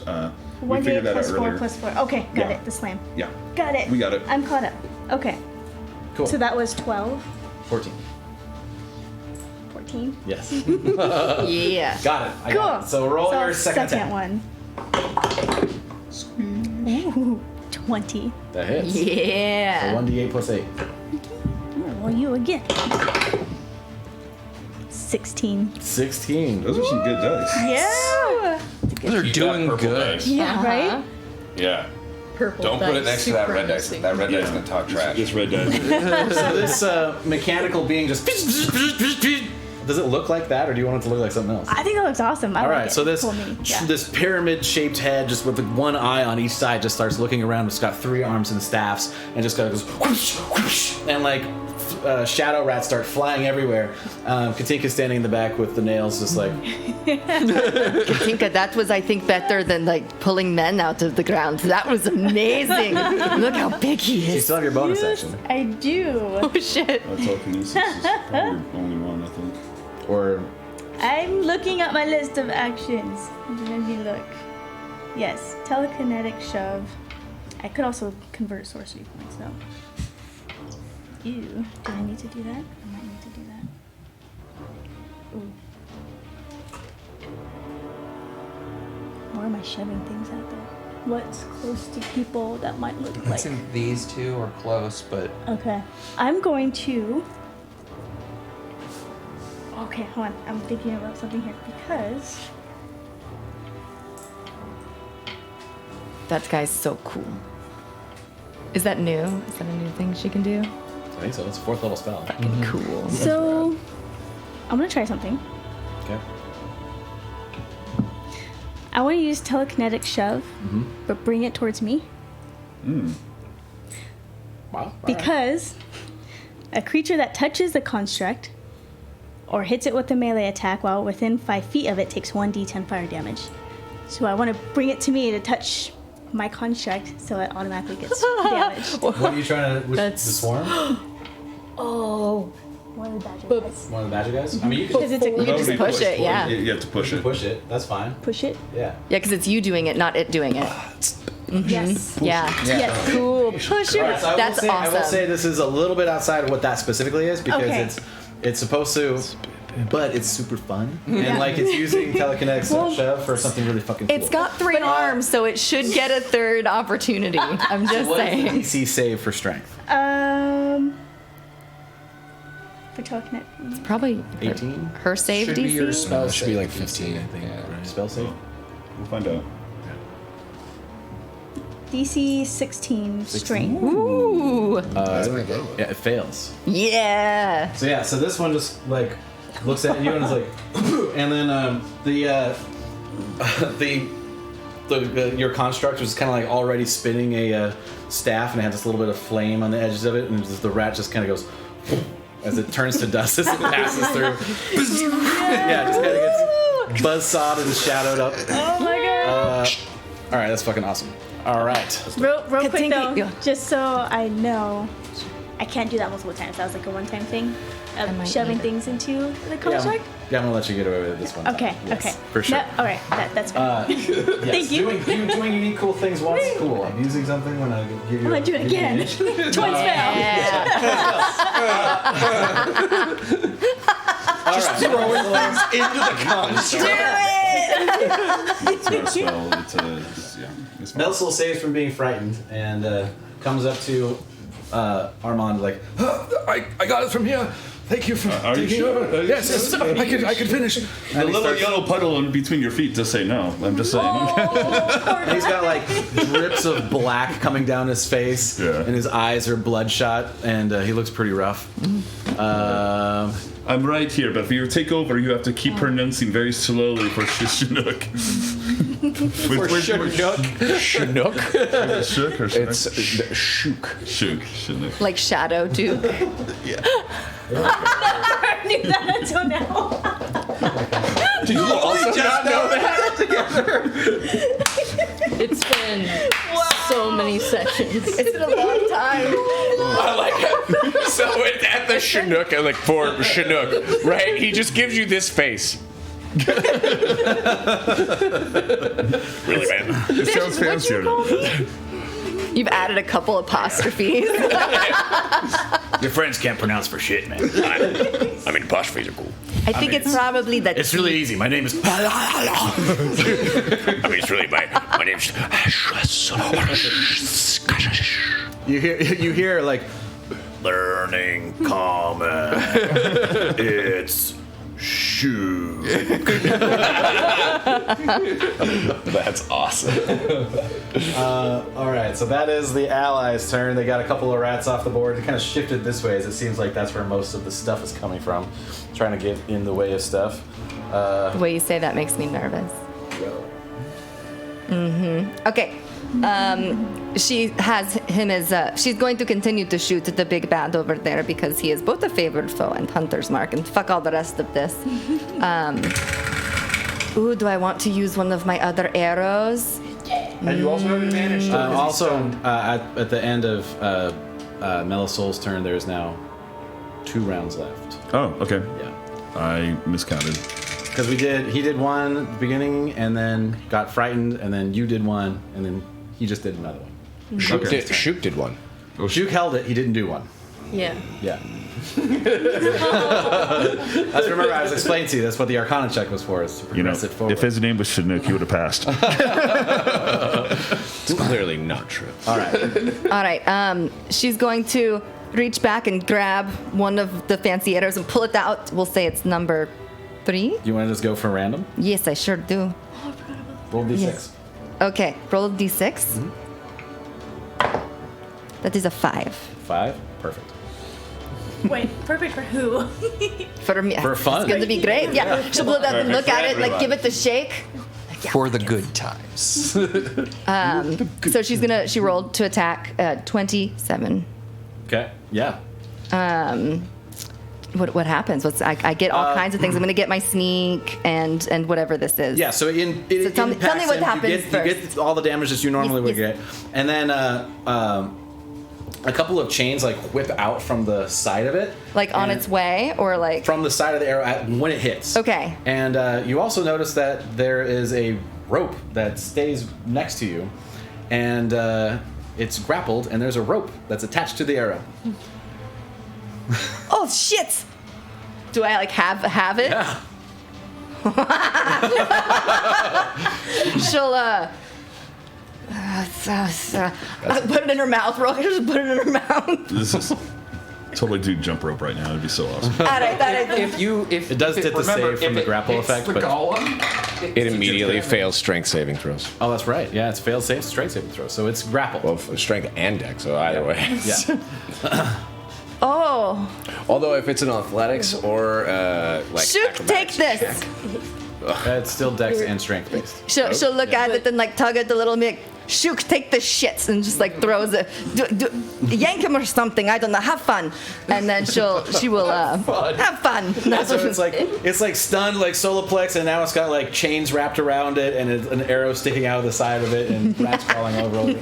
we 1 figured d8 that out plus 4 earlier. plus 4. Okay, got Yeah. it. The slam. Yeah, Got it. we got it. I'm caught up. Okay, Cool. so that was 12, 14. 14. Yes. Yeah. Got it. I Cool. got it. So roll your second attack. one. Ooh, 20. That hits. Yeah. 1d8 plus 8. I'm gonna roll you again. 16. 16. Those are some good dice. Yeah. Those are doing good. Yeah, right? Yeah. Purple Don't put it next to that red dice. That red dice can talk trash. This red dice. So this mechanical being just. Does it look like that, or do you want it to look like something else? I think that looks awesome. I All like right, it. so this Cool me. Yeah. this pyramid-shaped head, just with the one eye on each side, just starts looking around. It's got 3 arms and staffs, and just kind of goes whoosh, whoosh, and like shadow rats start flying everywhere. Katinka's standing in the back with the nails, just like Katinka, that was, I think, better than like pulling men out of the ground. That was amazing. Look how big he you is. still have your bonus Yes, action, I do. Oh shit. Telekinesis is probably your only one, I think. or I'm looking at my list of actions. Let me look. Yes, telekinetic shove. I could also convert sorcery points though. Ew. Do I need to do that? I might need to do that. Ooh. Where am I shoving things at though? What's close to people that might look I like? think these two are close, but Okay. I'm going to. Okay, hold on. I'm thinking about something here because. That guy's so cool. Is that new? Is that a new thing she can do? I think so. It's a 4th level spell. Fucking cool. So. I'm gonna try something. Okay. I want to use telekinetic shove, but bring it towards me Wow. because a creature that touches the construct or hits it with a melee attack while within 5 feet of it takes 1d10 fire damage. So I want to bring it to me to touch my construct so it automatically gets damaged. What are you trying to? Which, the That's- swarm? Oh, one of the badger guys. One of the badger guys? I mean, you can Because it's a You can just Nobody push pushed it, for yeah. You have to push it. push it. That's fine. push it. Yeah. Yeah, because it's you doing it, not it doing it. Yes. Yeah. Yes. Cool. Push it. All right, so That's I will say awesome. this is a little bit outside of what that specifically is because Okay. it's supposed to but it's super fun. And like it's using telekinetic shove for something really fucking cool. It's got 3 arms, so it should get a 3rd opportunity. I'm just What saying. is the DC save for strength? For telekinetic. It's probably 18? her save Should be your DC. spell It should be save like DC, 15, I think. Yeah. Right? Spell save? We'll find out. DC 16 strength. Ooh. Yeah, it fails. Yeah. So this one just like looks at you and is like, and then your construct was kind of like already spinning a staff, and it had this little bit of flame on the edges of it, and the rat just kind of goes as it turns to dust as it passes through. Yeah, just kind of gets buzzsawed and shadowed up. Oh my god. All right, that's fucking awesome. All right. Real quick though, Continue. just so I know, I can't do that multiple times. That was like a one-time thing I might of shoving need it. things into the Yeah, construct. I'm gonna let you get away with this one. Okay, Yes, okay. for sure. No, all right, that's fine. Yes, Thank you. Doing unique cool things once, cool. I'm using something when I give you. I'm gonna do it again. advantage. Twice fail. All right. Throwing things into the construct. It's not a spell. It's it's fine. Melsoul saves from being frightened and comes up to Armand like, I got it from here. Thank you for Are you taking sure? over. Are you Yes, sure? I could finish. The And he little starts- yellow puddle in between your feet does say no. I'm just saying. and he's got like drips of black coming down his face, Yeah. and his eyes are bloodshot, and he looks pretty rough. I'm right here, but if you take over, you have to keep pronouncing very slowly for Chinook. For Chinook. Chinook? Shook or It's shook. Chinook. Like Shadow Duke. I knew that until now. Do you also not know that? It's been so many sessions. It's been a long time. I like it. So it's at the Chinook, and like for Chinook, right? He just gives you this face. Really, man? It sounds fancier. You've added a couple apostrophes. Your friends can't pronounce for shit, man. I mean, apostrophes are cool. I think it's probably that. It's really easy. My name is. I mean, it's really my name's. You hear like learning common. It's shoe. That's awesome. All right, so that is the allies' turn. They got a couple of rats off the board. They kind of shifted this way, as it seems like that's where most of the stuff is coming from. Trying to get in the way of stuff. The way you say that makes me nervous. Okay. She has him as she's going to continue to shoot at the big bad over there because he is both a favored foe and hunter's mark, and fuck all the rest of this. Ooh, do I want to use one of my other arrows? And you also have advantage. too, 'cause he's stoned. At the end of Melisol's turn, there is now 2 rounds left. Oh, okay. Yeah. I miscounted. Because he did one at the beginning, and then got frightened, and then you did one, and then he just did another one. Shook did one. Juke held it, he didn't do one. Yeah. Yeah. That's remember I was explaining to you. That's what the Arcana check was for, is to You know, progress it forward. if his name was Chinook, he would have passed. It's clearly not true. All right. All right. She's going to reach back and grab one of the fancy arrows and pull it out. We'll say it's number 3. You want to just go for random? Yes, I sure do. Roll d6. Yes. Okay, roll a d6. That is a 5. 5. Perfect. Wait, perfect for who? For me, For fun. it's going to be great. Yeah, she'll pull it up and look at it, like give it the shake. For the good times. So she rolled to attack 27. Okay. Yeah. What happens? I get all kinds of things. I'm going to get my sneak and whatever this is. Yeah. So tell me what happens You get all the damage that you normally would Yes. get, and then a couple of chains like whip out from the side of it, Like on and- its way, or like from the side of the arrow when it hits. Okay. And you also notice that there is a rope that stays next to you, and it's grappled, and there's a rope that's attached to the arrow. oh shit! Do I like have it? Yeah. She'll put it in her mouth. Real quick, just put it in her mouth. This is totally do jump rope right now. It'd be so awesome. All right, It does get the save from the grapple effect, the but golem, It immediately fails strength saving throws. oh, that's right. Yeah, it's failed safe strength saving throw, so it's grapple. Well, strength and dex, so either way. Yeah. Oh, Although if it's an athletics or like Shoot, take acrobatics this. check- It's still dex and strength based. She'll look at it and like tug at the little mic. Shook, take the shits, and just like throws it, yank him or something. I don't know. Have fun, and then she will have fun. So it's like stunned, like soloplex, and now it's got like chains wrapped around it, and an arrow sticking out of the side of it, and rats crawling over it.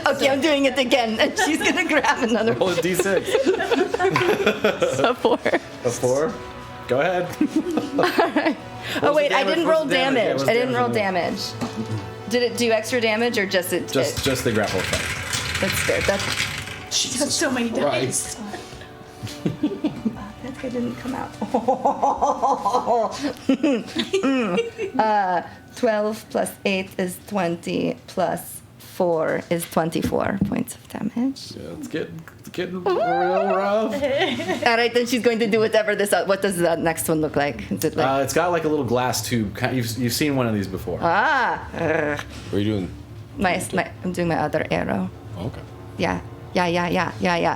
Okay, I'm doing it again, and she's gonna grab another. Roll a d6. A 4. A 4. Go ahead. Oh wait, I damage? didn't What's roll the damage? Yeah, damage. what's I didn't damage roll on it? damage. Did it do extra damage or just it? Just the grapple effect. That's fair. That's She has so many dice. That guy didn't come out. 12 plus 8 is 20 plus 4 is 24 points of damage. Yeah, it's getting real rough. All right, then she's going to do whatever this. What does that next one look like? Is it like It's got like a little glass tube. You've seen one of these before. What are you doing? I'm doing my other arrow. Okay. Yeah.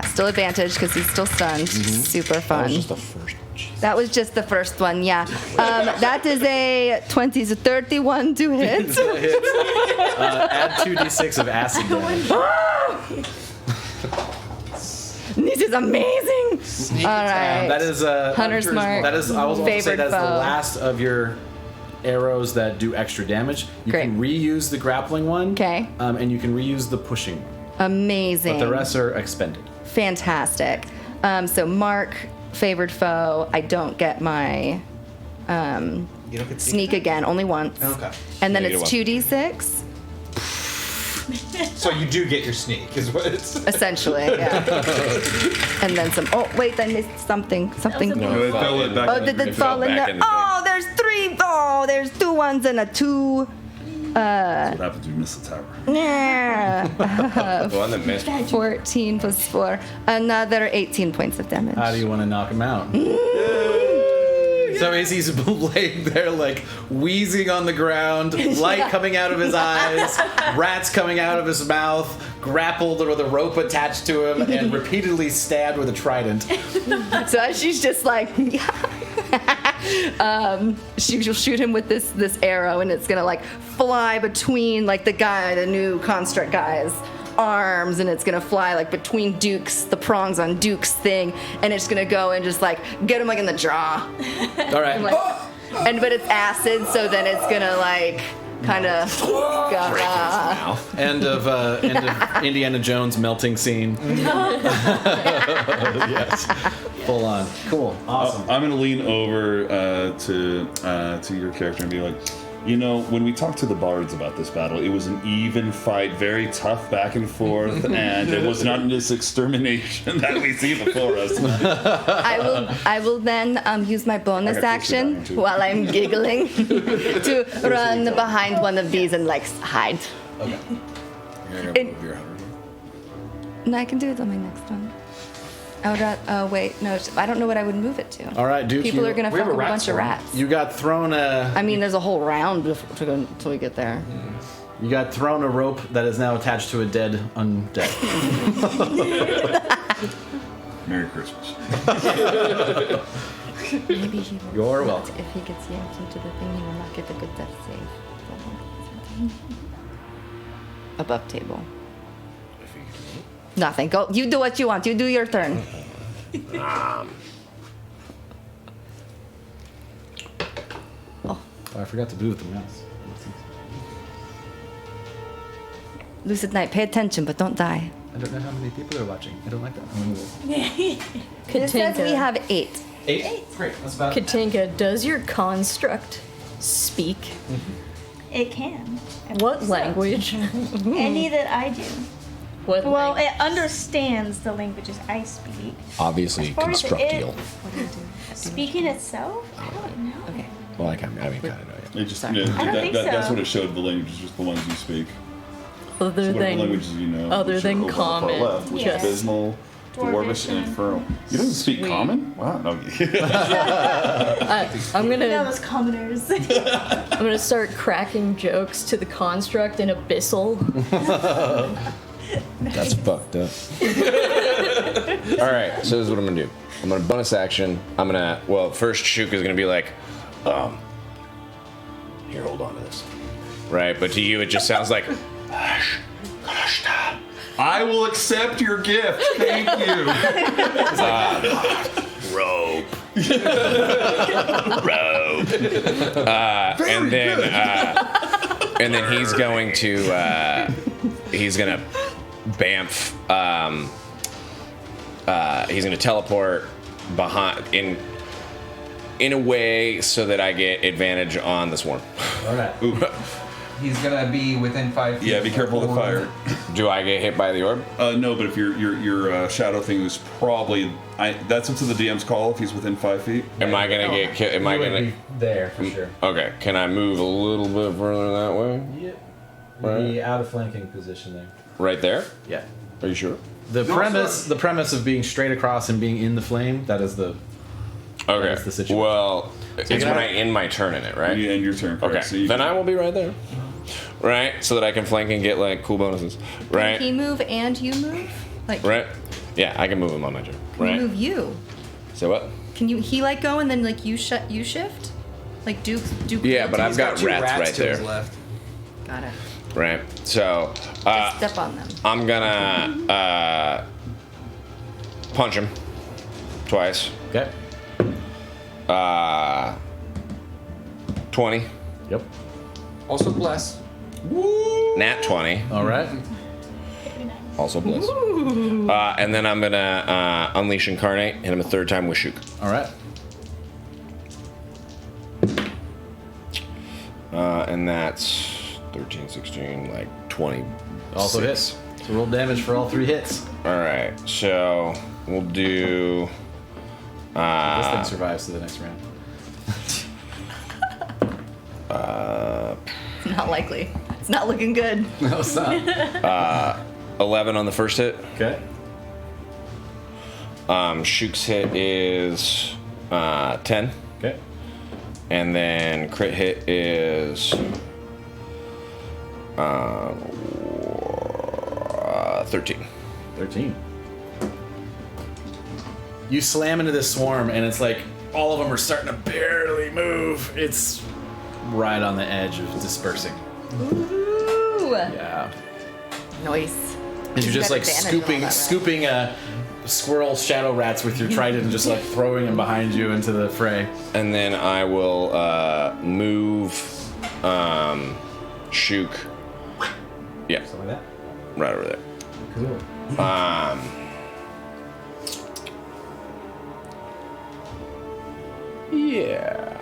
Still advantage because he's still stunned. Super That fun. was just the first one. Jeez. That was just the first one, yeah. That is a 20 to 31 to hit. Add 2d6 of acid damage. This is amazing. All right. That is Hunter's Mark. That is. I was about to say Favored that's the foe. last of your arrows that do extra damage. You Great. can reuse the grappling one. 'Kay. And you can reuse the pushing one. Amazing. But the rest are expended. Fantastic. So Mark, favored foe. I don't get my You don't get sneak again, only once. Okay. And then You it's get 2d6, So you do get your sneak, is what it's. essentially, yeah. And then some. Oh wait, I missed something. Something. That was a No, it fell it back Oh, in did the- it fall in back there? in the thing. Oh, there's 3. Oh, there's 2 ones and a 2. That's what happens when you miss the tower. Yeah. The one that missed. 14 plus 4. Another 18 points of damage. How do you want to knock him out? So as he's laying there, like wheezing on the ground, light coming out of his eyes, rats coming out of his mouth, grappled with a rope attached to him, and repeatedly stabbed with a trident. So as she's just like, she'll shoot him with this arrow, and it's gonna like fly between like the new construct guy's arms, and it's gonna fly like between Duke's, the prongs on Duke's thing, and it's gonna go and just like get him like in the jaw, All right. but it's acid, so then it's gonna like kind of End of Indiana Jones melting scene. Yes. Full on. Cool. Awesome. I'm gonna lean over to your character and be like, you know, when we talked to the bards about this battle, it was an even fight, very tough back and forth, and it was not this extermination that we see before us. I will then use my bonus I got action pictures of while I'm giggling to run behind one of these and like hide. You're gonna It- move your hunter. No, I can do it on my next one. I would wait, no, I don't know what I would move it to. All right, Duke. People are gonna we fuck have a up a rat bunch of swarm. rats. You got thrown a. I mean, there's a whole round until we get there. You got thrown a rope that is now attached to a dead undead. Merry Christmas. Maybe he will. You're welcome. If he gets yanked into the thing, he will not get a good death save. Above table. Nothing. Go. You do what you want. You do your turn. Oh, I forgot to do with the mouse. Lucid Night, pay attention, but don't die. I don't know how many people are watching. I don't like that. It says we have 8. 8? Great. That's about it. Katinka, does your construct speak? It can. What language? Any that I do. What? Well, like, it understands the languages I speak. Obviously, As far as constructial. Speaking itself? I don't know. Okay. Well, I kind of know. Yeah. It just, Sorry. yeah, I don't think that's so. what it showed. The languages, just the ones you speak. other So whatever than languages you know. other which are than over on the far common, left, which Yes. is Abysmal, Dwarvish, and Infernal. You don't speak Sweet. Common? Wow. No. I'm No, gonna those commoners. I'm gonna start cracking jokes to the construct in Abyssal. That's fucked up. All right, so this is what I'm gonna do. I'm gonna bonus action. First Shuk is gonna be like, here, hold on to this. Right, but to you it just sounds like, hush, hush, I will accept your gift. Thank you. rope. rope. And then he's going to bamf. He's gonna teleport behind in a way so that I get advantage on the swarm. All right. He's gonna be within 5 feet. Yeah, be careful of the fire. Do I get hit by the orb? No, but if your shadow thing is probably that's up to the DM's call if he's within 5 feet. Am I gonna get killed? Am I You would gonna? be there for sure. Okay, can I move a little bit further that way? Yep. Right. Be out of flanking position there. Right there? Yeah. Are you sure? The premise of being straight across and being in the flame, that is the Okay. is the situation. Well, it's you when can I end my turn in it, right? You end your turn. Correct. Okay. So you Then I will be right there. Right? So that I can flank and get like cool bonuses. Right? He move and you move? Like, Right? Yeah, I can move him on my turn. can Right? you move you? So what? Can he like go and then like you shift? Like Duke Yeah, but I've He's got two rats right to his there. left. Got it. Right? So, Step on them. I'm gonna punch him twice. Okay. 20. Yep. Also bless. Nat 20. All right. Also bliss. And then I'm gonna unleash incarnate, hit him a third time with Shuk. All right. And that's 13, 16, like 20. Also hits. So roll damage for all 3 hits. All right, so we'll do. This thing survives to the next round. It's not likely. It's not looking good. No, it's not. 11 on the first hit. Okay. Shuk's hit is 10. Okay. And then crit hit is 13. 13. You slam into this swarm, and it's like all of them are starting to barely move. It's right on the edge of dispersing. Ooh. Yeah. Nice. And you're just got like advantage on all scooping squirrel shadow rats with your trident and just like throwing them behind you into the fray. And then I will move Shuk. Yeah, Something like that. right over there. Cool. Yeah.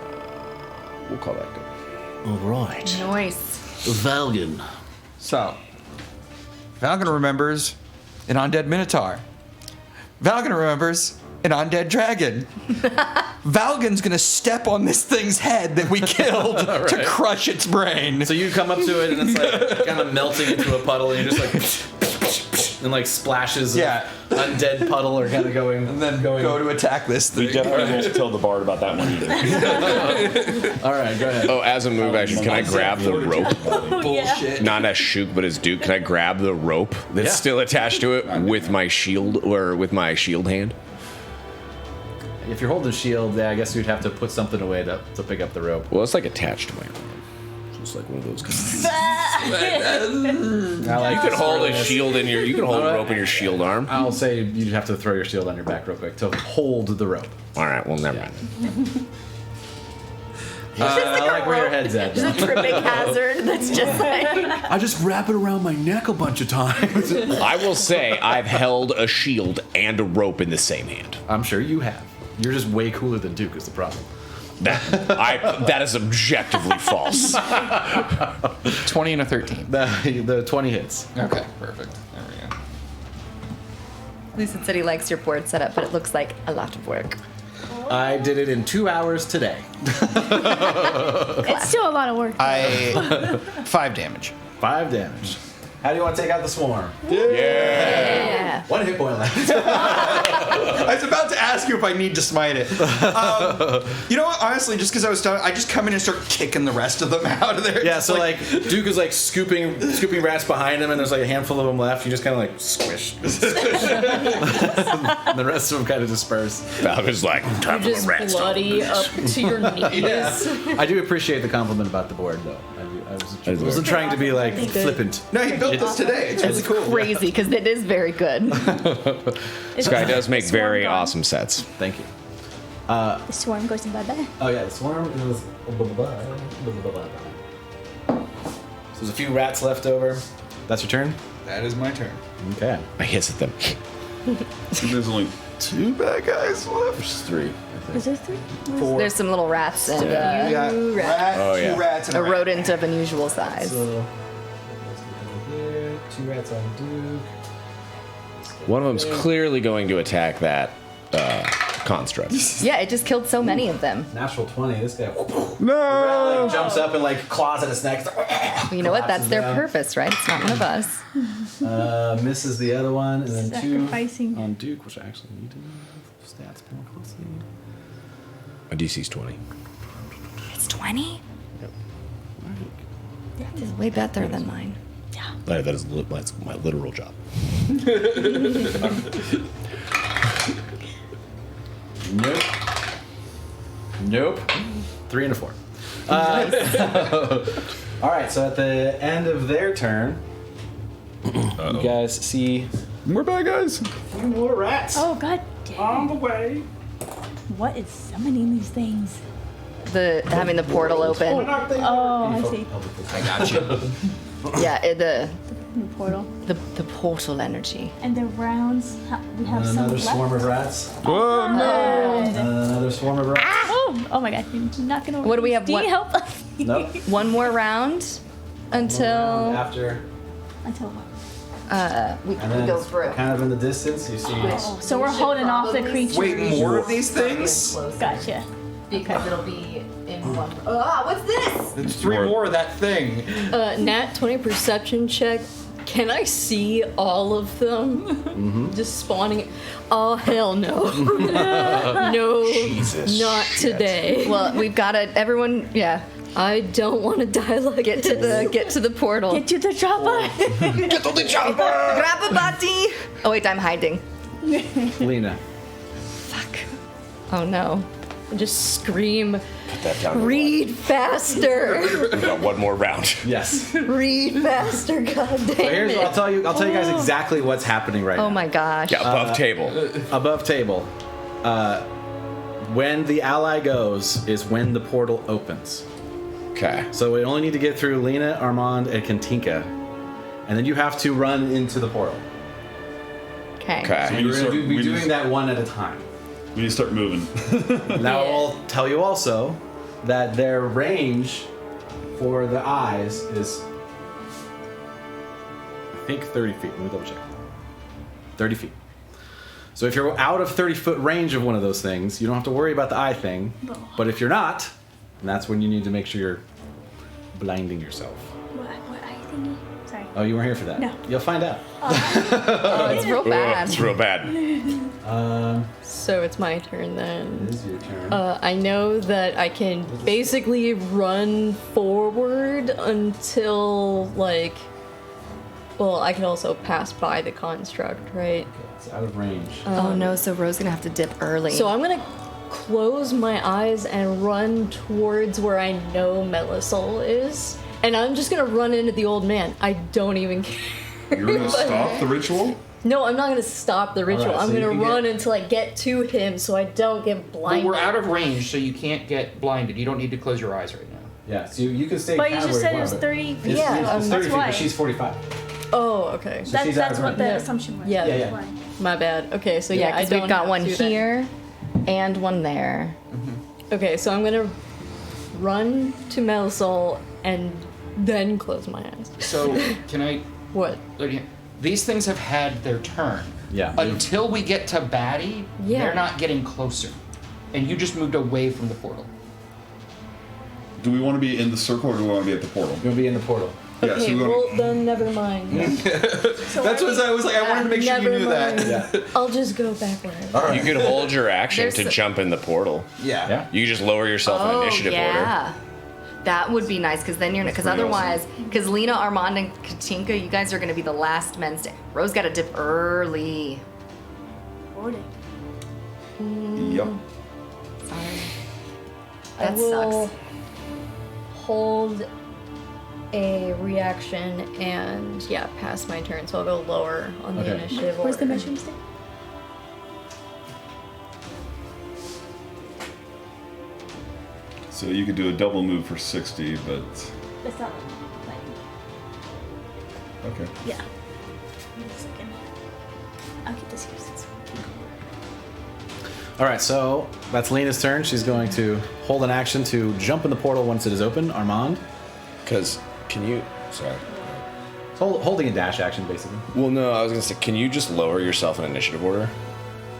We'll call that good. All right. Nice. Valgan. So, Valgan remembers an undead minotaur. Valgan remembers an undead dragon. Valgan's gonna step on this thing's head that we killed to crush its brain. So you come up to it and it's like kind of melting into a puddle, and you're just like, and like splashes Yeah. of undead puddle are kind of going. and then go to attack this We thing. definitely won't tell the bard about that one either. All right, go ahead. Oh, as a move action, can I grab the rope? Bullshit. Not as Shuk, but as Duke. Can I grab the rope that's Yeah. still attached to it with my shield or with my shield hand? If you're holding a shield, yeah, I guess you'd have to put something away to pick up the rope. Well, it's like attached to my arm. So it's like one of those. I like You can hold a shield in your. You can hold a rope in your shield arm. I'll say you'd have to throw your shield on your back real quick to hold the rope. All right. Well, never mind. I like where your head's at. Just a tripping hazard that's just like. I just wrap it around my neck a bunch of times. I will say I've held a shield and a rope in the same hand. I'm sure you have. You're just way cooler than Duke is the problem. That is objectively false. 20 and a 13. The 20 hits. Okay, perfect. There we go. At least it said he likes your board setup, but it looks like a lot of work. I did it in 2 hours today. It's still a lot of work. 5 damage. 5 damage. How do you want to take out the swarm? Yeah. 1 hit point left. I was about to ask you if I need to smite it. You know what? Honestly, just because I was done, I just come in and start kicking the rest of them out of there. Yeah, so like Duke is like scooping rats behind him, and there's like a handful of them left. You just kind of like squish. And the rest of them kind of disperse. Falcon's like, time for the Just rats. bloody up to your knees. I do appreciate the compliment about the board, though. I wasn't trying to be like flippant. No, he built this today. It's really cool. Crazy, because it is very good. Sky does make Swarm very gone. awesome sets. Thank you. The swarm goes in bye-bye. Oh yeah, the swarm is. So there's a few rats left over. That's your turn. That is my turn. Okay. I hiss at them. There's only 2 bad guys left. There's 3. Is there 3? There's some little rats and We got rat, Oh, yeah. 2 rats, and a rat. rodent of unusual size. So let's go here. 2 rats on Duke. One of them's clearly going to attack that construct. Yeah, it just killed so many of them. Natural 20. This guy No! like, jumps up and like claws at its neck. You know what? That's Collapses their down. purpose, right? It's not one of us. Misses the other one, and then 2 Sacrificing. on Duke, which I actually need to know. Stats more closely. My DC's 20. It's 20? That is way better than mine. That's my literal job. Nope. Nope. 3 and a 4. All right. So at the end of their turn, you guys see More bad guys. 2 more rats Oh, god damn. on the way. What is summoning these things? Having the portal open. Oh, I see. I got you. Yeah, The portal. the portal energy. And the rounds, we have some Another left. swarm of rats. Whoa, no! Another swarm of rats. Oh my god, you're knocking over. What do we have? Do you What- help us? Nope. One more round until After, Until what? we and then go it's through. kind of in the distance, you see. Oh, so we're holding off the creatures. Wait, more of these things? Gotcha. Because it'll be in one. Ah, what's this? There's 3 more of that thing. Nat 20 perception check. Can I see all of them? Just spawning. Oh hell no! No, Jesus not shit. today. Well, we've got to. Everyone, yeah. I don't want to die like Get to the portal. Get to the chopper. Grab a body. Oh wait, I'm hiding. Lena. Fuck. Oh no. and just scream, That down to read faster, one. We got one more round. Yes. read faster, god So damn here's, I'll it. tell you guys exactly what's happening right now. Oh my gosh. Yeah, above table. Above table. When the ally goes is when the portal opens. Okay. So we only need to get through Lena, Armand, and Katinka. And then you have to run into the portal. Okay. Okay. And we're going to be doing that one at a time. We need to start moving. Now I'll tell you also that their range for the eyes is, I think, 30 feet. Let me double check. 30 feet. So if you're out of 30-foot range of one of those things, you don't have to worry about the eye thing. But if you're not, that's when you need to make sure you're blinding yourself. What eye thingy? Sorry. Oh, you weren't here for that? No. You'll find out. Oh, it's real bad. It's real bad. So it's my turn then. It is your turn. I know that I can basically run forward until, like, well, I can also pass by the construct, right? It's out of range. Oh no, so Ro's gonna have to dip early. So I'm gonna close my eyes and run towards where I know Melisol is. And I'm just gonna run into the old man. I don't even care. You're gonna stop the ritual? No, I'm not gonna stop the ritual. Alright, so I'm you gonna can run get- until I get to him so I don't get But blinded. we're out of range, so you can't get blinded. You don't need to close your eyes right now. Yeah, so you can stay But you kind of just where said you it was are, but 30 feet. It's, Yeah, it's 30 that's feet, why. but she's 45. Oh, okay. So she's out That's of what range. the Yeah. assumption was. Yeah. Yeah, That's yeah. why. My bad. Okay, so yeah, yeah, I because don't we've got have one to then. here and one there. Okay, so I'm gonna run to Melisol and then close my eyes. So, can I... What? These things have had their turn. Yeah. Until we get to Batty, Yeah. they're not getting closer. And you just moved away from the portal. Do we want to be in the circle or do we want to be at the portal? You're gonna be in the portal. Yeah, Okay, so we well, want then never mind. That's what I was like. I wanted to make sure you Never knew mind. that. I'll just go backward. You could hold your action There's to some- jump in the portal. Yeah. You just lower yourself in initiative order. yeah. That would be nice, because then you're because pretty otherwise, because Lena, Armand, and Katinka, you guys are going to be the last men. Rose got to dip early. Boarding. Yep. Sorry. I That will sucks. hold a reaction and pass my turn. So I'll go lower on the Okay. initiative order. Where's the measuring stick? So you could do a double move for 60, but That's not like. okay. Yeah. Wait a second. I'll keep this here since. All right, so that's Lena's turn. She's going to hold an action to jump in the portal once it is open. Armand, Because, can you... Sorry. holding a dash action, basically. Well, no, I was going to say, can you just lower yourself in initiative order?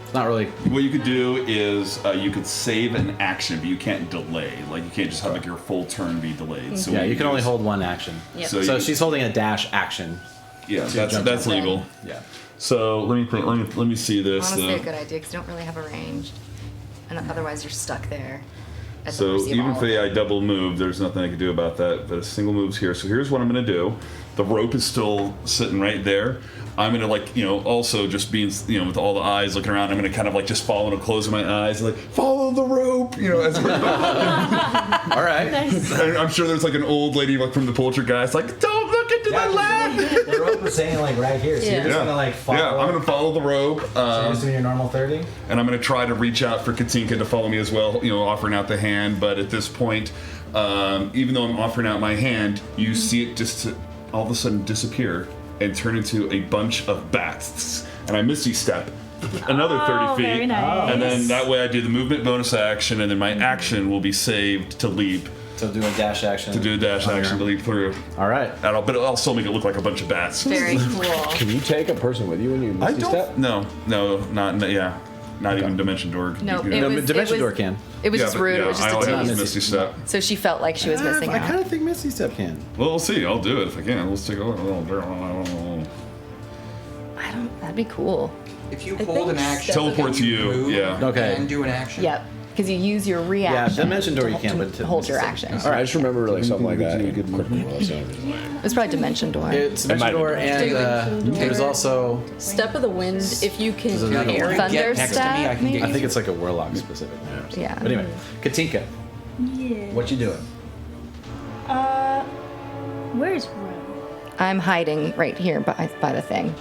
It's not really. What you could do is you could save an action, but you can't delay. Like you can't just have like your full turn be delayed. So Yeah, what you can do only is- hold one action. Yep. So So you- she's holding a dash action. Yeah, to that's jump that's in. legal. Yeah. So let me see this. Honestly, a good idea, because you don't really have a range. And otherwise, you're stuck there. At the So mercy of even all if of I double move, there's nothing I can do about that. But a single move's here. So here's what I'm going to do. The rope is still sitting right there. I'm going to also just being, with all the eyes looking around, I'm going to kind of just follow and closing my eyes, like follow the rope, as we're All right. And I'm sure there's an old lady from the Poltergeist, don't look into the left. The rope was saying right here, so you're just gonna follow. Yeah, I'm going to follow the rope. So you're just doing your normal 30. And I'm going to try to reach out for Katinka to follow me as well, offering out the hand. But at this point, even though I'm offering out my hand, you see it just all of a sudden disappear and turn into a bunch of bats. And I misty step another 30 feet. Very nice. And then that way I do the movement bonus action, and then my action will be saved to leap, So do a dash action. to do a dash action to leap through. All right. But I'll still make it look like a bunch of bats. Very cool. Can you take a person with you when you I misty don't. step? No, not even Dimension Door. No, You can- it No, was Dimension it Door was, can. It was Yeah, just but, rude. yeah, It was just I a only have tease. Misty Step. So she felt like she was missing I kind out. of think Misty Step can. Well, we'll see. I'll do it if I can. Let's take a look. That'd be cool. If you I hold think an action, Teleport to you, move yeah. Okay. and do an action. Yep. Because you use your Yeah, reaction. Dimension Door you to- can, but to hold your action. All right, I just remember something like that. It was probably Dimension Door. It's might Dimension have Door, been. and there's also. Step of the Wind, if you can There's another carry one. Get next to me, I can maybe? get I you. think it's like a Warlock specific. Yeah. But anyway, Katinka, Yeah. what you doing? Where's Ro? I'm hiding right here by the thing.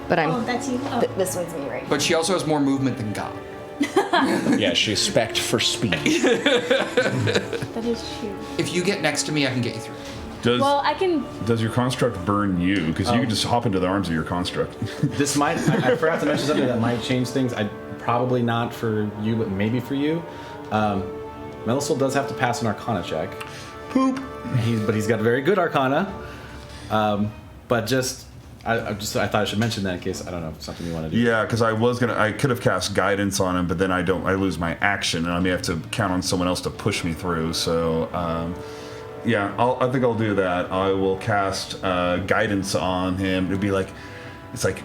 But Oh, I'm. that's you. Oh. This one's me right. But she also has more movement than God. Yeah, she's spec'd for speed. That is true. If you get next to me, I can get you through. Well, I can. Does your construct burn you? Because you can just hop into the arms of your construct. This might. I forgot to mention something that might change things. Probably not for you, but maybe for you. Melisol does have to pass an Arcana check. Poop. But he's got a very good Arcana. But just. I thought I should mention that in case, I don't know, if it's something you want to do. Yeah, because I could have cast guidance on him, but then I lose my action, and I may have to count on someone else to push me through. So, I think I'll do that. I will cast guidance on him. It'd be it's like,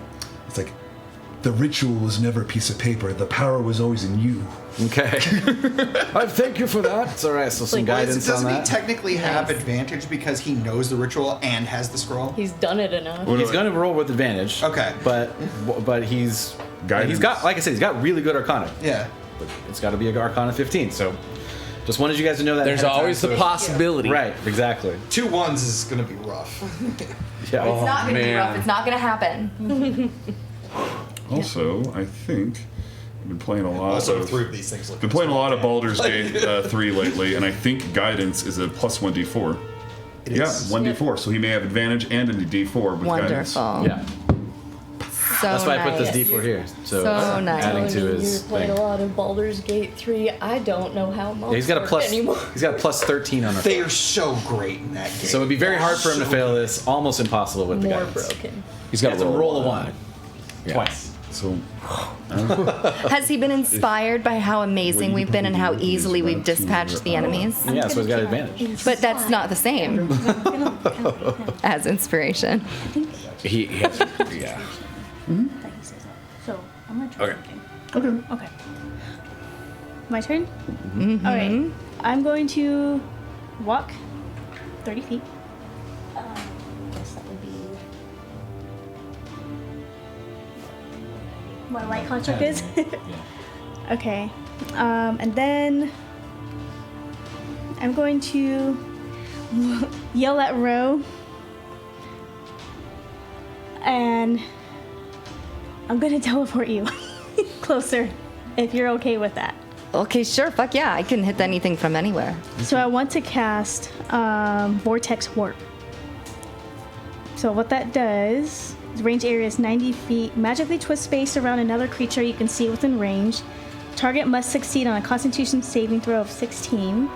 the ritual was never a piece of paper. The power was always in you. Okay. I thank you for that. It's all right. So some guidance on Doesn't he that. technically have advantage because he knows the ritual and has the scroll? He's done it enough. He's going to roll with advantage. Okay. But he's Guidance. got, like I said, he's got really good Arcana. Yeah. But it's got to be a Arcana 15. So just wanted you guys to know that. There's ahead of time, always the so- possibility. Right. Exactly. 2 1s is gonna be rough. Yeah. It's not going to be man. rough. It's not going to happen. Also, I think I've been playing a lot Also, of 3 of these things look. been playing a lot of Baldur's Gate 3 lately, and I think guidance is a plus 1d4. It Yeah, is. 1d4. So he may have advantage and a d4 with guidance. Wonderful. Yeah. That's why I put this nice. D4 here. So, So nice. adding to You're his playing thing. a lot of Baldur's Gate 3. I don't know how monks Yeah, he's got a work plus. anymore. He's got a plus 13 on our. They are so great in that game. So it'd be very hard for him to fail this. Almost impossible with the More guidance. broken. He's got It's a roll of 1. Yeah. Twice. So Has he been inspired by how amazing we've been and how easily we've dispatched the enemies? Yeah, so he's got advantage. But that's not the same as inspiration. He has, yeah. So I'm gonna try Okay. something. Okay. My turn? All right. I'm going to walk 30 feet. Guess that would be what a light construct is. Okay. And then I'm going to yell at Ro. And I'm going to teleport you closer if you're okay with that. Okay, sure. Fuck yeah. I can hit anything from anywhere. So I want to cast Vortex Warp. So what that does, the range area is 90 feet. Magically twist space around another creature you can see within range. Target must succeed on a Constitution saving throw of 16,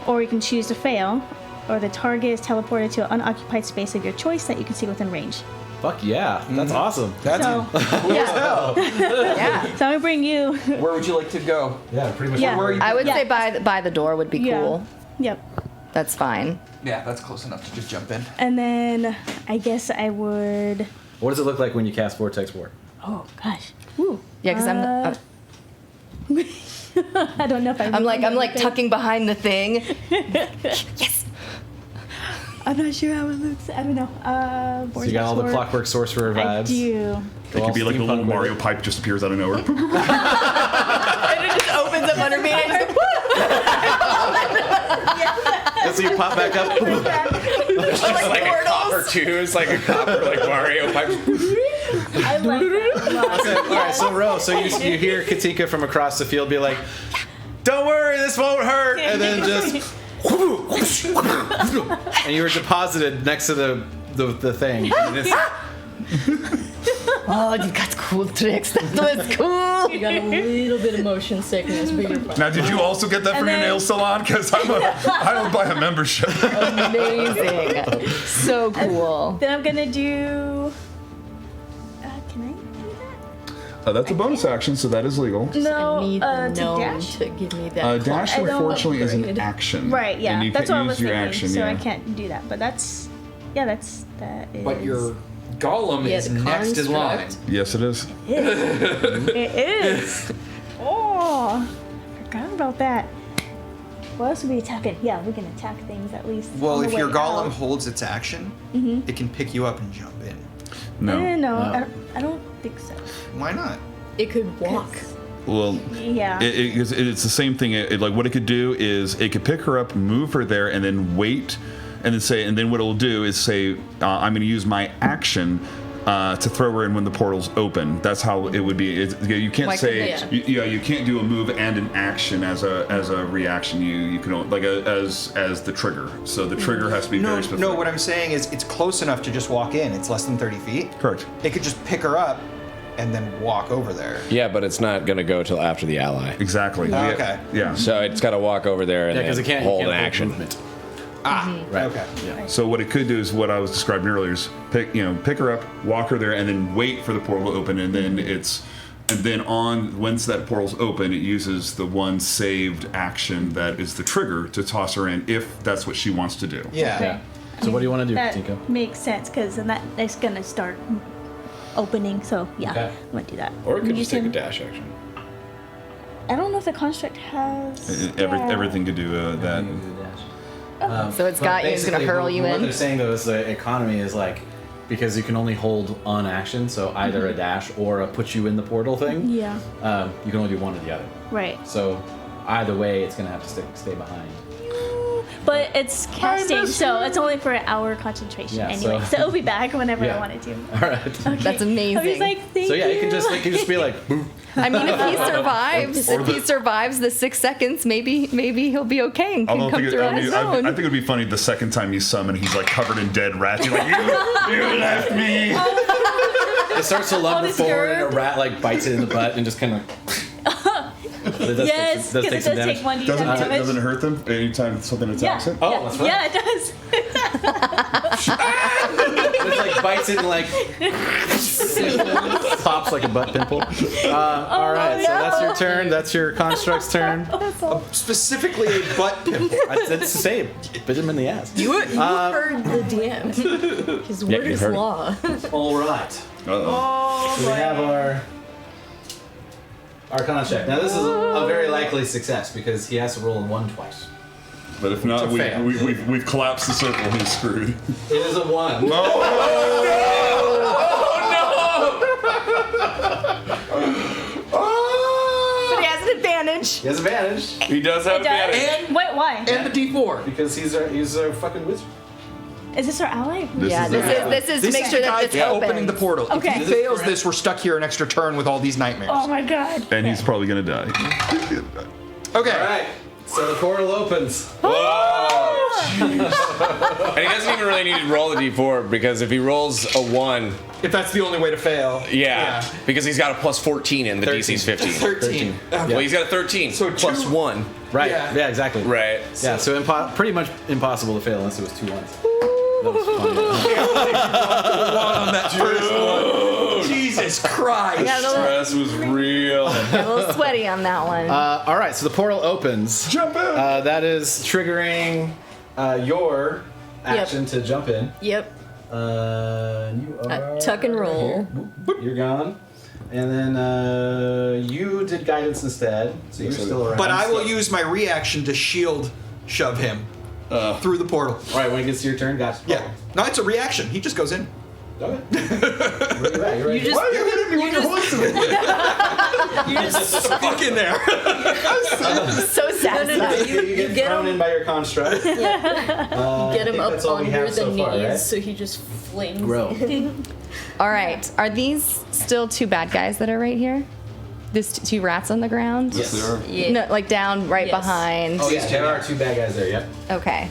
or you can choose to fail, or the target is teleported to an unoccupied space of your choice that you can see within range. Fuck yeah, that's awesome. That's So, Yeah. Yeah. so I'm gonna bring you. Where would you like to go? Yeah, pretty much. Yeah. Where are you? I would Yeah. say by the door would be Yeah. cool. Yep. That's fine. Yeah, that's close enough to just jump in. And then I guess I would. What does it look like when you cast Vortex Warp? Oh gosh. Woo. Yeah, because I don't know if I'm like tucking behind the thing. Yes. I'm not sure how it looks. I don't know. So you got all the Clockwork Sorcerer I vibes. do. it could be like a little Steampunk with Mario it. pipe just appears out of nowhere. And it just opens up under me. And I just, And so you pop back up. It's like a copper too. It's like a copper, like Mario pipe. I like that a lot. All right, so Ro, so you hear Katika from across the field be like, "Don't worry, this won't hurt," and then just, and you were deposited next to the thing. And it's, oh, you got cool tricks. That was cool. You got a little bit of motion sickness, but you're fine. Now, did you also get that from your And then- nail salon? Because I would buy a membership. Amazing. So cool. Then I'm gonna do. Can I do that? That's a bonus action, so that is legal. No. I need the to gnome dash. to give me that. Dash, I don't unfortunately, is an upgrade. action. Right. Yeah. And you That's can what I use was your thinking. action, So yeah. I can't do that. But that's. Yeah. That is. But your golem Yeah, is the next in line. construct. Yes, it is. It is. Oh, forgot about that. What else are we attacking? Yeah, we can attack things at least. Well, on the if your way golem out. holds its action, it can pick you up and jump in. No. No. I don't think so. Why not? It could walk. Well, Yeah. it's the same thing. Like what it could do is it could pick her up, move her there, and then wait, and then what it'll do is say, "I'm going to use my action to throw her in when the portal's open." That's how it would be. You can't Why say, couldn't you can't do a move and an action as a reaction. You can only, as the trigger. So the trigger has to be very specific. No, what I'm saying is it's close enough to just walk in. It's less than 30 feet. Correct. It could just pick her up and then walk over there. Yeah, but it's not going to go till after the ally. Exactly. Oh, okay. Yeah. So it's got to walk over there and yeah, because then it can't hold you an can't action. movement. Right. Okay. Yeah. So what it could do is what I was describing earlier is pick her up, walk her there, and then wait for the portal to open, and then once that portal's open, it uses the one saved action that is the trigger to toss her in if that's what she wants to do. Yeah. Yeah. So what do you want to do, That Katika? makes sense because then that's gonna start opening. So yeah, Okay. I'm gonna do that. Or it could You just take a can- dash action. I don't know if the construct has. Yeah. Everything could do that. So it's got you. It's gonna hurl you What in. they're saying though is the economy is like because you can only hold on action, so either a dash or a put you in the portal thing. Yeah. You can only do one or the other. Right. So either way, it's gonna have to stay behind. But it's casting, so it's only for an hour concentration Yeah, anyway. so- So it'll be back whenever Yeah. I wanted to. All right. Okay. That's amazing. I was like, thank So yeah, you. you can just be like, boop. I mean, if he survives the 6 seconds, maybe he'll be okay and can come through on his I own. think it'd be funny the second time you summon, he's like covered in dead rats. You're like, you left me. It starts to lumber forward, and a rat like bites it in the butt and just kind of. Yes, because it does take 1d10 damage. Doesn't it hurt them anytime something attacks it? Oh, that's right. Yeah, it does. It like bites it and like pops like a butt pimple. All right, so that's your turn. That's your construct's turn. Specifically a butt pimple. It's the same. Bit him in the ass. You heard the DM. His word you is heard it. law. All right. Uh-oh. So we have our Arcana check. Now this is a very likely success because he has to roll a 1 twice. But if not, fail. we've collapsed the circle. He's screwed. It is a 1. But he has an advantage. He has advantage He does have advantage. And wait, why? And the D4. because he's a fucking wizard. Is this our ally? This is to make sure that guy's this opens. opening the portal. Okay. If he fails this, we're stuck here an extra turn with all these nightmares. Oh my god. And he's probably gonna die. Okay. All right. So the portal opens. And he doesn't even really need to roll the d4 because if he rolls a 1, If that's the only way to fail. yeah, because he's got a plus 14 in the DC's 15. 13. Well, he's got a 13, So plus two- 1. Right. Yeah. Yeah. Exactly. Right. Yeah. So pretty much impossible to fail unless it was 2 ones. That was funny. On that first one. Jesus Christ. Got a little, Stress was real. got a little sweaty on that one. All right. So the portal opens. Jump in! That is triggering your action to jump in. Yep. You are Tuck and roll. here. Boop, boop, you're gone. And then you did guidance instead, so you're still around. But I will use my reaction to shield shove him through the portal. All right, when it gets to your turn, gotcha. Yeah. No, it's a reaction. He just goes in. Okay. Where you at? You're right. You Why are you hitting me with your voice? Stuck in there. So satisfying. You get get thrown him- in by your construct. Get him up that's all we under have the so knees far, right? so he just flings. Grow. All right. Are these still 2 bad guys that are right here? These 2 rats on the ground? Yes. They are. Yeah. No, like down right Yes. behind. Oh, yes, there are 2 bad guys there, yep. Okay.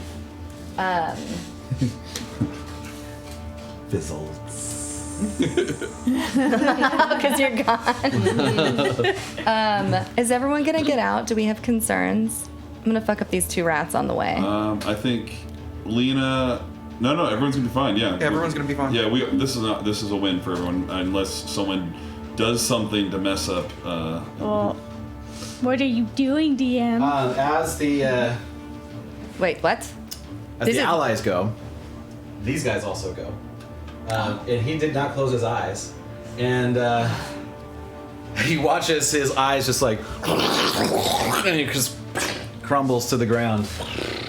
Fizzles. Because you're gone. Is everyone gonna get out? Do we have concerns? I'm gonna fuck up these 2 rats on the way. I think Lena. No, everyone's gonna be fine. Yeah, Everyone's gonna be fine. Yeah, this is a win for everyone unless someone does something to mess up. Well, what are you doing, DM? As the Wait, what? This is- allies go, these guys also go. And he did not close his eyes. And he watches his eyes just like, and he just crumbles to the ground.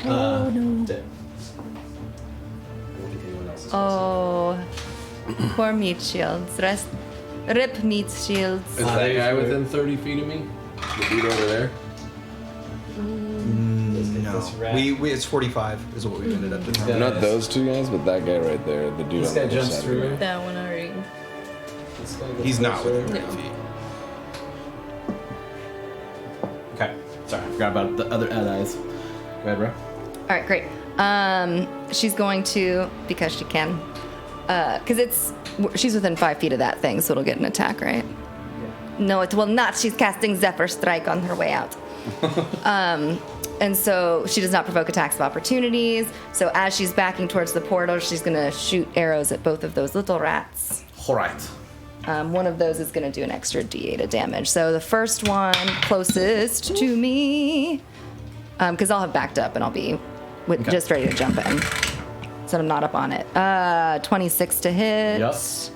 Oh, no. Dead. I don't think anyone else is Oh, poor meat shields. Rip meat shields. Is that guy within 30 feet of me? The dude over there? No. It's 45 is what we ended up doing. Yeah. Not those 2 guys, but that guy right there, the dude This on the guy other jumps side. through. That one already. This guy goes He's not closer. within 30 No. feet. Okay. Sorry, I forgot about the other allies. Go ahead, bro. All right, great. She's going to, because she can, because she's within 5 feet of that thing, so it'll get an attack, right? No, it will not. She's casting Zephyr Strike on her way out. And so she does not provoke attacks of opportunities. So as she's backing towards the portal, she's going to shoot arrows at both of those little rats. All right. One of those is going to do an extra d8 of damage. So the first one closest to me, because I'll have backed up and I'll be just ready to jump in. So I'm not up on it. 26 to hit. Yes.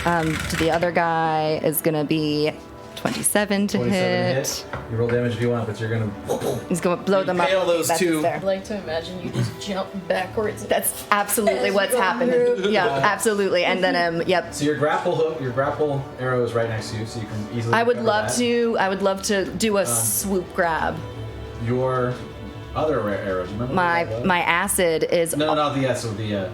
To the other guy is going to be 27 to 27 hit. You roll damage if you want, but you're gonna. He's going to blow them up. Impale those That's 2. there. I'd like to imagine you just jump backwards. That's absolutely As what's you go happening. through. Yeah, absolutely. And then, yep. So your grapple hook, your grapple arrow is right next to you, so you can easily. I would recover love that. to. I would love to do a swoop grab. Your other arrow. Do you remember? what that was? My acid is. No, not the S. So the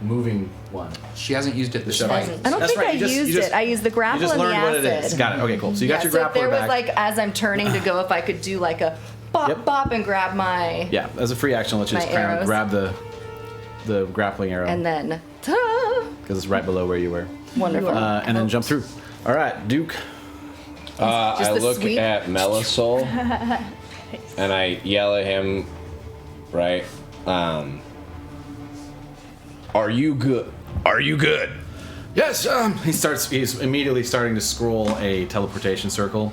moving one. She hasn't used it this She fight. hasn't. I don't That's think right, I you just- used you just- it. I used the You grapple just and the learned what acid. it is. Got it. Okay, cool. So you got your so grappler there was back. like as I'm turning to go, if I could do like a bop Yep. bop and grab my Yeah, as a free action, let's just My arrows. grab the grappling arrow and then ta-da! because it's right below where you were. Wonderful. And then jump through. All right, Duke. I the look sweep? at Melisol and I yell at him, right? Are you good? Are you good? Yes. He's immediately starting to scroll a teleportation circle.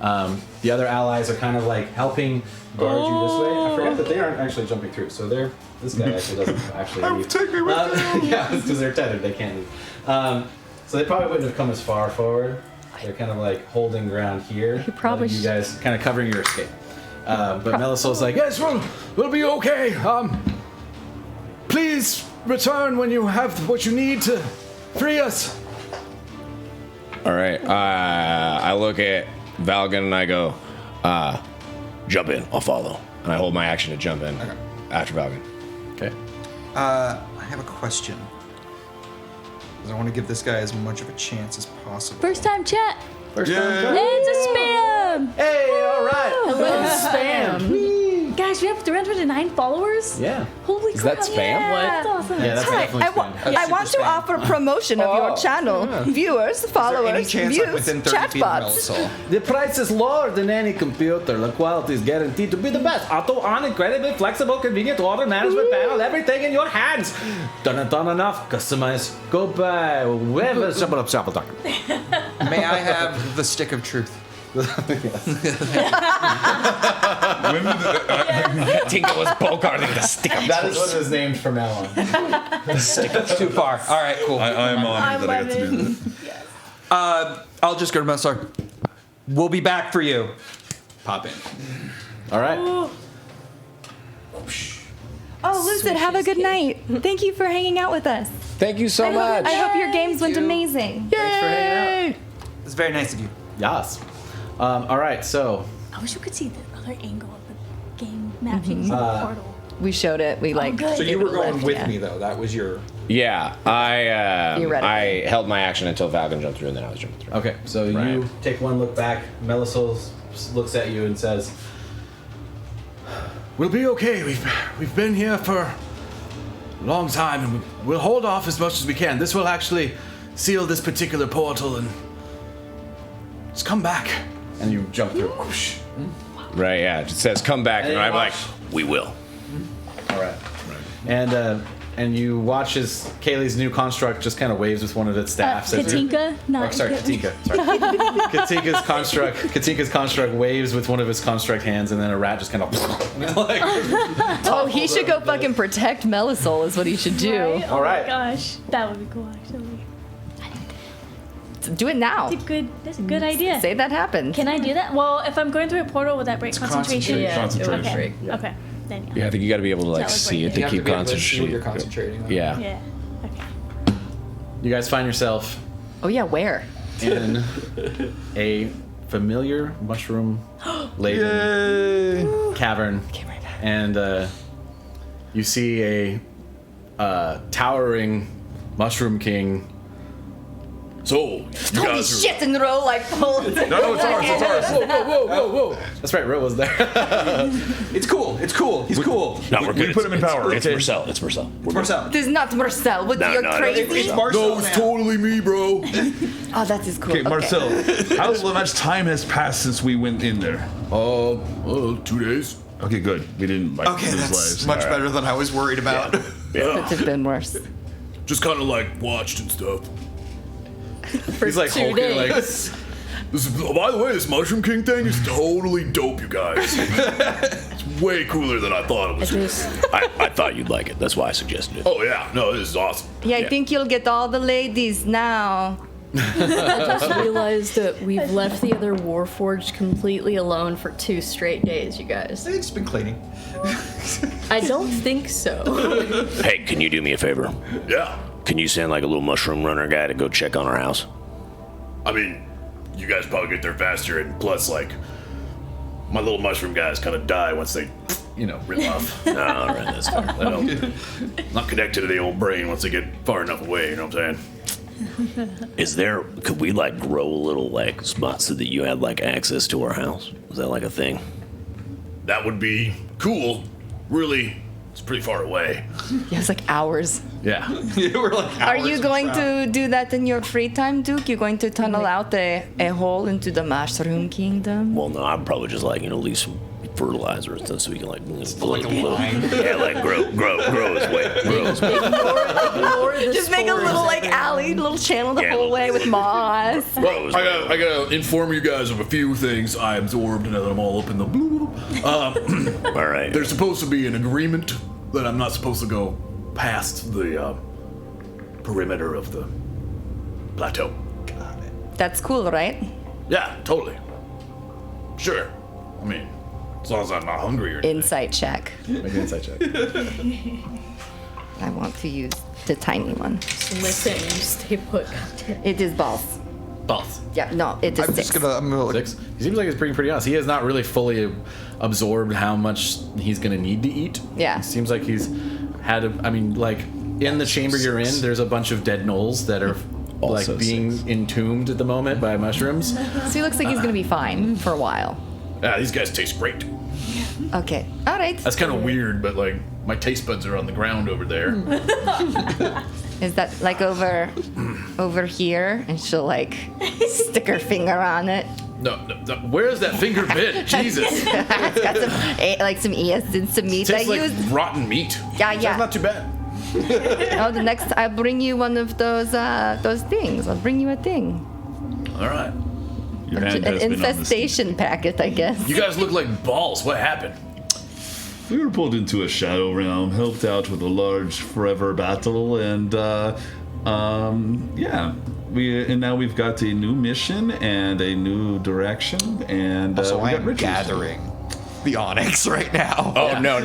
The other allies are kind of like helping guard you this way. I forgot that they aren't actually jumping through, so this guy actually doesn't actually leave. Take me with you. Yeah, because they're tethered, they can't leave. So they probably wouldn't have come as far forward. They're kind of like holding ground here. You probably you guys kind of covering your escape. But Melisol's like, yes, we'll be okay. Please return when you have what you need to free us. All right. I look at Valgan and I go, jump in. I'll follow. And I hold my action to jump in after Valgan. Okay. I have a question. 'Cause I want to give this guy as much of a chance as possible. First time chat. First time. It's a spam. Hey, all right. Hello, spam. Guys, we have 309 followers. Yeah. Holy Is crap! that spam? Yeah, that's awesome. Yeah, that's Hi, definitely spam. I want to offer promotion of your channel. Viewers, Is there followers, any chance views, like within 30 feet of chatbots. Melisol? The price is lower than any computer. The quality is guaranteed to be the best. Auto on, incredibly flexible, convenient order management panel, everything in your hands. Done enough. Customize. Go by. May I have the stick of truth? Tinka was bogarting the stick of That is what it is named from now on. Too far. All right, cool. I'm honored that I get to do this. I'll just go to Melisol. We'll be back for you. Pop in. All right. Oh, Lucid, have a good night. Thank you for hanging out with us. Thank you so much. I hope your games went amazing. Thanks for hanging out. It's very nice of you. Yes. All right, so I wish we could see the other angle of the game matching the portal. We showed it. We like. good. So you were going with yeah. me though. That was your. Yeah, You read it. I held my action until Valgan jumped through, and then I was jumping through. okay, so you take one look back. Melisol looks at you and says, "We'll be okay. We've been here for a long time, and we'll hold off as much as we can. This will actually seal this particular portal, and just come back." And you jump through. Whoosh. Right, yeah. It says come back, and And I'm like, watch. we will. All right. And you watch as Kaylee's new construct just kind of waves with one of its staffs. as you- Katinka, not Oh, sorry, Katinka. Sorry. Katika's construct waves with one of its construct hands, and then a rat just kind of like. Oh, he should go fucking protect Melisol. Is what he should do. Right? All right. Oh my gosh, that would be cool actually. Do it now. That's a good idea. Say that happened. Can I do that? Well, if I'm going through a portal, would that break concentration? Concentration. Okay. Okay. Then Yeah, I think you got to be able to like That was see right it there. to You have keep to be able to see what you're concentrating. concentrating on. Yeah. Yeah. Okay. You guys find yourself Oh yeah, where? in a familiar mushroom laden cavern, and you see a towering mushroom king. So you Holy guys are. shit! And Ro like pulled. No, it's ours. It's ours. Whoa! That's right, Ro was there. It's cool. It's cool. He's cool. No, we're good. We put him in power. It's okay? Marcel. It's Marcel. We're good. Marcel. This is not Marcel. What? No, You're no, no, crazy. It's Marcel. now. totally me, bro. Oh, that is cool. Okay, Marcel, how much time has passed since we went in there? 2 days. Okay, good. We didn't like Okay, lose that's lives. much All right. better than I was worried about. Could have been worse. Just kind of like watched and stuff. He's like 2 hulking, days. like. This, by the way, this Mushroom King thing is totally dope, you guys. It's way cooler than I thought it was. I thought you'd like it. That's why I suggested it. Oh yeah, no, this is awesome. Yeah, I think you'll get all the ladies now. I just realized that we've left the other Warforged completely alone for 2 straight days, you guys. It's been cleaning. I don't think so. Hey, can you do me a favor? Yeah, Can you send like a little mushroom runner guy to go check on our house? I mean, you guys probably get there faster, and plus, like, my little mushroom guys kind of die once they, rip off. No, all right, that's fine. They don't, not connected to the old brain once they get far enough away. You know what I'm saying? Could we like grow a little like spot so that you had like access to our house? Is that like a thing? That would be cool. Really It's pretty far away. Yeah, it's like hours. Yeah. We're like Are you going to do that in your free time, Duke? You're going to tunnel out a hole into the Mushroom Kingdom? Well, no, I'm probably just like, leave some fertilizer and stuff so we can like grow his way. Just make a little like alley, little channel the whole way with moss. Well, I gotta inform you guys of a few things I absorbed, and then I'm all up in the blue. All right. There's supposed to be an agreement that I'm not supposed to go past the perimeter of the plateau. Got it. That's cool, right? Yeah, totally. Sure. I mean, as long as I'm not hungry or anything. Insight check. Make an insight check. I want to use the tiny one. Just listen, you stay put. It is balls. Balls. Yeah, no, it is I'm 6. just gonna look. 6? He seems like he's pretty honest. He has not really fully absorbed how much he's gonna need to eat. Yeah. It seems like he's had in the chamber you're in, there's a bunch of dead gnolls that are Also like being entombed at the moment by mushrooms. So he looks like he's gonna be fine for a while. Ah, these guys taste great. Okay. All right. That's kind of weird, but like my taste buds are on the ground over there. Is that like over here? And she'll like stick her finger on it. No. Where's that finger bit? Jesus. It's got some ES and some meat I Tastes like used. rotten meat. Yeah. That's not too bad. Oh, the next I'll bring you one of those things. I'll bring you a thing. All right. Your hand An has been on the infestation packet, I guess. You guys look like balls. What happened? We were pulled into a shadow realm, helped out with a large forever battle, and now we've got a new mission and a new direction, and So we got I'm rituals. gathering the Onyx right now. Oh no!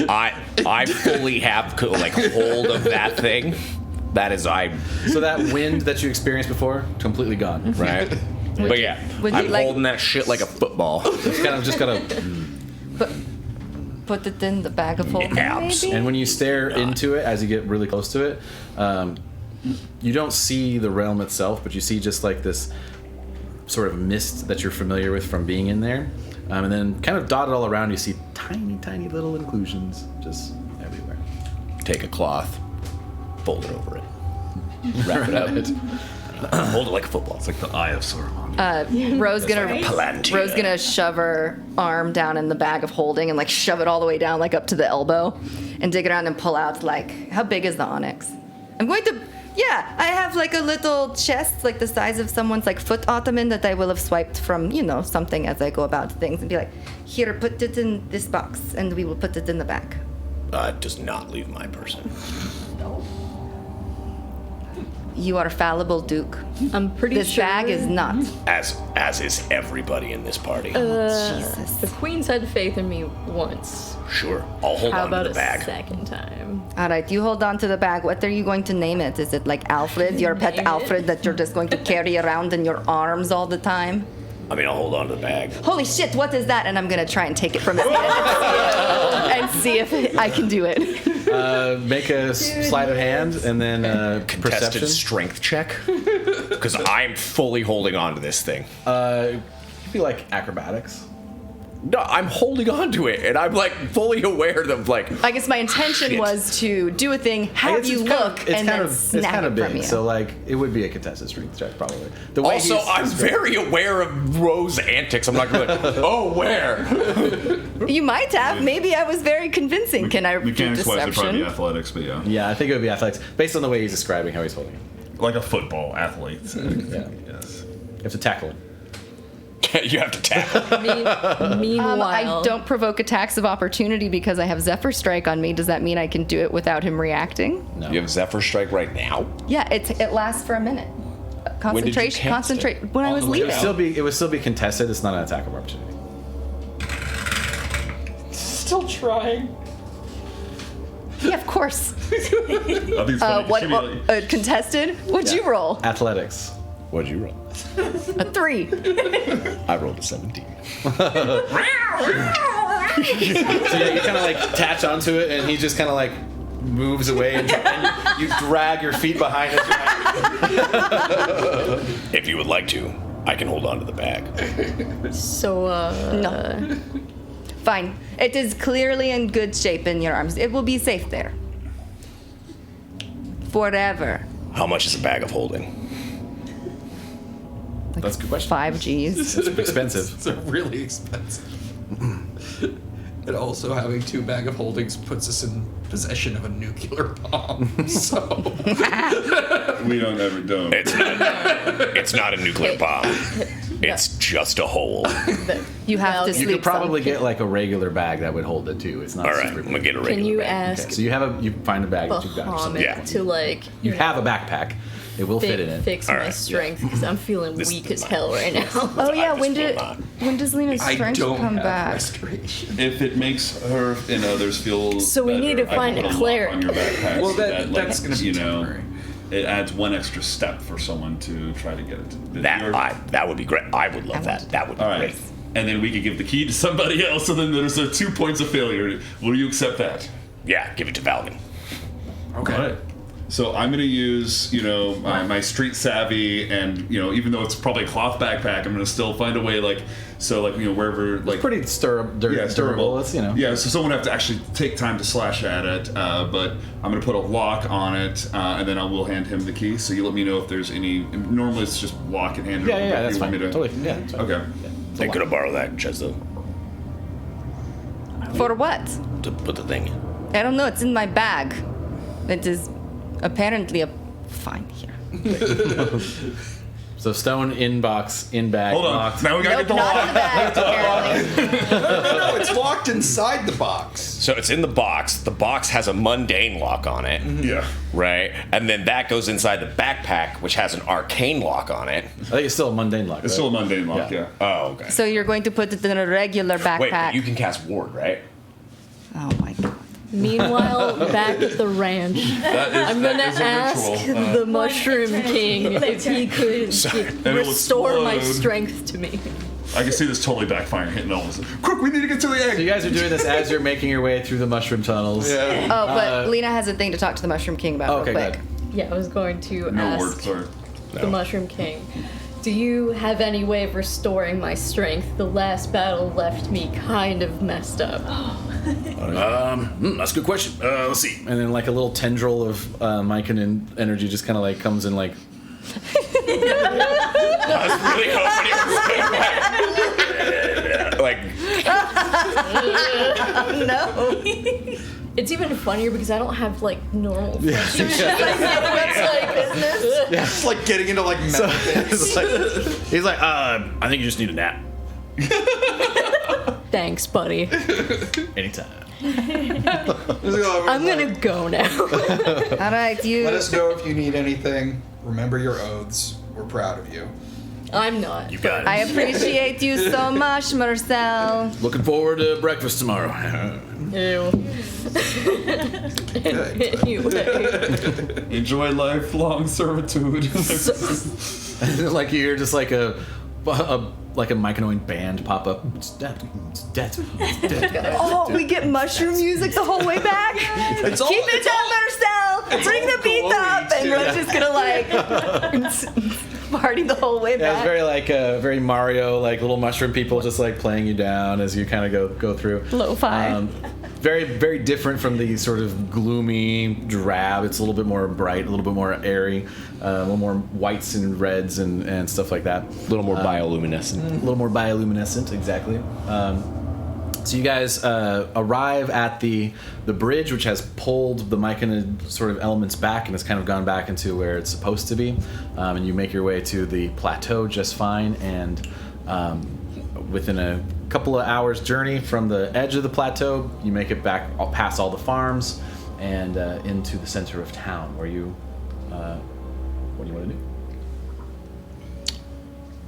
I fully have hold of that thing. That is So that wind that you experienced before, completely gone. right. But yeah, would you I'm like- holding that shit like a football. Just gotta. Put it in the bag of holding, Abs. maybe? And when you stare into it, as you get really close to it, you don't see the realm itself, but you see just like this sort of mist that you're familiar with from being in there. And then kind of dotted all around, you see tiny, tiny little inclusions just everywhere. Take a cloth, fold it over it, wrap it up, hold it like a football. It's like the Eye of Sauron. Ro's gonna shove her arm down in the bag of holding and like shove it all the way down like up to the elbow and dig around and pull out like, how big is the Onyx? I'm going to, I have like a little chest like the size of someone's like foot ottoman that I will have swiped from, something as I go about things and be like, here, put it in this box and we will put it in the bag. It does not leave my person. You are fallible, Duke. I'm pretty This sure bag is not. As is everybody in this party. Jesus. The queen's had faith in me once. Sure, I'll hold How on to about the a bag. second time? All right, you hold on to the bag. What are you going to name it? Is it like Alfred, your pet Name it? Alfred that you're just going to carry around in your arms all the time? I mean, I'll hold on to the bag. Holy shit, what is that? And I'm going to try and take it from his hand and see if I can do it. Make a sleight of hand and then Contested perception. strength check, because I'm fully holding on to this thing. It'd be like acrobatics. No, I'm holding on to it, and I'm like fully aware that like. I guess my intention Shit. was to do a thing, have It's you kind of- look, it's and kind then of, snap it's kind it of big, from you. so like it would be a contested strength check probably. The way Also, he's I'm described- very aware of Rose's antics. I'm not gonna be like, oh, where? You might have. Maybe I was very convincing. Can I do Mechanics wise, it'd probably be deception? athletics, but yeah. Yeah, I think it would be athletics based on the way he's describing how he's holding it. Like a football athlete. Yeah. Yes. You have to tackle him. You have to tackle. Meanwhile, I don't provoke attacks of opportunity because I have Zephyr Strike on me. Does that mean I can do it without him reacting? No. You have Zephyr Strike right now. Yeah, it lasts for a minute. When did you Concentration. cast Concentrate. it? When I was It leaving. would still be contested. It's not an attack of opportunity. Still trying. Yeah, of course. I think it's funny, 'cause What? she'd be like- Contested? What'd you roll? Athletics. What'd you roll? A 3. I rolled a 17. So yeah, you kind of like attach onto it, and he just kind of like moves away, and you drag your feet behind it. If you would like to, I can hold on to the bag. so No. Fine. It is clearly in good shape in your arms. It will be safe there. Forever. How much is a bag of holding? That's a good question. 5 G's. It's expensive. It's really expensive. And also having 2 bag of holdings puts us in possession of a nuclear bomb. So We don't ever don't. It's not a nuclear bomb. It's just a hole. You have to You sleep. could probably get like a regular bag that would hold it too. It's not All right, super I'm gonna big. get a regular Can you bag. ask Okay, so you find a bag that you've got or something. Bahamut to like You have a backpack. It will fit in it. fix All my right. strength because I'm feeling weak as hell right now. Oh yeah, I just will not. when does Lena's I strength don't come have back? restoration. If it makes her and others feel So we need better, to find I put a lock cleric. on your backpack. Well, so that's gonna be temporary. It adds 1 extra step for someone to try to get it. That would be great. I would love that. That would be All right. great. And then we could give the key to somebody else, so then there's 2 points of failure. Will you accept that? Yeah, give it to Valgan. Okay. All right. So I'm going to use, my street savvy, and even though it's probably a cloth backpack, I'm going to still find a way, wherever, Pretty durable. It's Yeah, so someone would have to actually take time to slash at it, but I'm going to put a lock on it, and then I will hand him the key. So you let me know if there's any. Normally it's just lock and hand it over. Yeah, but that's you want fine. me to- Totally. Yeah. That's fine. Okay. They could have borrowed that, Chezzo, For what? to put the thing in. I don't know. It's in my bag. It is apparently a fine here. So stone in box, in bag. Hold on. Locked. Now we got to Nope, get the not lock. in the bag. Apparently. No, it's locked inside the box. So it's in the box. The box has a mundane lock on it, Yeah. right? And then that goes inside the backpack, which has an arcane lock on it. I think it's still a mundane lock. It's still a mundane lock, yeah. Oh, okay. So you're going to put it in a regular backpack. Wait, but you can cast ward, right? Oh my god. Meanwhile, back at the ranch, I'm gonna ask the Mushroom King if he could it'll restore my explode. strength to me. I can see this totally backfiring, hitting all this. Quick, we need to get to the egg. So you guys are doing this as you're making your way through the mushroom tunnels. Yeah. Oh, but Lena has a thing to talk to the Mushroom King about Okay, real quick. good. Yeah, I was going to No word, ask sorry. the Mushroom King, do you have any way of restoring my strength? The last battle left me kind of messed up. That's a good question. Let's see. And then like a little tendril of mycin energy just kind of like comes in like. I was really hoping it was like. No. It's even funnier because I don't have like normal flesh. It's like getting into like metal bits. He's like, I think you just need a nap. Thanks, buddy. Anytime. I'm gonna go now. All right, you. Let us know if you need anything. Remember your oaths. We're proud of you. I'm not. You got it. I appreciate you so much, Marcel. Looking forward to breakfast tomorrow. Ew. Anyway. Enjoy lifelong servitude. Like you hear just like a myconoid band pop up. It's dead. It's dead. It's dead. Oh, we get mushroom music the whole way back. It's all- Keep it it's down, Marcel. Bring the beat up, and we're just gonna like party the whole way Yeah, it's back. very like very Mario, like little mushroom people just like playing you down as you kind of go through. Lo-fi. Very, very different from the sort of gloomy drab. It's a little bit more bright, a little bit more airy, a little more whites and reds and stuff like that. A little more bioluminescent. A little more bioluminescent, exactly. So you guys arrive at the bridge, which has pulled the myconid sort of elements back and has kind of gone back into where it's supposed to be. And you make your way to the plateau just fine. And within a couple of hours' journey from the edge of the plateau, you make it back past all the farms and into the center of town, where you. What do you want to do?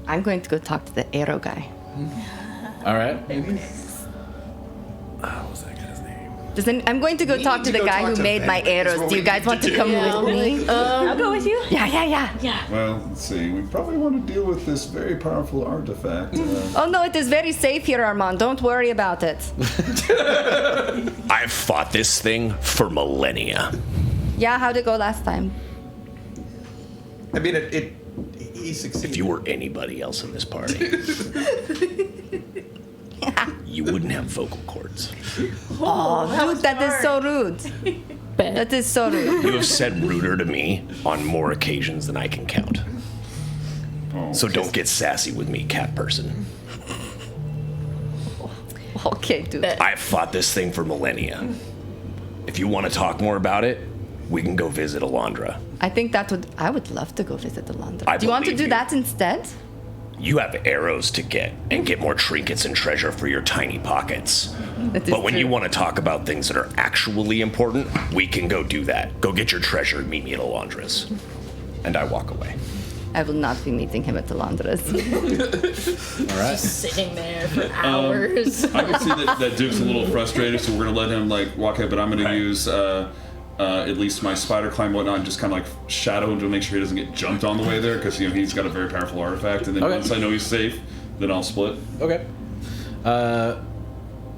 I'm going to go talk to the arrow guy. All right. What was that guy's name? I'm going to go talk to the guy who made my arrows. Do you guys want to come with me? I'll go with you. Yeah. Well, let's see. We probably want to deal with this very powerful artifact. Oh no, it is very safe here, Armand. Don't worry about it. I've fought this thing for millennia. Yeah, how'd it go last time? I mean, he succeeded. If you were anybody else in this party, you wouldn't have vocal cords. Oh, dude, that is so rude. That is so rude. You have said ruder to me on more occasions than I can count. So don't get sassy with me, cat person. Okay, dude. I've fought this thing for millennia. If you want to talk more about it, we can go visit Alondra. I think I would love to go visit Alondra. Do you want to believe do you. that instead? You have arrows to get and get more trinkets and treasure for your tiny pockets. But when you want to talk about things that are actually important, we can go do that. Go get your treasure and meet me at Alondra's. And I walk away. I will not be meeting him at Alondra's. All right. Just sitting there for hours. I can see that Duke's a little frustrated, so we're gonna let him like walk ahead. But I'm gonna use at least my spider climb and whatnot, and just kind of like shadow him to make sure he doesn't get jumped on the way there, because he's got a very powerful artifact. And then once I know he's safe, then I'll split. Okay.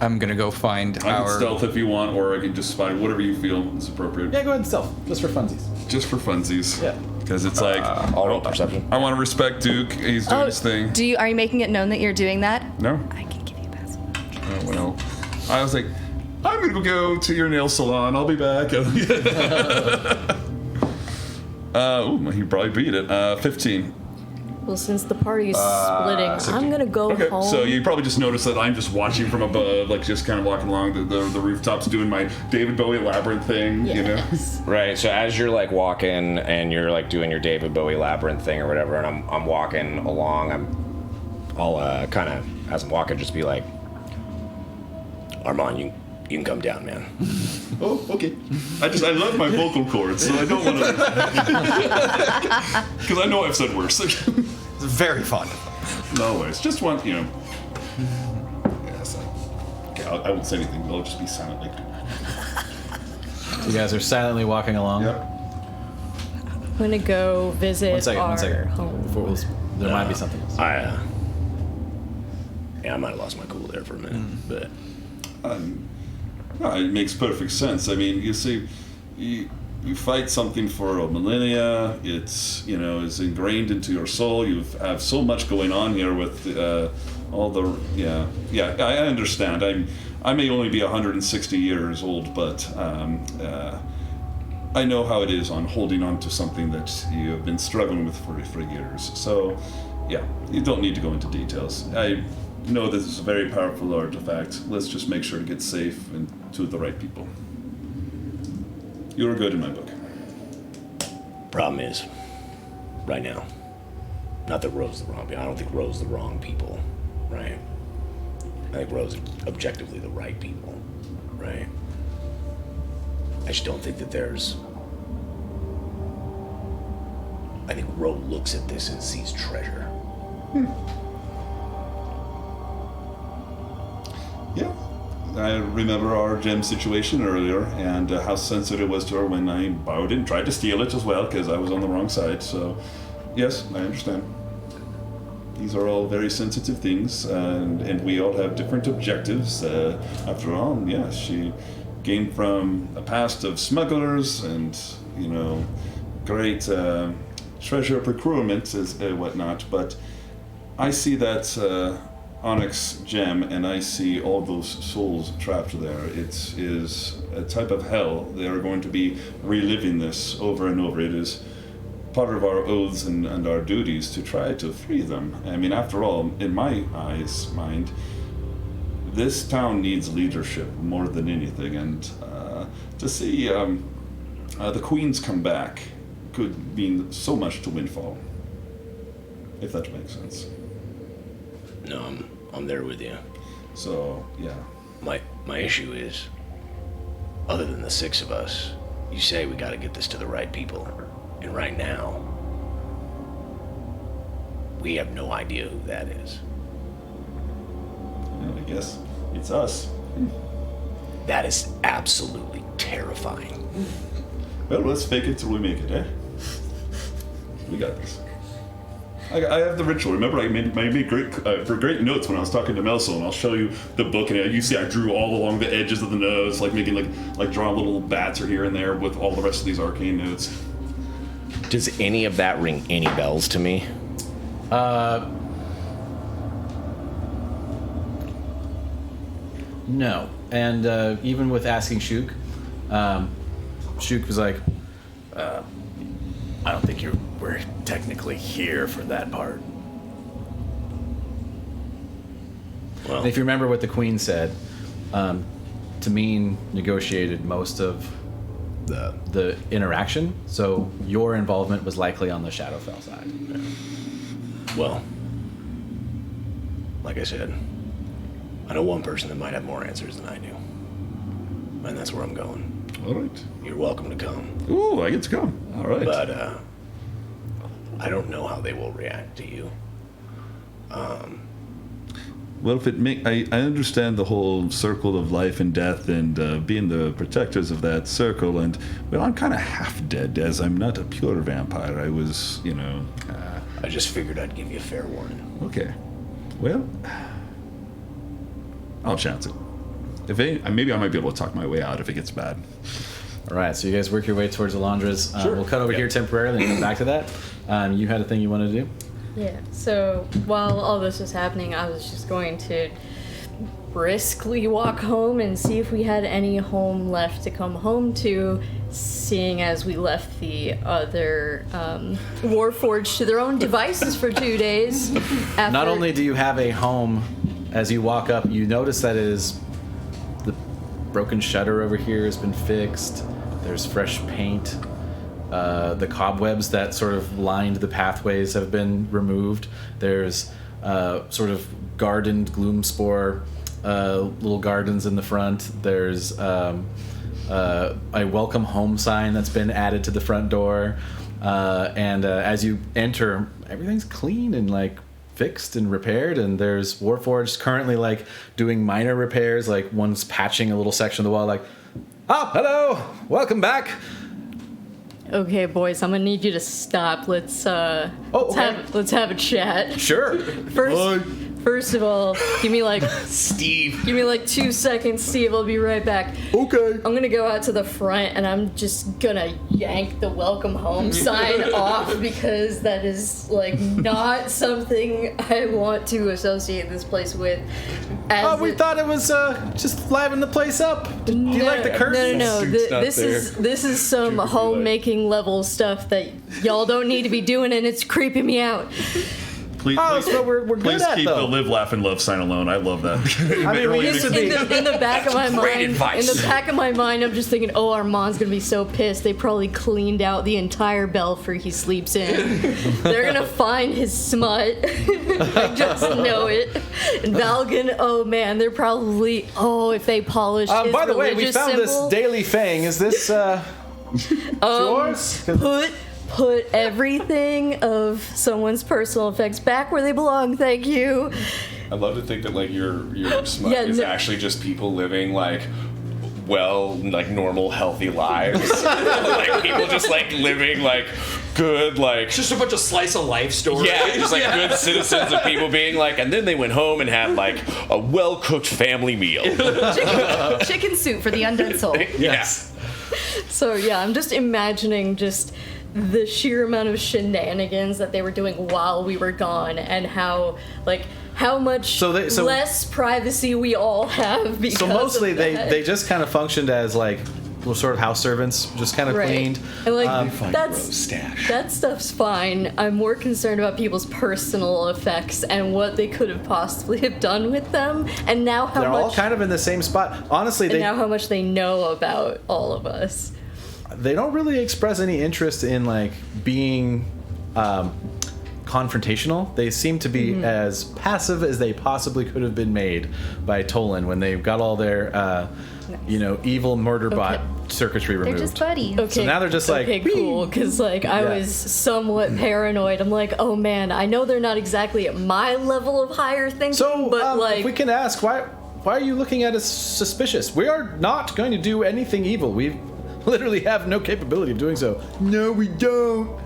I'm gonna go find I can stealth if you want, or I can just spider, whatever you feel is appropriate. Yeah, go ahead and stealth, just for funsies. Just for funsies. Yeah. Because it's like I'll roll perception. I want to respect Duke. He's doing his thing. Are you making it known that you're doing that? No. I can give you a pass. Oh well. I was like, I'm gonna go to your nail salon. I'll be back. He probably beat it. 15. Well, since the party's splitting, I'm gonna go home. So you probably just noticed that I'm just watching from above, like just kind of walking along the rooftops, doing my David Bowie labyrinth thing. Yes. Right, so as you're like walking and you're like doing your David Bowie labyrinth thing or whatever, and I'm walking along, I'll kind of, as I'm walking, just be like, Armand, you can come down, man. Oh, okay. I love my vocal cords, so I don't want to. Because I know I've said worse. Very fond of them. No worries. Just one, Yes. Okay, I won't say anything. I'll just be silent. Like. You guys are silently walking along. Yep. I'm gonna go visit One second. home. There might be something else. I might have lost my cool there for a minute, but. It makes perfect sense. I mean, you see, you fight something for a millennia. It's is ingrained into your soul. You have so much going on here with all the I understand. I may only be 160 years old, but I know how it is on holding on to something that you have been struggling with for years. So yeah, you don't need to go into details. I know this is a very powerful artifact. Let's just make sure to get safe and to the right people. You're good in my book. Problem is, right now, not that Ro's the wrong people. I don't think Ro's the wrong people, right? I think Ro's objectively the right people, right? I just don't think that there's... I think Ro looks at this and sees treasure. Yeah. I remember our gem situation earlier and how sensitive it was to her when I borrowed it and tried to steal it as well because I was on the wrong side. So, yes, I understand. These are all very sensitive things, and we all have different objectives. After all, yeah, she came from a past of smugglers and, great treasure procurement and whatnot, but I see that Onyx gem, and I see all those souls trapped there. It is a type of hell. They are going to be reliving this over and over. It is part of our oaths and our duties to try to free them. I mean, after all, in my mind, this town needs leadership more than anything, and to see the queens come back could mean so much to Windfall, if that makes sense. No, I'm there with you. So, yeah. My issue is, other than the six of us, you say we gotta get this to the right people. And right now, we have no idea who that is. Well, I guess it's us. That is absolutely terrifying. Well, let's fake it till we make it, eh? We got this. I have the ritual. Remember, I made great notes when I was talking to Melso, and I'll show you the book. And you see, I drew all along the edges of the nose, like making like drawing little bats or here and there with all the rest of these arcane notes. Does any of that ring any bells to me? No. And even with asking Shuk, Shuk was like, I don't think we're technically here for that part. Well, and if you remember what the Queen said, Tameen negotiated most of the interaction, so your involvement was likely on the Shadowfell side. Yeah. Well, like I said, I know one person that might have more answers than I do. And that's where I'm going. All right. You're welcome to come. Ooh, I get to come. All right. But I don't know how they will react to you. Well, if I understand the whole circle of life and death and being the protectors of that circle, and, well, I'm kind of half dead as I'm not a pure vampire. I was, I just figured I'd give you a fair warning. Okay. Well, I'll chance it. Maybe I might be able to talk my way out if it gets bad. All right, so you guys work your way towards Alondra's. Sure. We'll cut over here temporarily and come back to that. You had a thing you wanted to do? Yeah, so while all this was happening, I was just going to briskly walk home and see if we had any home left to come home to, seeing as we left the other Warforged to their own devices for 2 days. Not only do you have a home, as you walk up, you notice that the broken shutter over here has been fixed. There's fresh paint. The cobwebs that sort of lined the pathways have been removed. There's sort of gardened gloomspore little gardens in the front. There's a welcome home sign that's been added to the front door. And as you enter, everything's clean and like fixed and repaired, and there's Warforged currently like doing minor repairs, like one's patching a little section of the wall, like, oh, hello, welcome back. Okay, boys, I'm gonna need you to stop. Let's have a chat. Sure. First of all, give me like Steve. Give me like 2 seconds, Steve. I'll be right back. Okay. I'm gonna go out to the front and I'm just gonna yank the welcome home sign off because that is like not something I want to associate this place with. We thought it was just liven the place up. Do you like the curtains? No. This is some homemaking level stuff that y'all don't need to be doing, and it's creeping me out. Please, so we're good please at keep though. the live, laugh, and love sign alone. I love that. I mean, we used to be. In the back of my Great mind, advice. in the back of my mind, I'm just thinking, oh, Armand's gonna be so pissed. They probably cleaned out the entire belfry he sleeps in. They're gonna find his smut. I just know it. And Valgan, oh man, they're probably, if they polish his By the way, we religious found symbol, this Daily Fang. Is this yours? Put everything of someone's personal effects back where they belong. Thank you. I'd love to think that like your smut is actually just people living like normal healthy lives. Like people just like living like good like Just a bunch of slice of life stories. yeah, just like good citizens of people being like, and then they went home and had like a well-cooked family meal. Chicken soup for the undead soul. Yes. So yeah, I'm just imagining just the sheer amount of shenanigans that they were doing while we were gone, and how much less privacy we all have because So mostly of that. they just kind of functioned as like little sort of house servants, just kind of cleaned. And like that stuff's fine. I'm more concerned about people's personal effects and what they could have possibly have done with them, and now how They're much all kind of in the same spot. Honestly, now how much they know about all of us. They don't really express any interest in like being confrontational. They seem to be as passive as they possibly could have been made by Tolan when they got all their evil murder bot circuitry removed. They're just buddies. Okay. So now they're just like, okay, cool, because like I was somewhat paranoid. I'm like, oh man, I know they're not exactly at my level of higher thinking, So, but like if we can ask, why are you looking at us suspicious? We are not going to do anything evil. We literally have no capability of doing so. No, we don't.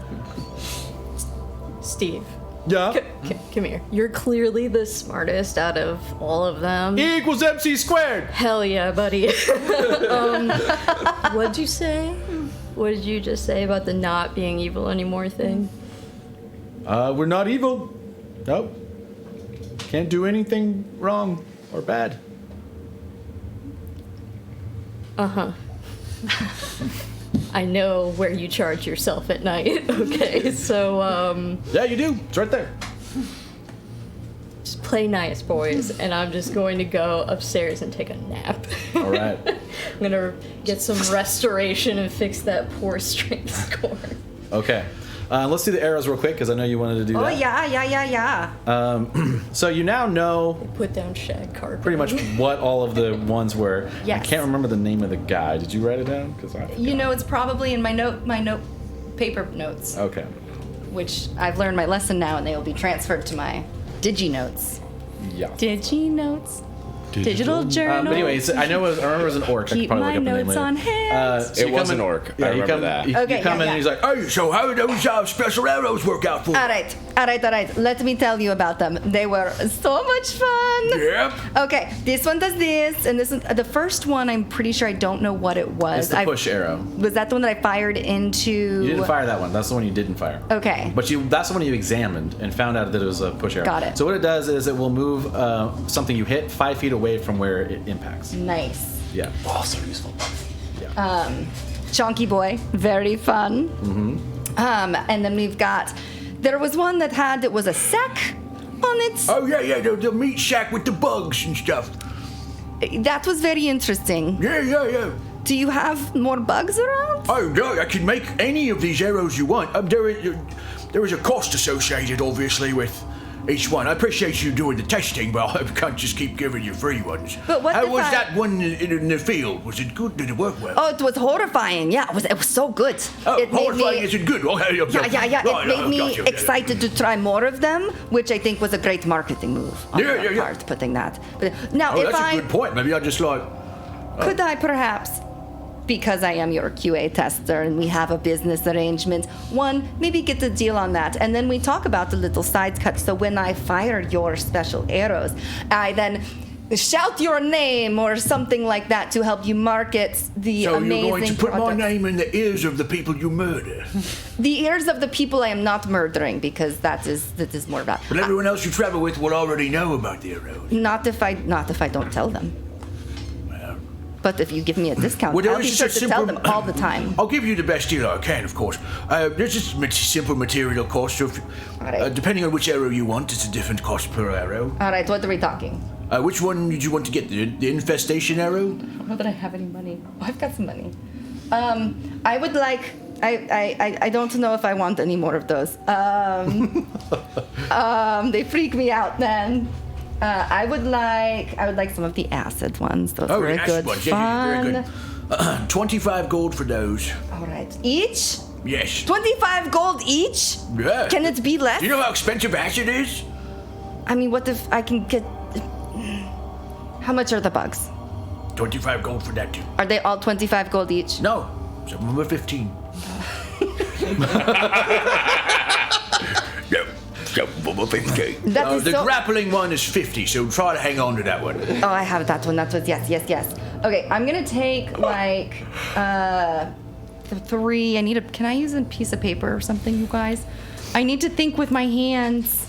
Steve. Yeah? Come here. You're clearly the smartest out of all of them. E equals MC squared. Hell yeah, buddy. What'd you say? What did you just say about the not being evil anymore thing? We're not evil. Nope. Can't do anything wrong or bad. I know where you charge yourself at night. Okay, so Yeah, you do. It's right there. just play nice, boys, and I'm just going to go upstairs and take a nap. All right. I'm gonna get some restoration and fix that poor strength score. Okay. Let's do the arrows real quick because I know you wanted to do Oh, that. yeah. So you now know Put down shag carpet. pretty much what all of the ones were. Yes. I can't remember the name of the guy. Did you write it down? Because You know, it's probably in my paper notes, Okay. which I've learned my lesson now, and they will be transferred to my Digi notes. Yeah. Digi notes. Digital journal. But anyways, I remember it was an orc. I could Keep probably my look up the name notes later. on hand. So It you was come an in- orc. Yeah, I you remember come, that. You, Okay, you come yeah, in and he's like, hey, so how did those special arrows work out for you? All right. Let me tell you about them. They were so much fun. Yep. Okay, this one does this, and this one, the first one, I'm pretty sure I don't know what it was. It's the push arrow. Was that the one that I fired into? You didn't fire that one. That's the one you didn't fire. Okay. But that's the one you examoned and found out that it was a push arrow. Got it. So what it does is it will move something you hit 5 feet away from where it impacts. Nice. Yeah. Oh, so useful. Chonky boy, very fun. And then we've got, there was one that was a sack on it. Oh, yeah, the meat sack with the bugs and stuff. That was very interesting. Yeah. Do you have more bugs around? Oh, no, I can make any of these arrows you want. There is a cost associated, obviously, with each one. I appreciate you doing the testing, but I can't just keep giving you free ones. But what How if was I- that one in the field? Was it good? Did it work well? Oh, it was horrifying. Yeah, it was so good. Oh, It made horrifying me- isn't good. Okay, Yeah. Right, It made me gotcha. excited to try more of them, which I think was a great marketing move on your part, putting that. But now, Oh, if that's a good point. Maybe I just could I perhaps, because I am your QA tester and we have a business arrangement, one, maybe get the deal on that, and then we talk about the little side cuts. So when I fire your special arrows, I then shout your name or something like that to help you market the So amazing you're going to put product. my name in the ears of the people you murder. The ears of the people I am not murdering, because that is more about. But everyone else you travel with will already know about the arrows. Not if I don't tell them. But if you give me a discount, Well, there I'll be is sure just to a tell simple- them all the time. I'll give you the best deal I can, of course. There's just simple material cost. So depending on which arrow you want, it's a different cost per arrow. All right, what are we talking? Which one did you want to get? The infestation arrow? I don't know that I have any money. Oh, I've got some money. I would like. I don't know if I want any more of those. They freak me out, then. I would like some of the acid ones. Those were the acid good ones. fun. Yeah, very good. 25 gold for those. All right, each. Yes. 25 gold each. Yeah. Can it be less? Do you know how expensive acid is? I mean, what if I can get? How much are the bugs? 25 gold for that too. Are they all 25 gold each? No, some of them are 15. That is the so- grappling one is 50, so try to hang on to that one. Oh, I have that one. That was yes. Okay, I'm gonna take like the 3. Can I use a piece of paper or something, you guys? I need to think with my hands.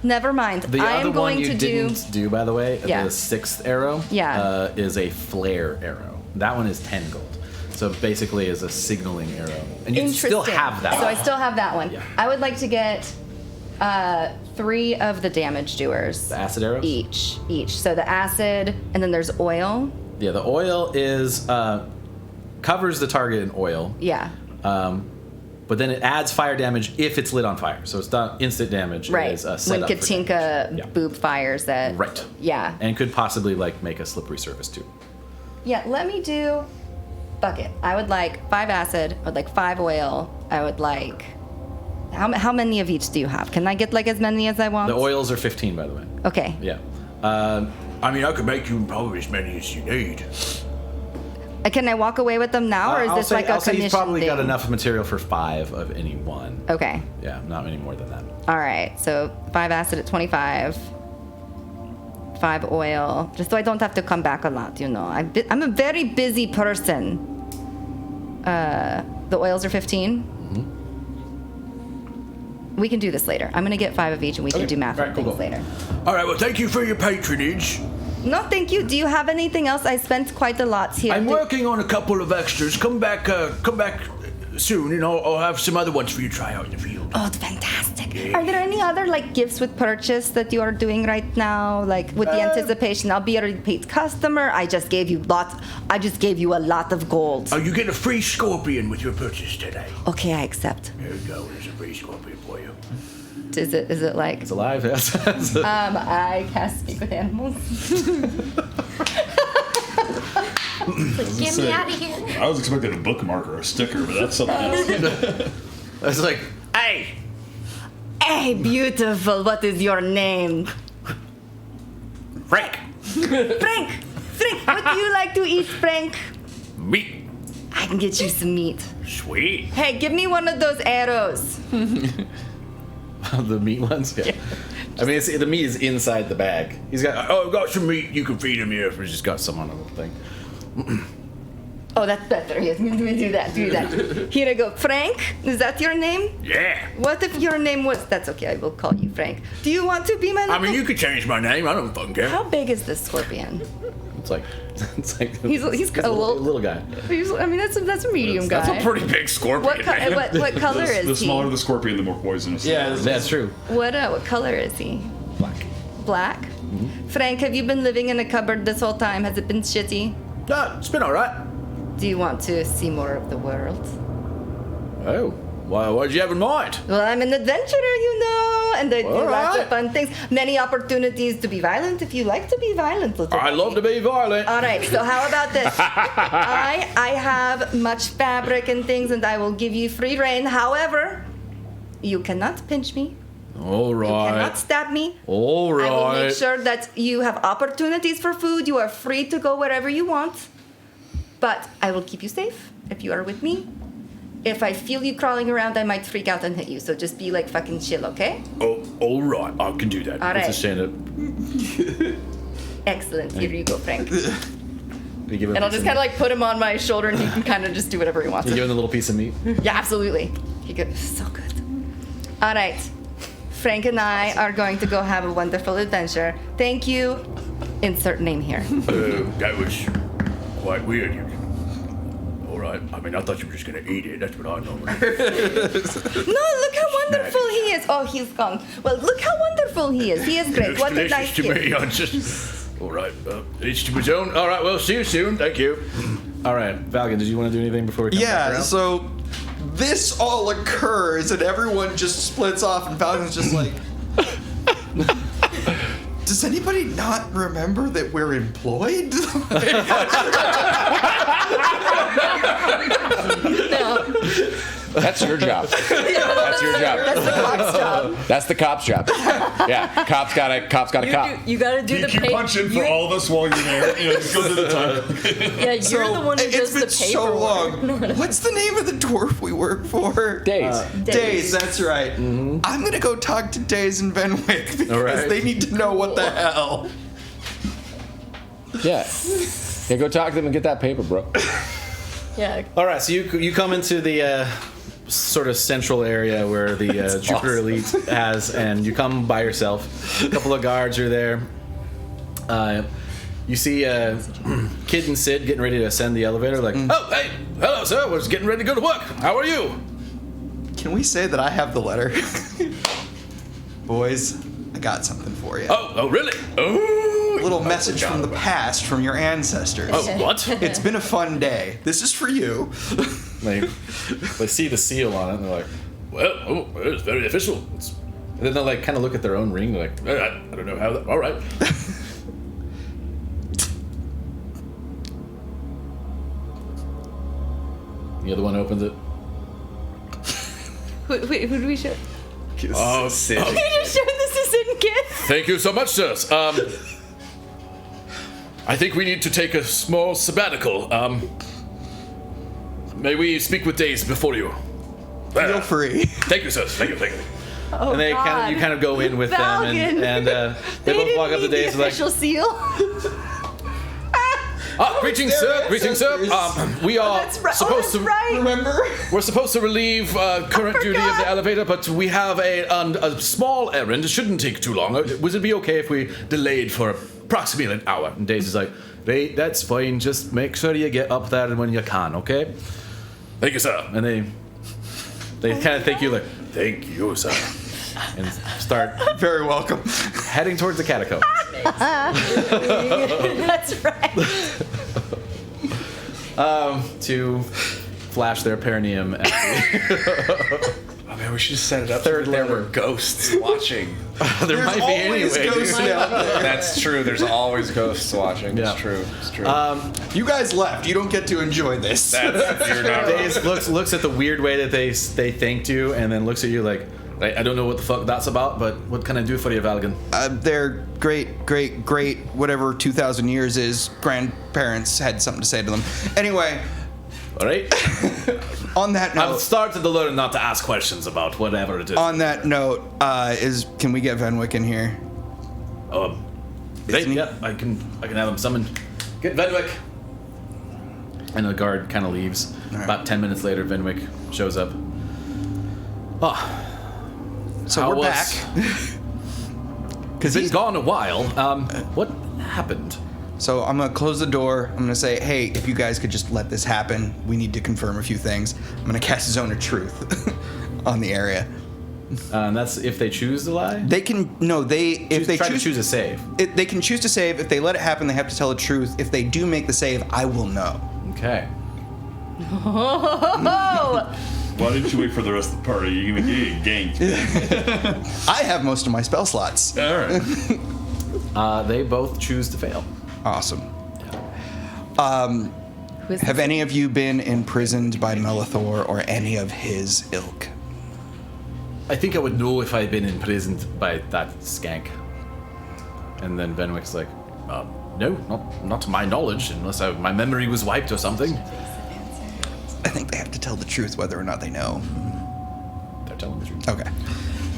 Never mind. The I other am going one you to do. didn't do, by the way, Yeah. the 6th arrow, Yeah. is a flare arrow. That one is 10 gold. So basically is a signaling arrow. And you still Interesting. have that So I one. still have that one. Yeah. I would like to get 3 of the damage doers. The acid arrows? Each. So the acid, and then there's oil. Yeah, the oil is covers the target in oil. Yeah. But then it adds fire damage if it's lit on fire. So it's not instant damage. Right. It is set When up for Katinka damage. Yeah. boob fires that. Right. Yeah. And could possibly make a slippery surface too. Yeah, let me do bucket. I would like 5 acid. I would like 5 oil. I would like. How many of each do you have? Can I get as many as I want? The oils are 15, by the way. Okay. Yeah. I mean, I could make you probably as many as you need. Can I walk away with them now, or is this like a I'll say commission you've probably thing? got enough material for 5 of any one. Okay. Yeah, not any more than that. All right. So 5 acid at 25. 5 oil, just so I don't have to come back a lot. I'm a very busy person. The oils are 15. We can do this later. I'm gonna get 5 of each, and we can do math All right, and things cool. later. All right, well, thank you for your patronage. No, thank you. Do you have anything else? I spent quite a lot here. I'm working on a couple of extras. Come back soon, and I'll have some other ones for you to try out in the field. Oh, fantastic. Are there any other gifts with purchase that you are doing right now? With the anticipation, I'll be a repeat customer. I just gave you a lot of gold. Oh, you get a free scorpion with your purchase today. Okay, I accept. There you go. There's a free scorpion for you. Is it like... It's alive, yes. I cast speak with animals. Get me out of here. I was expecting a bookmark or a sticker, but that's something else. I was like, Hey! Hey, beautiful, what is your name? Frank. Frank! Frank, what do you like to eat, Frank? Meat. I can get you some meat. Sweet. Hey, give me one of those arrows. the meat ones? Yeah. I mean, the meat is inside the bag. He's got, I've got some meat. You can feed him here. he's just got some on the little thing. Oh, that's better. Yes, do that. Here I go. Frank, is that your name? Yeah. What if your name was... That's okay, I will call you Frank. Do you want to be my little... I mean, you could change my name. I don't fucking care. How big is this scorpion? It's like He's a little guy. That's a medium guy. That's a pretty big scorpion. What color is he? The smaller the scorpion, the more poisonous. Yeah, that's true. What color is he? Black. Black? Mm-hmm. Frank, have you been living in a cupboard this whole time? Has it been shitty? No, it's been all right. Do you want to see more of the world? Oh, what did you have in mind? Well, I'm an adventurer, and I do lots of fun things. Many opportunities to be violent if you like to be violent. I love to be violent. All right, so how about this? I have much fabric and things, and I will give you free reign. However, you cannot pinch me. All right. You cannot stab me. All right. I will make sure that you have opportunities for food. You are free to go wherever you want. But I will keep you safe if you are with me. If I feel you crawling around, I might freak out and hit you. So just be fucking chill, okay? Oh, all right. I can do that. All right. It's a stand up. Excellent. Here you go, Frank. And I'll just kind of put him on my shoulder, and he can kind of just do whatever he wants. You give him a little piece of meat. Yeah, absolutely. He goes, so good. All right. Frank and I are going to go have a wonderful adventure. Thank you. Insert name here. That was quite weird. All right. I mean, I thought you were just going to eat it. That's what I normally do. No, look how wonderful he is. Oh, he's gone. Well, look how wonderful he is. He is great. What a nice to kid. me. I'm just... All right. Each to his own. All right. Well, see you soon. Thank you. All right. Valgan, did you want to do anything before we come back around? So this all occurs and everyone just splits off and Valgan's just like... Does anybody not remember that we're employed? No. That's your job. That's your job. That's the cop's job. That's the cop's job. Yeah, cop's got a cop. You gotta do the You paper. punch in for all of us while you're there. Just go through the time. Yeah, you're the one who does the It's been paperwork. so long. What's the name of the dwarf we work for? Days. Days, that's right. Mm-hmm. I'm gonna go talk to Days and Benwick because they need to know what the hell. Yeah. Yeah, go talk to them and get that paper, bro. Yeah. All right, so you come into the sort of central area where the Jupiter Elite has, and you come by yourself. A couple of guards are there. You see Kid and Sid getting ready to ascend the elevator. Oh, hey, hello, sir. We're just getting ready to go to work. How are you? Can we say that I have the letter? Boys, I got something for you. Oh, really? Oh. A little message from the past from your ancestors. Oh, what? It's been a fun day. This is for you. They see the seal on it, and they're like, Well, it's very official. and then they'll kind of look at their own ring. They're like, I don't know how that... All right. the other one opens it. Wait, who do we show? Oh, You just showed this to Sid and Kid? Thank you so much, sirs. I think we need to take a small sabbatical. May we speak with Days before you? Feel free. Thank you, sirs. Thank you. Oh, And they God. you kind of go in with them, Valgan. and they both didn't walk up to need the Days like, official seal. Greetings, sir. Greetings, sir. We are supposed to Remember? We're supposed to relieve current duty of the elevator, but we have a small errand. It shouldn't take too long. Would it be okay if we delayed for approximately an hour? And Daisy is like, "Hey, that's fine. Just make sure you get up there when you can, okay?" "Thank you, sir." And they kind of thank you like, "Thank you, sir," and start Very welcome. heading towards the catacombs. That's right. To flash their perineum at Oh man, we should just set it up Third so that there letter. were ghosts watching. there might be always anyway. ghosts dude. down there. That's true. There's always ghosts watching. Yeah. It's true. It's true. You guys left. You don't get to enjoy this. You're not wrong. Daze looks at the weird way that they thanked you, and then looks at you like, I don't know what the fuck that's about, but what can I do for you, Valgan? Their great, whatever 2,000 years is, grandparents had something to say to them. Anyway, All right. on that I've note, started to learn not to ask questions about whatever it is. can we get Venwick in here? Right, Isn't he- yeah, I can have him summoned. Get Venwick. And the guard kind of leaves. right. About 10 minutes later, Venwick shows up. Oh, So How we're was- back. because he's gone a while. What happened? So I'm gonna close the door. I'm gonna say, hey, if you guys could just let this happen, we need to confirm a few things. I'm gonna cast Zone of Truth on the area. And that's if they choose to lie. They can if they try to choose choose a save. they can choose to save. If they let it happen, they have to tell the truth. If they do make the save, I will know. Okay. Why didn't you wait for the rest of the party? You're gonna get ganked. I have most of my spell slots. All right. They both choose to fail. Awesome. Who is Have any of you been imprisoned by Melithor or any of his ilk? I think I would know if I'd been imprisoned by that skank. And then Benwick's like, no, not to my knowledge, unless my memory was wiped or something. I think they have to tell the truth whether or not they know. They're telling the truth. Okay.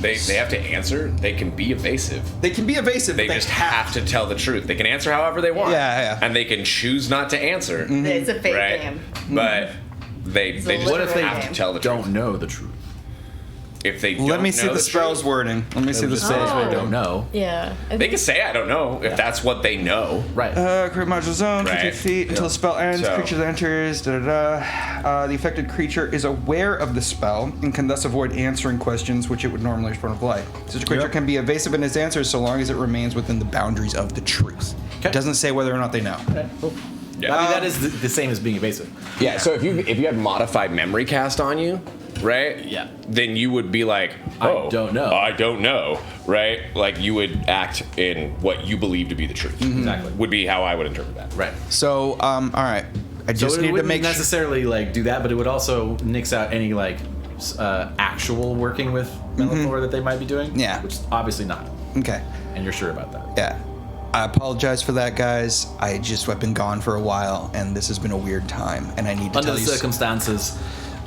They have to answer. They can be evasive. They can be evasive. They but just have to tell the truth. They can answer however they want. Yeah. And they can choose not to answer. It's a fake Right. game. But they just What if they have to tell the truth. Don't know the truth. If they don't Let me see know the spell's truth, wording. Let me see the Just say spell's I wording. don't know. Yeah. they can say I don't know if that's what they know. Right. Create module zone, 50 Right. feet until the spell ends. So- Creature that enters. The affected creature is aware of the spell and can thus avoid answering questions which it would normally respond with light. Such a creature can be evasive in its answers so long as it remains within the boundaries of the truth. Okay. It doesn't say whether or not they know. Yeah. I mean, that is the same as being evasive. Yeah, so if you had modified memory cast on you, right? Yeah. Then you would be like, I oh, don't know. I don't know, right? Like you would act in what you believe to be the truth. Exactly. Would be how I would interpret that. Right. So, all right. I So just it need to wouldn't make sure. necessarily like do that, but it would also nix out any like actual working with Melithor that they might be doing. Yeah. Which is obviously not. Okay. And you're sure about that. Yeah. I apologize for that, guys. I just have been gone for a while, and this has been a weird time, and I need to Under tell the you. circumstances,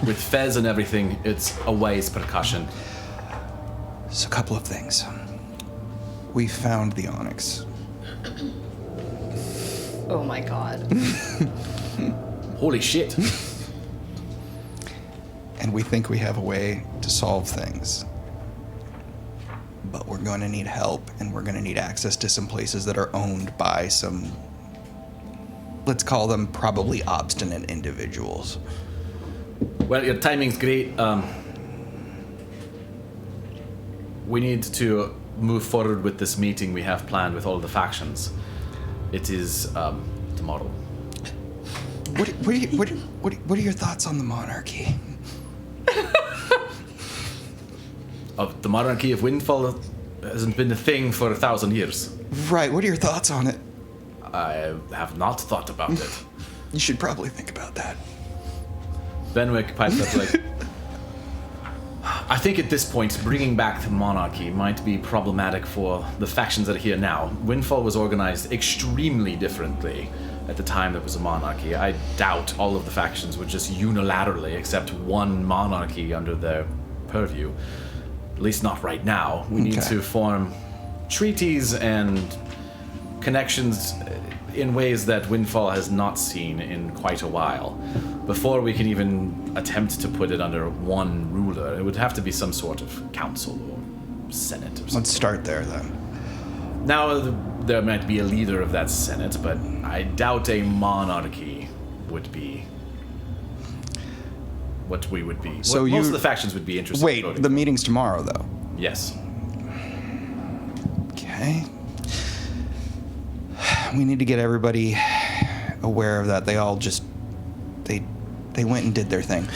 with Fez and everything, it's a wise precaution. So, a couple of things. We found the Onyx. Oh my god. Holy shit. And we think we have a way to solve things. But we're going to need help, and we're going to need access to some places that are owned by some, let's call them probably obstinate individuals. Well, your timing's great. We need to move forward with this meeting we have planned with all the factions. It is tomorrow. What are your thoughts on the monarchy? Of the monarchy of Windfall hasn't been a thing for 1,000 years. Right, what are your thoughts on it? I have not thought about it. You should probably think about that. Benwick pipes up like, I think at this point, bringing back the monarchy might be problematic for the factions that are here now. Windfall was organized extremely differently at the time there was a monarchy. I doubt all of the factions would just unilaterally accept one monarchy under their purview. At least not right now. We need Okay. to form treaties and connections in ways that Windfall has not seen in quite a while. Before we can even attempt to put it under one ruler, it would have to be some sort of council or senate or something. Let's start there then. Now, there might be a leader of that senate, but I doubt a monarchy would be what we would be. So most of the factions would be interested in Wait, voting. the meeting's tomorrow, though. Yes. Okay. We need to get everybody aware of that. They all just they went and did their thing.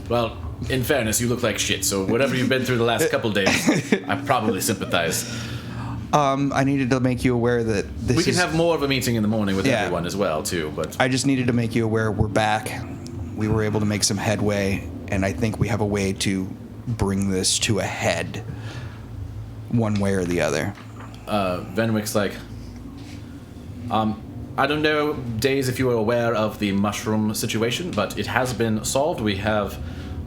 Well, in fairness, you look like shit, so whatever you've been through the last couple days, I probably sympathize. I needed to make you aware that this We can have more of a meeting in the morning with everyone as well, too, but... I just needed to make you aware we're back. We were able to make some headway, and I think we have a way to bring this to a head, one way or the other. Venwick's like... I don't know, Days, if you are aware of the mushroom situation, but it has been solved. We have...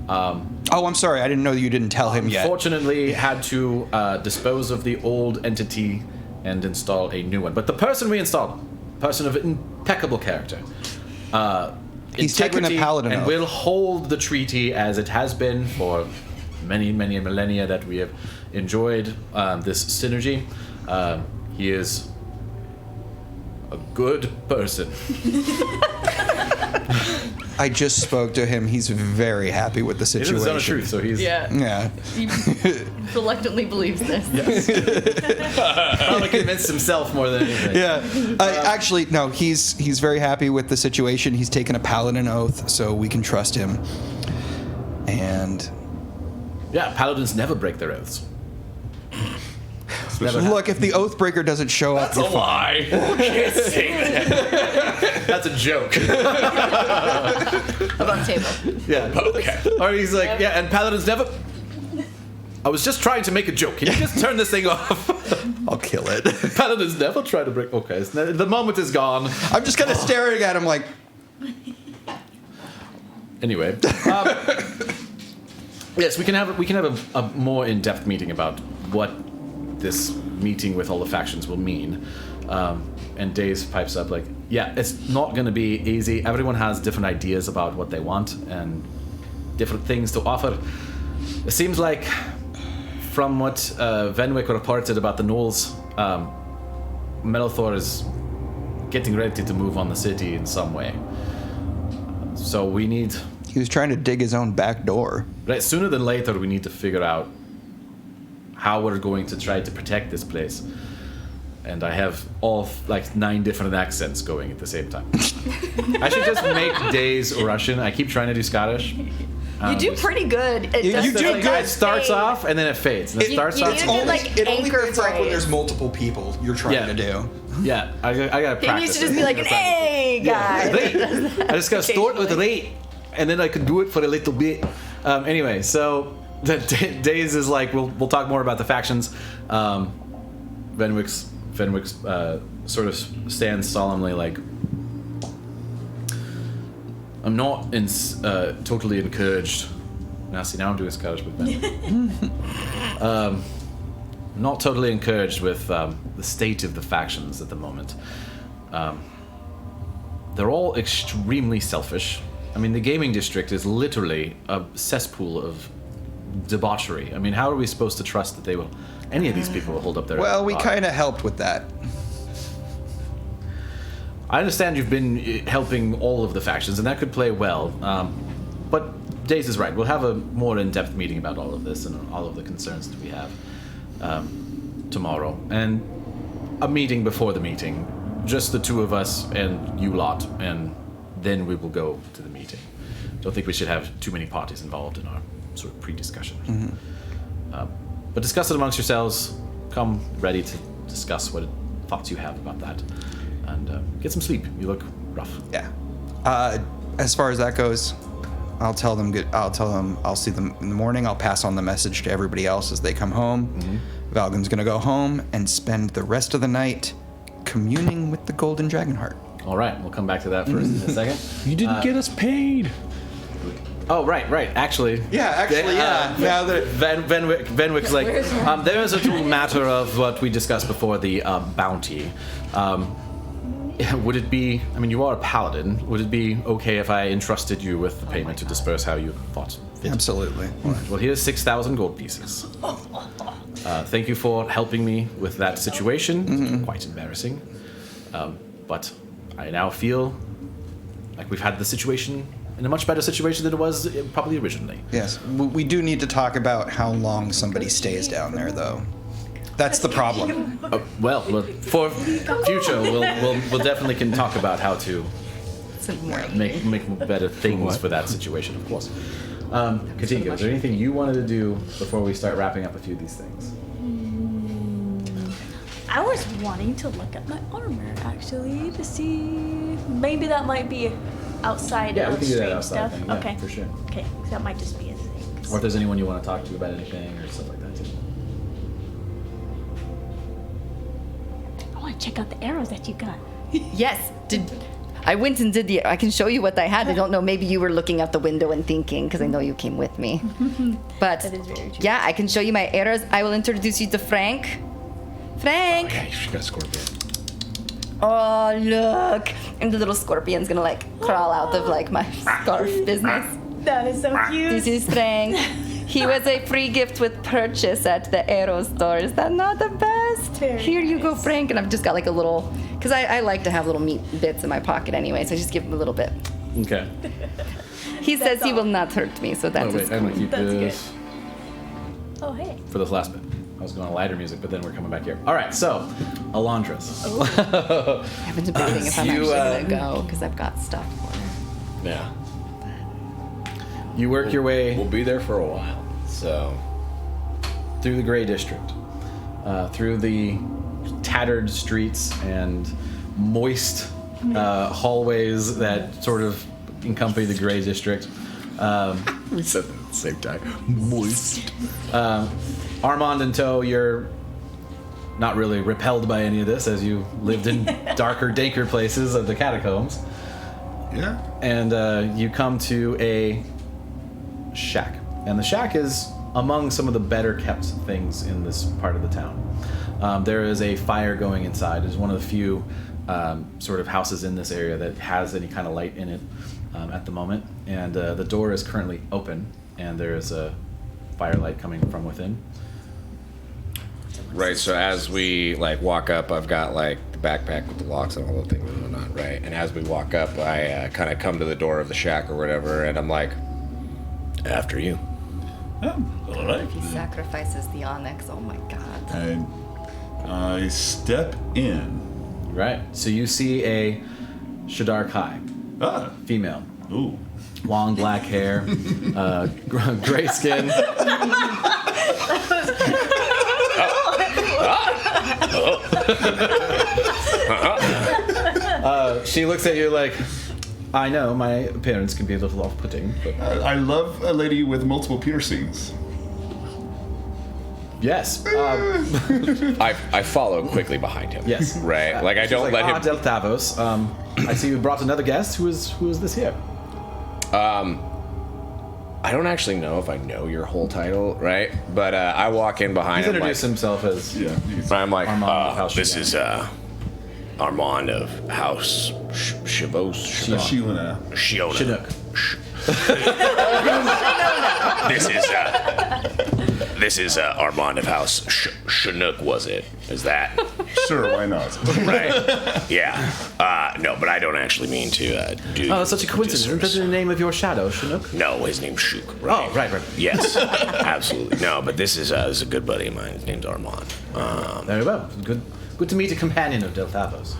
oh, I'm sorry. I didn't know you didn't tell him yet. Unfortunately, had to dispose of the old entity and install a new one. But the person we installed, person of impeccable character, he's taken a paladin and oath. will hold the treaty as it has been for many, many millennia that we have enjoyed this synergy. He is a good person. I just spoke to him. He's very happy with the He situation. is the zone of truth, so he's... Yeah. He reluctantly believes this. Probably convinced himself more than anything. Yeah. Actually, no, he's very happy with the situation. He's taken a paladin oath, so we can trust him. And... Yeah, paladins never break their oaths. Look, if the Oathbreaker doesn't show up, That's a lie. You can't say that. That's a joke. Above table. Yeah. Okay. Or he's like, yeah, and paladins never... I was just trying to make a joke. Can you just turn this thing off? I'll kill it. Paladins never try to break... Okay, so the moment is gone. I'm just kind of staring at him like... Anyway. Yes, we can have a more in-depth meeting about what this meeting with all the factions will mean. And Days pipes up like, yeah, it's not going to be easy. Everyone has different ideas about what they want and different things to offer. It seems like, from what Venwick reported about the Knolls, Melithor is getting ready to move on the city in some way. So we need... He was trying to dig his own back door. Right, sooner than later, we need to figure out how we're going to try to protect this place. And I have all 9 different accents going at the same time. I should just make Days Russian. I keep trying to do Scottish. You do pretty good. It does, you do it good. does It starts fade. off and then it fades. And it starts you off. need to do, like, It only anchor fades off when phrase. there's multiple people you're trying to do. Yeah, I gotta He practice. needs to just it. be like, hey, guys. Rate. I just gotta start with rate, and then I can do it for a little bit. Anyway, so the Days is like, we'll talk more about the factions. Venwick's sort of stands solemnly like, I'm not totally encouraged. Now I'm doing Scottish with Ben. I'm not totally encouraged with the state of the factions at the moment. They're all extremely selfish. I mean, the gaming district is literally a cesspool of debauchery. I mean, how are we supposed to trust that any of these people will hold up their Well, own we bar? kind of helped with that. I understand you've been helping all of the factions, and that could play well. But Days is right. We'll have a more in-depth meeting about all of this and all of the concerns that we have tomorrow. And a meeting before the meeting. Just the two of us and you lot, and then we will go to the meeting. Don't think we should have too many parties involved in our sort of pre-discussion. Mm-hmm. But discuss it amongst yourselves. Come ready to discuss what thoughts you have about that. And get some sleep. You look rough. Yeah. As far as that goes, I'll tell them. I'll see them in the morning. I'll pass on the message to everybody else as they come home. Mm-hmm. Valgon's gonna go home and spend the rest of the night communing with the Golden Dragonheart. All right, we'll come back to that first in a second. You didn't get us paid. Oh, right. Actually. Yeah. Now that Venwick's like, there is a little matter of what we discussed before, the bounty. Would it be, I mean, you are a paladin. Would it be okay if I entrusted you with the payment to disperse how you thought fit? Absolutely. All right, well, here's 6,000 gold pieces. Thank you for helping me with that situation. It's quite embarrassing. But I now feel like we've had the situation in a much better situation than it was probably originally. Yes, we do need to talk about how long somebody stays down there, though. That's the problem. Well, for future, we'll definitely can talk about how to make better things for that situation, of course. Katinka, is there anything you wanted to do before we start wrapping up a few of these things? I was wanting to look at my armor, actually, to see... Maybe that might be outside of we can do that stream outside stuff. thing, yeah, Okay. for sure. Okay, so that might just be a thing. Or if there's anyone you want to talk to about anything or stuff like that, too. I want to check out the arrows that you got. Yes. I went and did I can show you what I had. I don't know. Maybe you were looking out the window and thinking, because I know you came with me. But That is very true. yeah, I can show you my arrows. I will introduce you to Frank. Frank. Okay, she got a scorpion. Oh, look. And the little scorpion's gonna like crawl out of like my scarf business. That is so cute. This is Frank. He was a free gift with purchase at the arrow store. Is that not the best? Very Here you go, Frank. And I've just got like a little, because I like to have little meat bits in my pocket anyway, so I just give him a little bit. Okay. He says he will not hurt me, so that's his I'm going to keep That's this Oh, hey. for this last bit. I was going to lighter music, but then we're coming back here. All right, so, Alondras. I haven't been debating if I'm You, actually gonna go, because I've got stuff for her. Yeah. You work your way We'll be there for a while. So. through the Gray District, through the tattered streets and moist hallways that sort of encompass the Gray District. We said that at the same time. Moist. Armand and Toe, you're not really repelled by any of this, as you lived in darker, danker places of the catacombs. Yeah. And you come to a shack. And the shack is among some of the better kept things in this part of the town. There is a fire going inside. It's one of the few sort of houses in this area that has any kind of light in it at the moment. And the door is currently open, and there is a firelight coming from within. Right, so as we like walk up, I've got like the backpack with the locks and all the things and whatnot, right? And as we walk up, I kind of come to the door of the shack or whatever, and I'm like, after you. Oh, all right. He sacrifices the Onyx. Oh my god. And I step in. Right. So you see a Shadar Kai, female. Ooh. Long black hair, gray skin. She looks at you like, I know my appearance can be a little off-putting, but I love a lady with multiple piercings. yes. I follow quickly behind him. Yes. Right? Like I She's don't let him. Del Tavos. I see you brought another guest. Who is this here? I don't actually know if I know your whole title, right? But I walk in behind He's him. introduced himself as I'm like, Armand of House this Chagnon. is Armand of House Chivos. Shilana. Shiona. Chinook. This is Armand of House Chinook. Was it? Is that Sure, why not? right? Yeah. No, but I don't actually mean to do. Oh, that's such a coincidence. Isn't that the name of your shadow, Chinook? No, his name's Shuk. Right? Oh, right. Yes, absolutely. No, but this is a good buddy of mine. His name's Armand. Very well. Good to meet a companion of Del Tavos.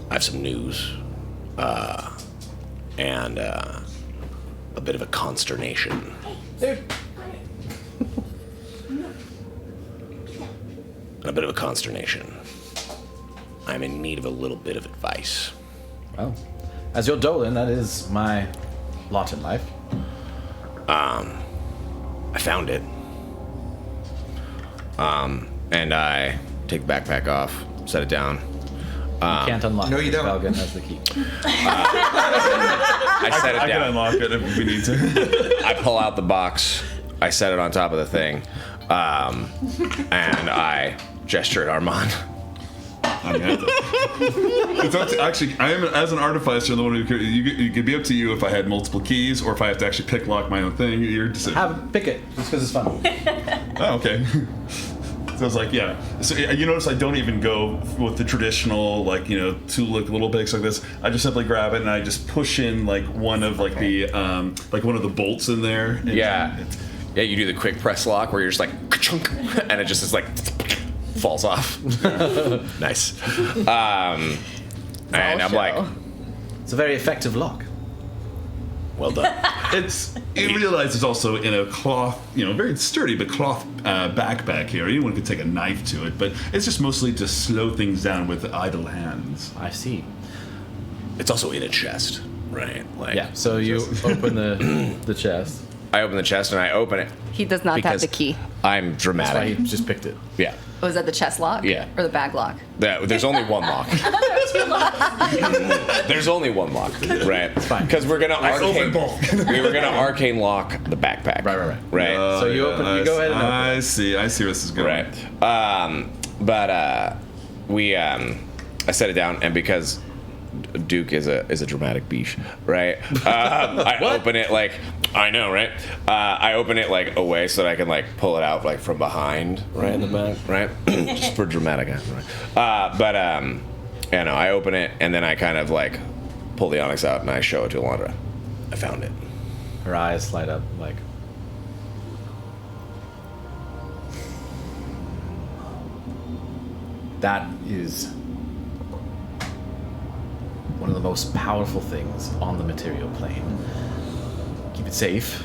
I have some news, and a bit of a consternation. I'm in need of a little bit of advice. Well, as your Dolan, that is my lot in life. I found it. And I take the backpack off, set it down. You can't unlock. No, you don't. Valgan has the key. I set it I can down. unlock it if we need to. I pull out the box. I set it on top of the thing, and I gesture at Armand. It's up to, actually, I am as an artificer the one who it could be up to you if I had multiple keys or if I have to actually pick lock my own thing. Your decision. Pick it just because it's fun. Oh, okay. So I was like, yeah. So you notice I don't even go with the traditional, like, you know, two little bigs like this. I just simply grab it and I just push in like one of like the like one of the bolts in there. And Yeah, you do the quick press lock where you're just like ka-chunk, and it just is like falls off. Nice. And I'm like, it's a very effective lock. well done. You realize it's also in a cloth, you know, very sturdy but cloth backpack here. Anyone could take a knife to it, but it's just mostly to slow things down with idle hands. I see. It's also in a chest, right? Like, Yeah. So you open the chest. I open the chest and I open it. He does not have because the key. I'm That's why dramatic. he just picked it. Yeah. Was that the chest lock? Yeah. Or the bag lock? There's only one lock. There's only one lock, right? It's fine. Because we're gonna arcane. both. We were gonna arcane lock the backpack. Right. Right. So you open. You go ahead and open. I see where this is going. Right. But I set it down, and because Duke is a dramatic beach, right? I open it like, I know, right? I open it like away so that I can like pull it out like from behind, right in the back, right? Just for dramatic, right? You know, I open it and then I kind of like pull the Onyx out and I show it to Alondra. I found it. Her eyes light up like. That is one of the most powerful things on the material plane. Keep it safe.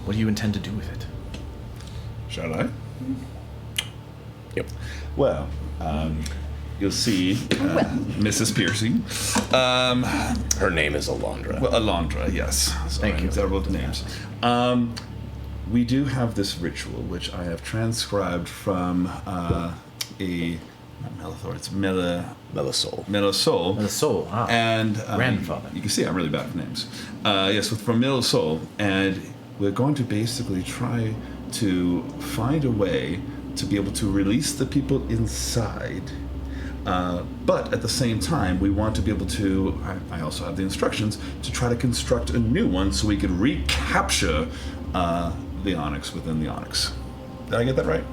What do you intend to do with it? Shall I? Yep. Well, you'll see Mrs. Piercy. Her name is Alondra. Well, Alondra, yes. Sorry, Thank you. They're both names. We do have this ritual, which I have transcribed from not Melithor, it's Melisol. Melisol. The soul. And grandfather. You can see I'm really bad with names. Yes, from Melisol, and we're going to basically try to find a way to be able to release the people inside. But at the same time, we want to be able to, I also have the instructions, to try to construct a new one so we could recapture the Onyx within the Onyx. Did I get that right?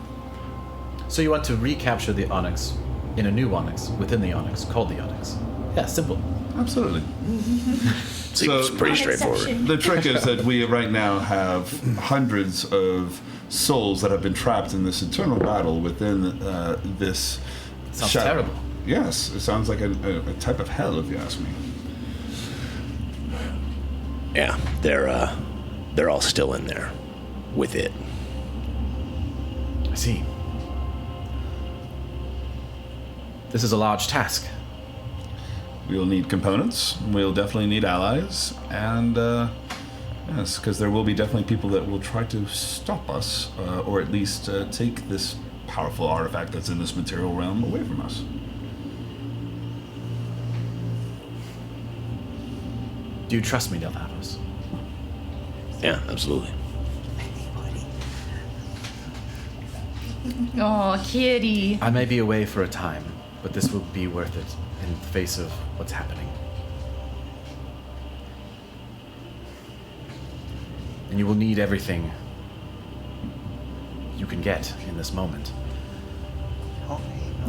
So you want to recapture the Onyx in a new Onyx within the Onyx called the Onyx. Yeah, simple. Absolutely. Seems pretty straightforward. The trick is that we right now have hundreds of souls that have been trapped in this eternal battle within this. Sounds shadow. terrible. Yes, it sounds like a type of hell, if you ask me. Yeah, they're all still in there with it. I see. This is a large task. We'll need components. We'll definitely need allies, and yes, because there will be definitely people that will try to stop us, or at least take this powerful artifact that's in this material realm away from us. Do you trust me, Delhavos? Yeah, absolutely. Oh, kitty. I may be away for a time, but this will be worth it in the face of what's happening. And you will need everything you can get in this moment.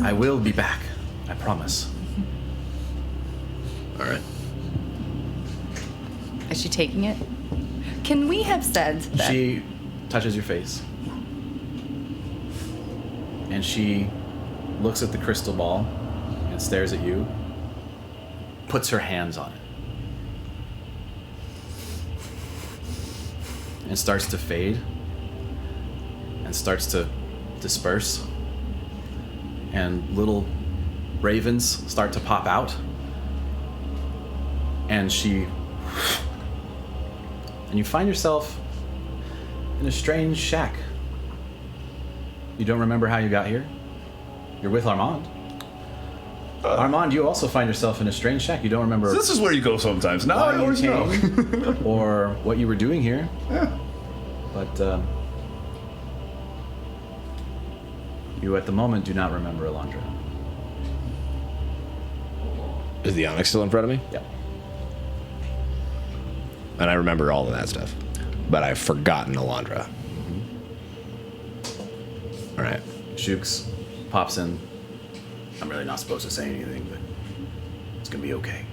I will be back, I promise. All right. Is she taking it? Can we have said that? She touches your face. And she looks at the crystal ball and stares at you, puts her hands on it, and starts to fade and starts to disperse. And little ravens start to pop out. And you find yourself in a strange shack. You don't remember how you got here. You're with Armand. Armand, you also find yourself in a strange shack. You don't remember. This is where you go sometimes. Now why I always you know. came or what you were doing here. Yeah. But you at the moment do not remember Alondra. Is the Onyx still in front of me? Yep. And I remember all of that stuff. But I've forgotten Alondra. All right. Shooks pops in. I'm really not supposed to say anything, but it's gonna be okay.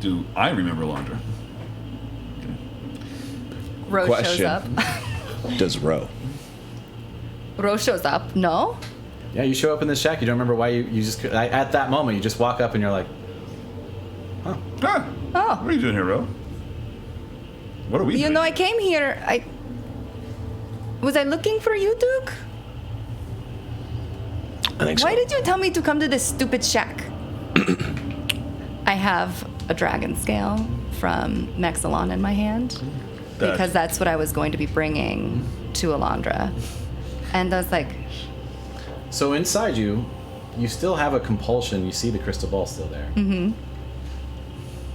Do I remember Alondra? Ro shows Question. up. Does Ro? Ro shows up. No? Yeah, you show up in this shack. You don't remember why you just at that moment you just walk up and you're like, Ah, Oh. what are you doing here, Ro? What are we You doing? know, I came here. Was I looking for you, Duke? I think so. Why did you tell me to come to this stupid shack? I have a dragon scale from Mexalon in my hand because that's what I was going to be bringing to Alondra. And I was like, so inside you still have a compulsion. You see the crystal ball still there. mm-hmm.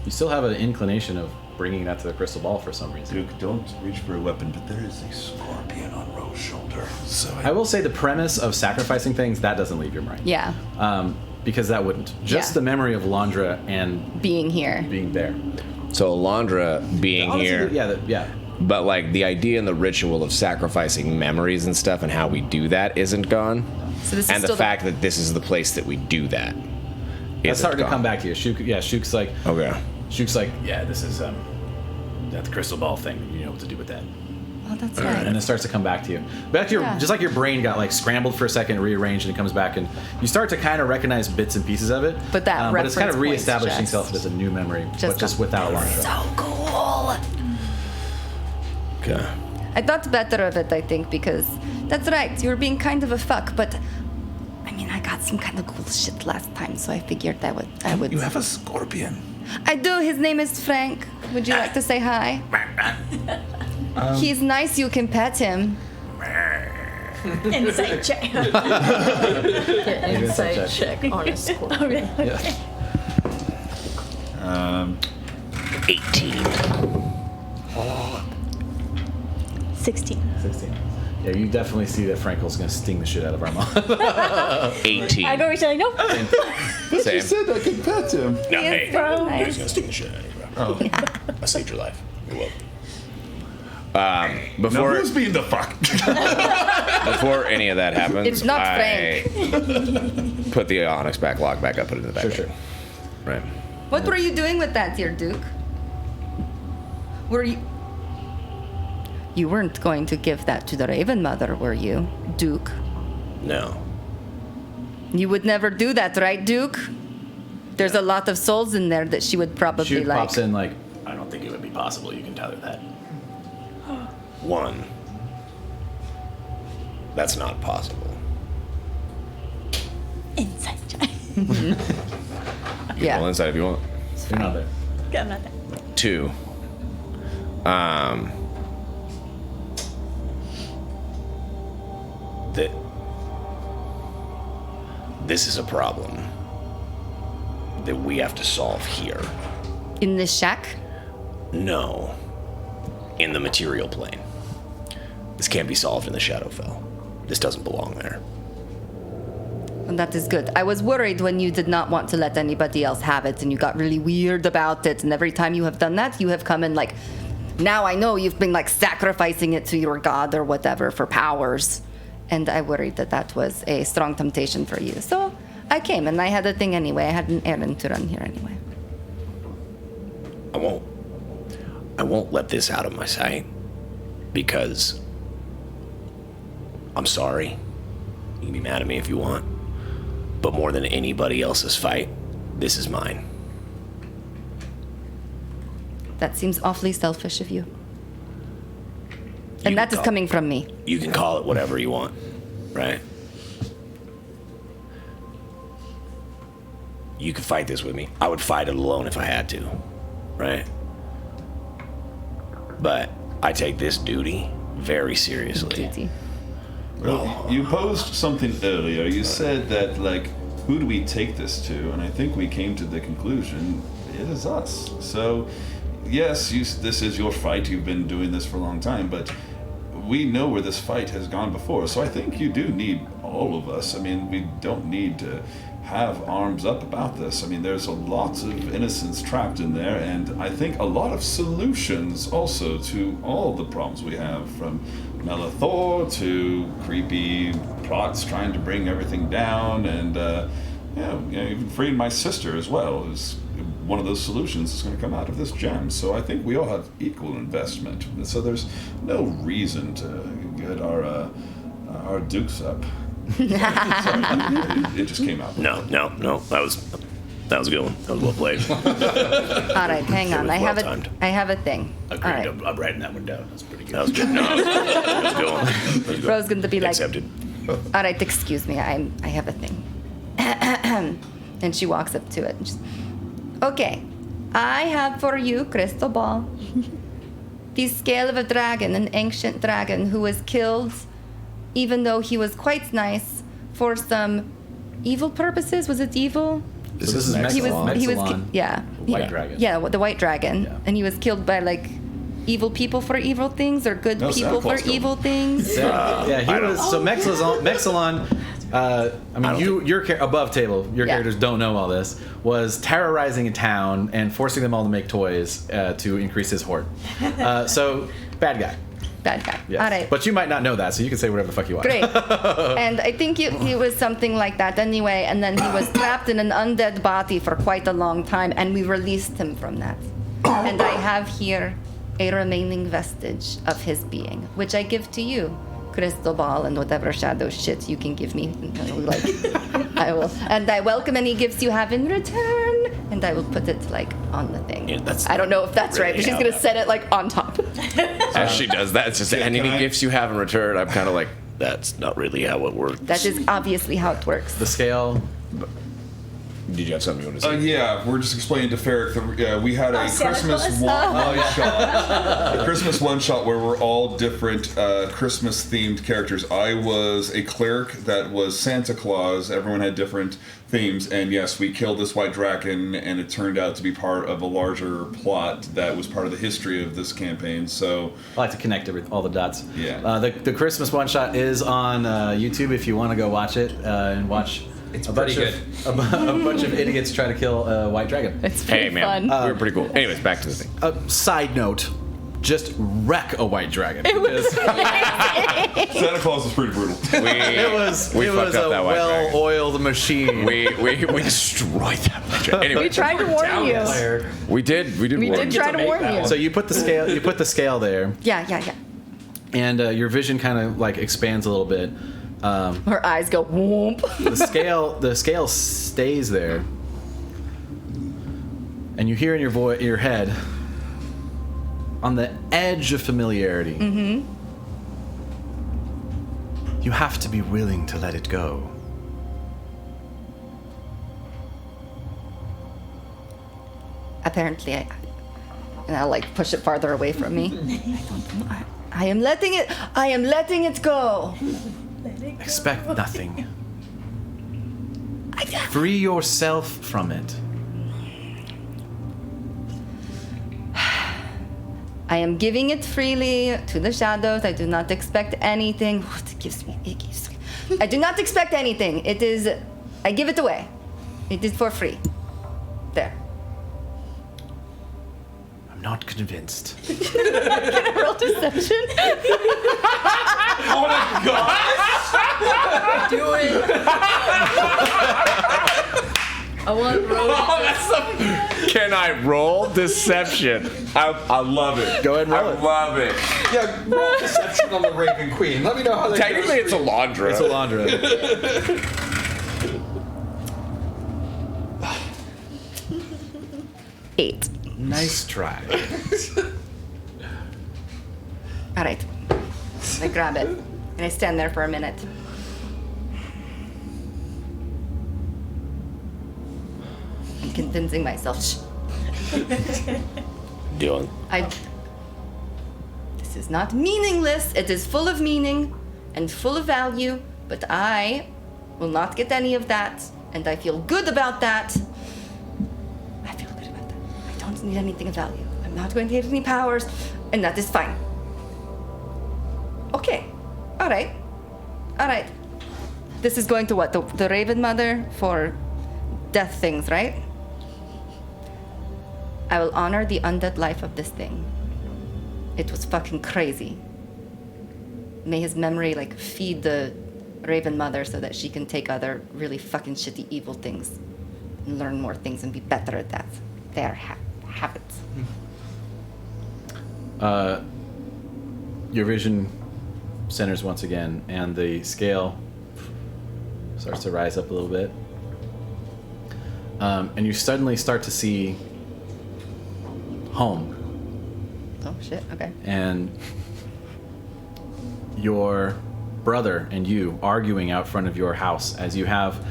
You still have an inclination of bringing that to the crystal ball for some reason. Duke, don't reach for a weapon, but there is a scorpion on Ro's shoulder. So I will say the premise of sacrificing things, that doesn't leave your brain. Yeah. Because that wouldn't. Just Yeah. the memory of Alondra and Being here. being there. So Alondra being Honestly, here. Yeah. But like the idea and the ritual of sacrificing memories and stuff and how we do that isn't gone. So this is And the still fact that this is the place that we do that. That's isn't hard to gone. come back to you. Shook's like, Okay. Shook's like, yeah, this is that crystal ball thing. You know what to do with that. Oh, that's And right. it starts to come back to you. Back to your, Yeah. just like your brain got like scrambled for a second, rearranged, and it comes back, and you start to kind of recognize bits and pieces of it. But that but it's kind of reference points reestablishing just- itself as a new memory, but just got- without Alondra. So cool. Okay. I thought better of it, I think, because that's right. You were being kind of a fuck, but I mean, I got some kind of cool shit last time, so I figured I would. you have a scorpion. I do. His name is Frank. Would you like to say hi? He's nice. You can pet him. Insight check. Get an insight insight check on a scorpion. Oh, really? Yeah. 18. 16. 16. Yeah, you definitely see that Frankel's gonna sting the shit out of Armand. 18. I go reach out, nope. Same. said I could pet him. No, He hey, is so hey, nice. who's gonna sting the shit out of you, bro? I saved your life. You're welcome. Now Before who's being the fuck? before any of that happens, It's not I put the Onyx lock back up, put it in the back. Sure. Right. What were you doing with that, dear Duke? Were you? You weren't going to give that to the Raven Mother, were you, Duke? No. You would never do that, right, Duke? There's a lot of souls in there that she would probably Shoot like. pops in like, I don't think it would be possible. You can tell her that. One. That's not possible. Insight check. You can Yeah. roll inside if you want. You're not there. I'm not there. 2. That this is a problem that we have to solve here. In this shack? No. In the material plane. This can't be solved in the Shadowfell. This doesn't belong there. And that is good. I was worried when you did not want to let anybody else have it and you got really weird about it. And every time you have done that, you have come in like, now I know you've been like sacrificing it to your god or whatever for powers. And I worried that that was a strong temptation for you. So I came and I had a thing anyway. I had an errand to run here anyway. I won't let this out of my sight because I'm sorry. You can be mad at me if you want. But more than anybody else's fight, this is mine. That seems awfully selfish of you. And that is coming from me. You can call it whatever you want, right? You could fight this with me. I would fight it alone if I had to, right? But I take this duty very seriously. Duty. Well, you posed something earlier. You said that, like, who do we take this to? And I think we came to the conclusion, it is us. So, yes, this is your fight. You've been doing this for a long time, but we know where this fight has gone before. So I think you do need all of us. I mean, we don't need to have arms up about this. I mean, there's lots of innocence trapped in there, and I think a lot of solutions also to all the problems we have, from Melathor to creepy plots trying to bring everything down, and even freeing my sister as well is one of those solutions that's going to come out of this gem. So I think we all have equal investment. So there's no reason to get our dukes up. It just came out. No. That was a good one. That was well played. All right, hang on. I have a thing. Agreed. All right. I'm writing that one down. That's pretty good. That was good. No, that was a good one. That was good. Bro's going to be like, Accepted. all right, excuse me, I have a thing. And she walks up to it. And she's, okay, I have for you, crystal ball, the scale of a dragon, an ancient dragon who was killed, even though he was quite nice, for some evil purposes. Was it evil? This is He was Mexilon. yeah. White dragon. Yeah, the white dragon. Yeah. And he was killed by like evil people for evil things, or good No, people Santa for Claus killed evil things. Yeah, he was. So Mexilon. I mean, you're above table. Your Yeah. characters don't know all this. Was terrorizing a town and forcing them all to make toys to increase his hoard. So bad guy. Bad guy. Yes. All right. But you might not know that, so you can say whatever the fuck you want. Great. And I think he was something like that anyway, and then he was trapped in an undead body for quite a long time, and we released him from that. And I have here a remaining vestige of his being, which I give to you, crystal ball, and whatever shadow shit you can give me. Like, I will. And I welcome any gifts you have in return, and I will put it like on the thing. Yeah, that's I don't know if that's right, but she's gonna set it like on top. As she does that, it's just any gifts you have in return. I'm kind of like, that's not really how it works. That is obviously how it works. The scale. Did you have something you want to say? Yeah, we're just explaining to Ferric that we had a Santa Christmas Claus? one-shot. A Christmas one-shot where we're all different Christmas-themed characters. I was a cleric that was Santa Claus. Everyone had different themes. And yes, we killed this white dragon, and it turned out to be part of a larger plot that was part of the history of this campaign. So I like to connect all the dots. Yeah. The Christmas one shot is on YouTube if you want to go watch it and watch. It's a bunch pretty of a bunch of idiots try to kill a white dragon. It's pretty Hey, man, fun. we were pretty cool. Anyways, back to the thing. Side note, just wreck a white dragon. Because Santa Claus was pretty brutal. it was fucked up a that white dragon. well-oiled machine. We destroyed that much. Anyway, We tried to warn you. we did We warn did you. try to warn you. So you put the scale. You put the scale there, Yeah. and your vision kind of like expands a little bit. Her eyes go whoomp. The scale stays there, and you hear in your head, on the edge of familiarity. Mm-hmm. You have to be willing to let it go. Apparently, and I'll like push it farther away from me. I am letting it go. Expect nothing. Free yourself from it. I am giving it freely to the shadows. I do not expect anything. It gives me. I do not expect anything. It is. I give it away. It is for free. There. I'm not convinced. Can I roll deception? Oh my god! Do it. I want roll. Can I roll deception? I love it. Go ahead and roll I it. love it. Yeah, roll deception on the Raven Queen. Let me know how that Technically, goes. it's Alondra. It's Alondra. 8. Nice try. All right. I grab it and I stand there for a minute. I'm convincing myself. Shh. Dylan. This is not meaningless. It is full of meaning and full of value, but I will not get any of that and I feel good about that. I feel good about that. I don't need anything of value. I'm not going to get any powers, and that is fine. Okay. All right. This is going to what? The Raven Mother for death things, right? I will honor the undead life of this thing. It was fucking crazy. May his memory, like, feed the Raven Mother so that she can take other really fucking shitty evil things and learn more things and be better at that. Their habits. Your vision centers once again, and the scale starts to rise up a little bit. And you suddenly start to see home. Oh, shit, okay. And your brother and you arguing out front of your house as you have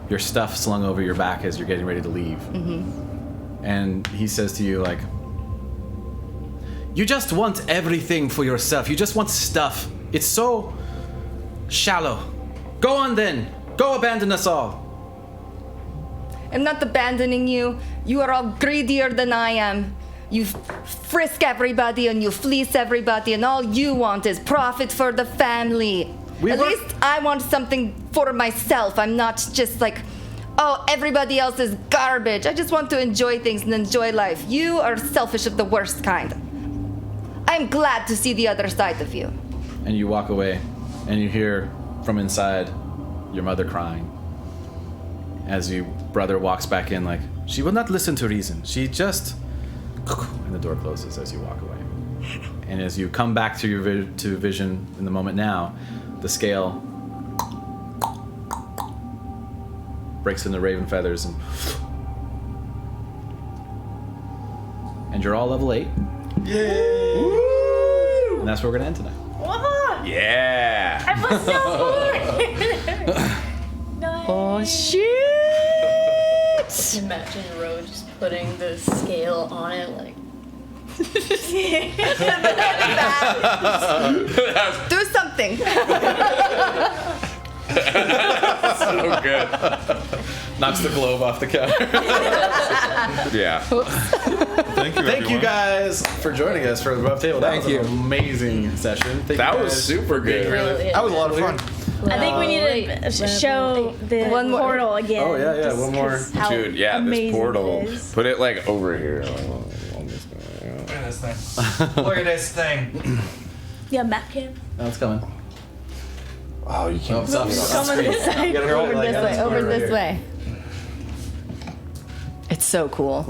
your stuff slung over your back as you're getting ready to leave. Mm-hmm. And he says to you, like, you just want everything for yourself. You just want stuff. It's so shallow. Go on then. Go abandon us all. I'm not abandoning you. You are all greedier than I am. You frisk everybody and you fleece everybody, and all you want is profit for the family. At least I want something for myself. I'm not just like, oh, everybody else is garbage. I just want to enjoy things and enjoy life. You are selfish of the worst kind. I'm glad to see the other side of you. And you walk away, and you hear from inside your mother crying as your brother walks back in, like, she will not listen to reason. She just... And the door closes as you walk away. And as you come back to your to vision in the moment now, the scale breaks into raven feathers, and you're all level 8. Yay! And that's where we're gonna end tonight. What? Yeah. I was so bored. Nice. Oh shit! Imagine Ro just putting the scale on it, like. Do something. So good. Knocks the globe off the counter. Yeah. Thank you. Thank you guys for joining us for the Above Table. That was an amazing session. That was super good. That was a lot of fun. I think we need to show the portal again. Oh, yeah, just one more. 'cause how Dude, yeah, this amazing portal. it is. Put it like over here. Look at this thing. Look at this thing. Yeah, map cam. No, it's coming. Oh, you can't. it's off. Come on this side. You gotta roll it Over like this that. way. Over Right this here. way. It's so cool.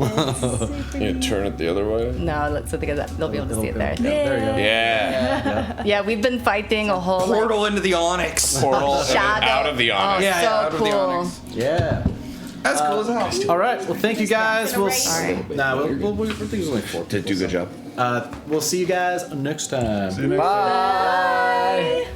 You turn it the other way. No, so they'll be able to see it there. There you go. Yeah. Yeah, we've been fighting a whole Portal into the Onyx. Portal and then shadow. out of the Onyx. Oh, Yeah, so out of the cool. Onyx. Yeah. That's cool as hell. All right. Well, thank you guys. We'll. Alright. Nah, we'll think it's only 4. Did do a good job. We'll see you guys next time. Bye.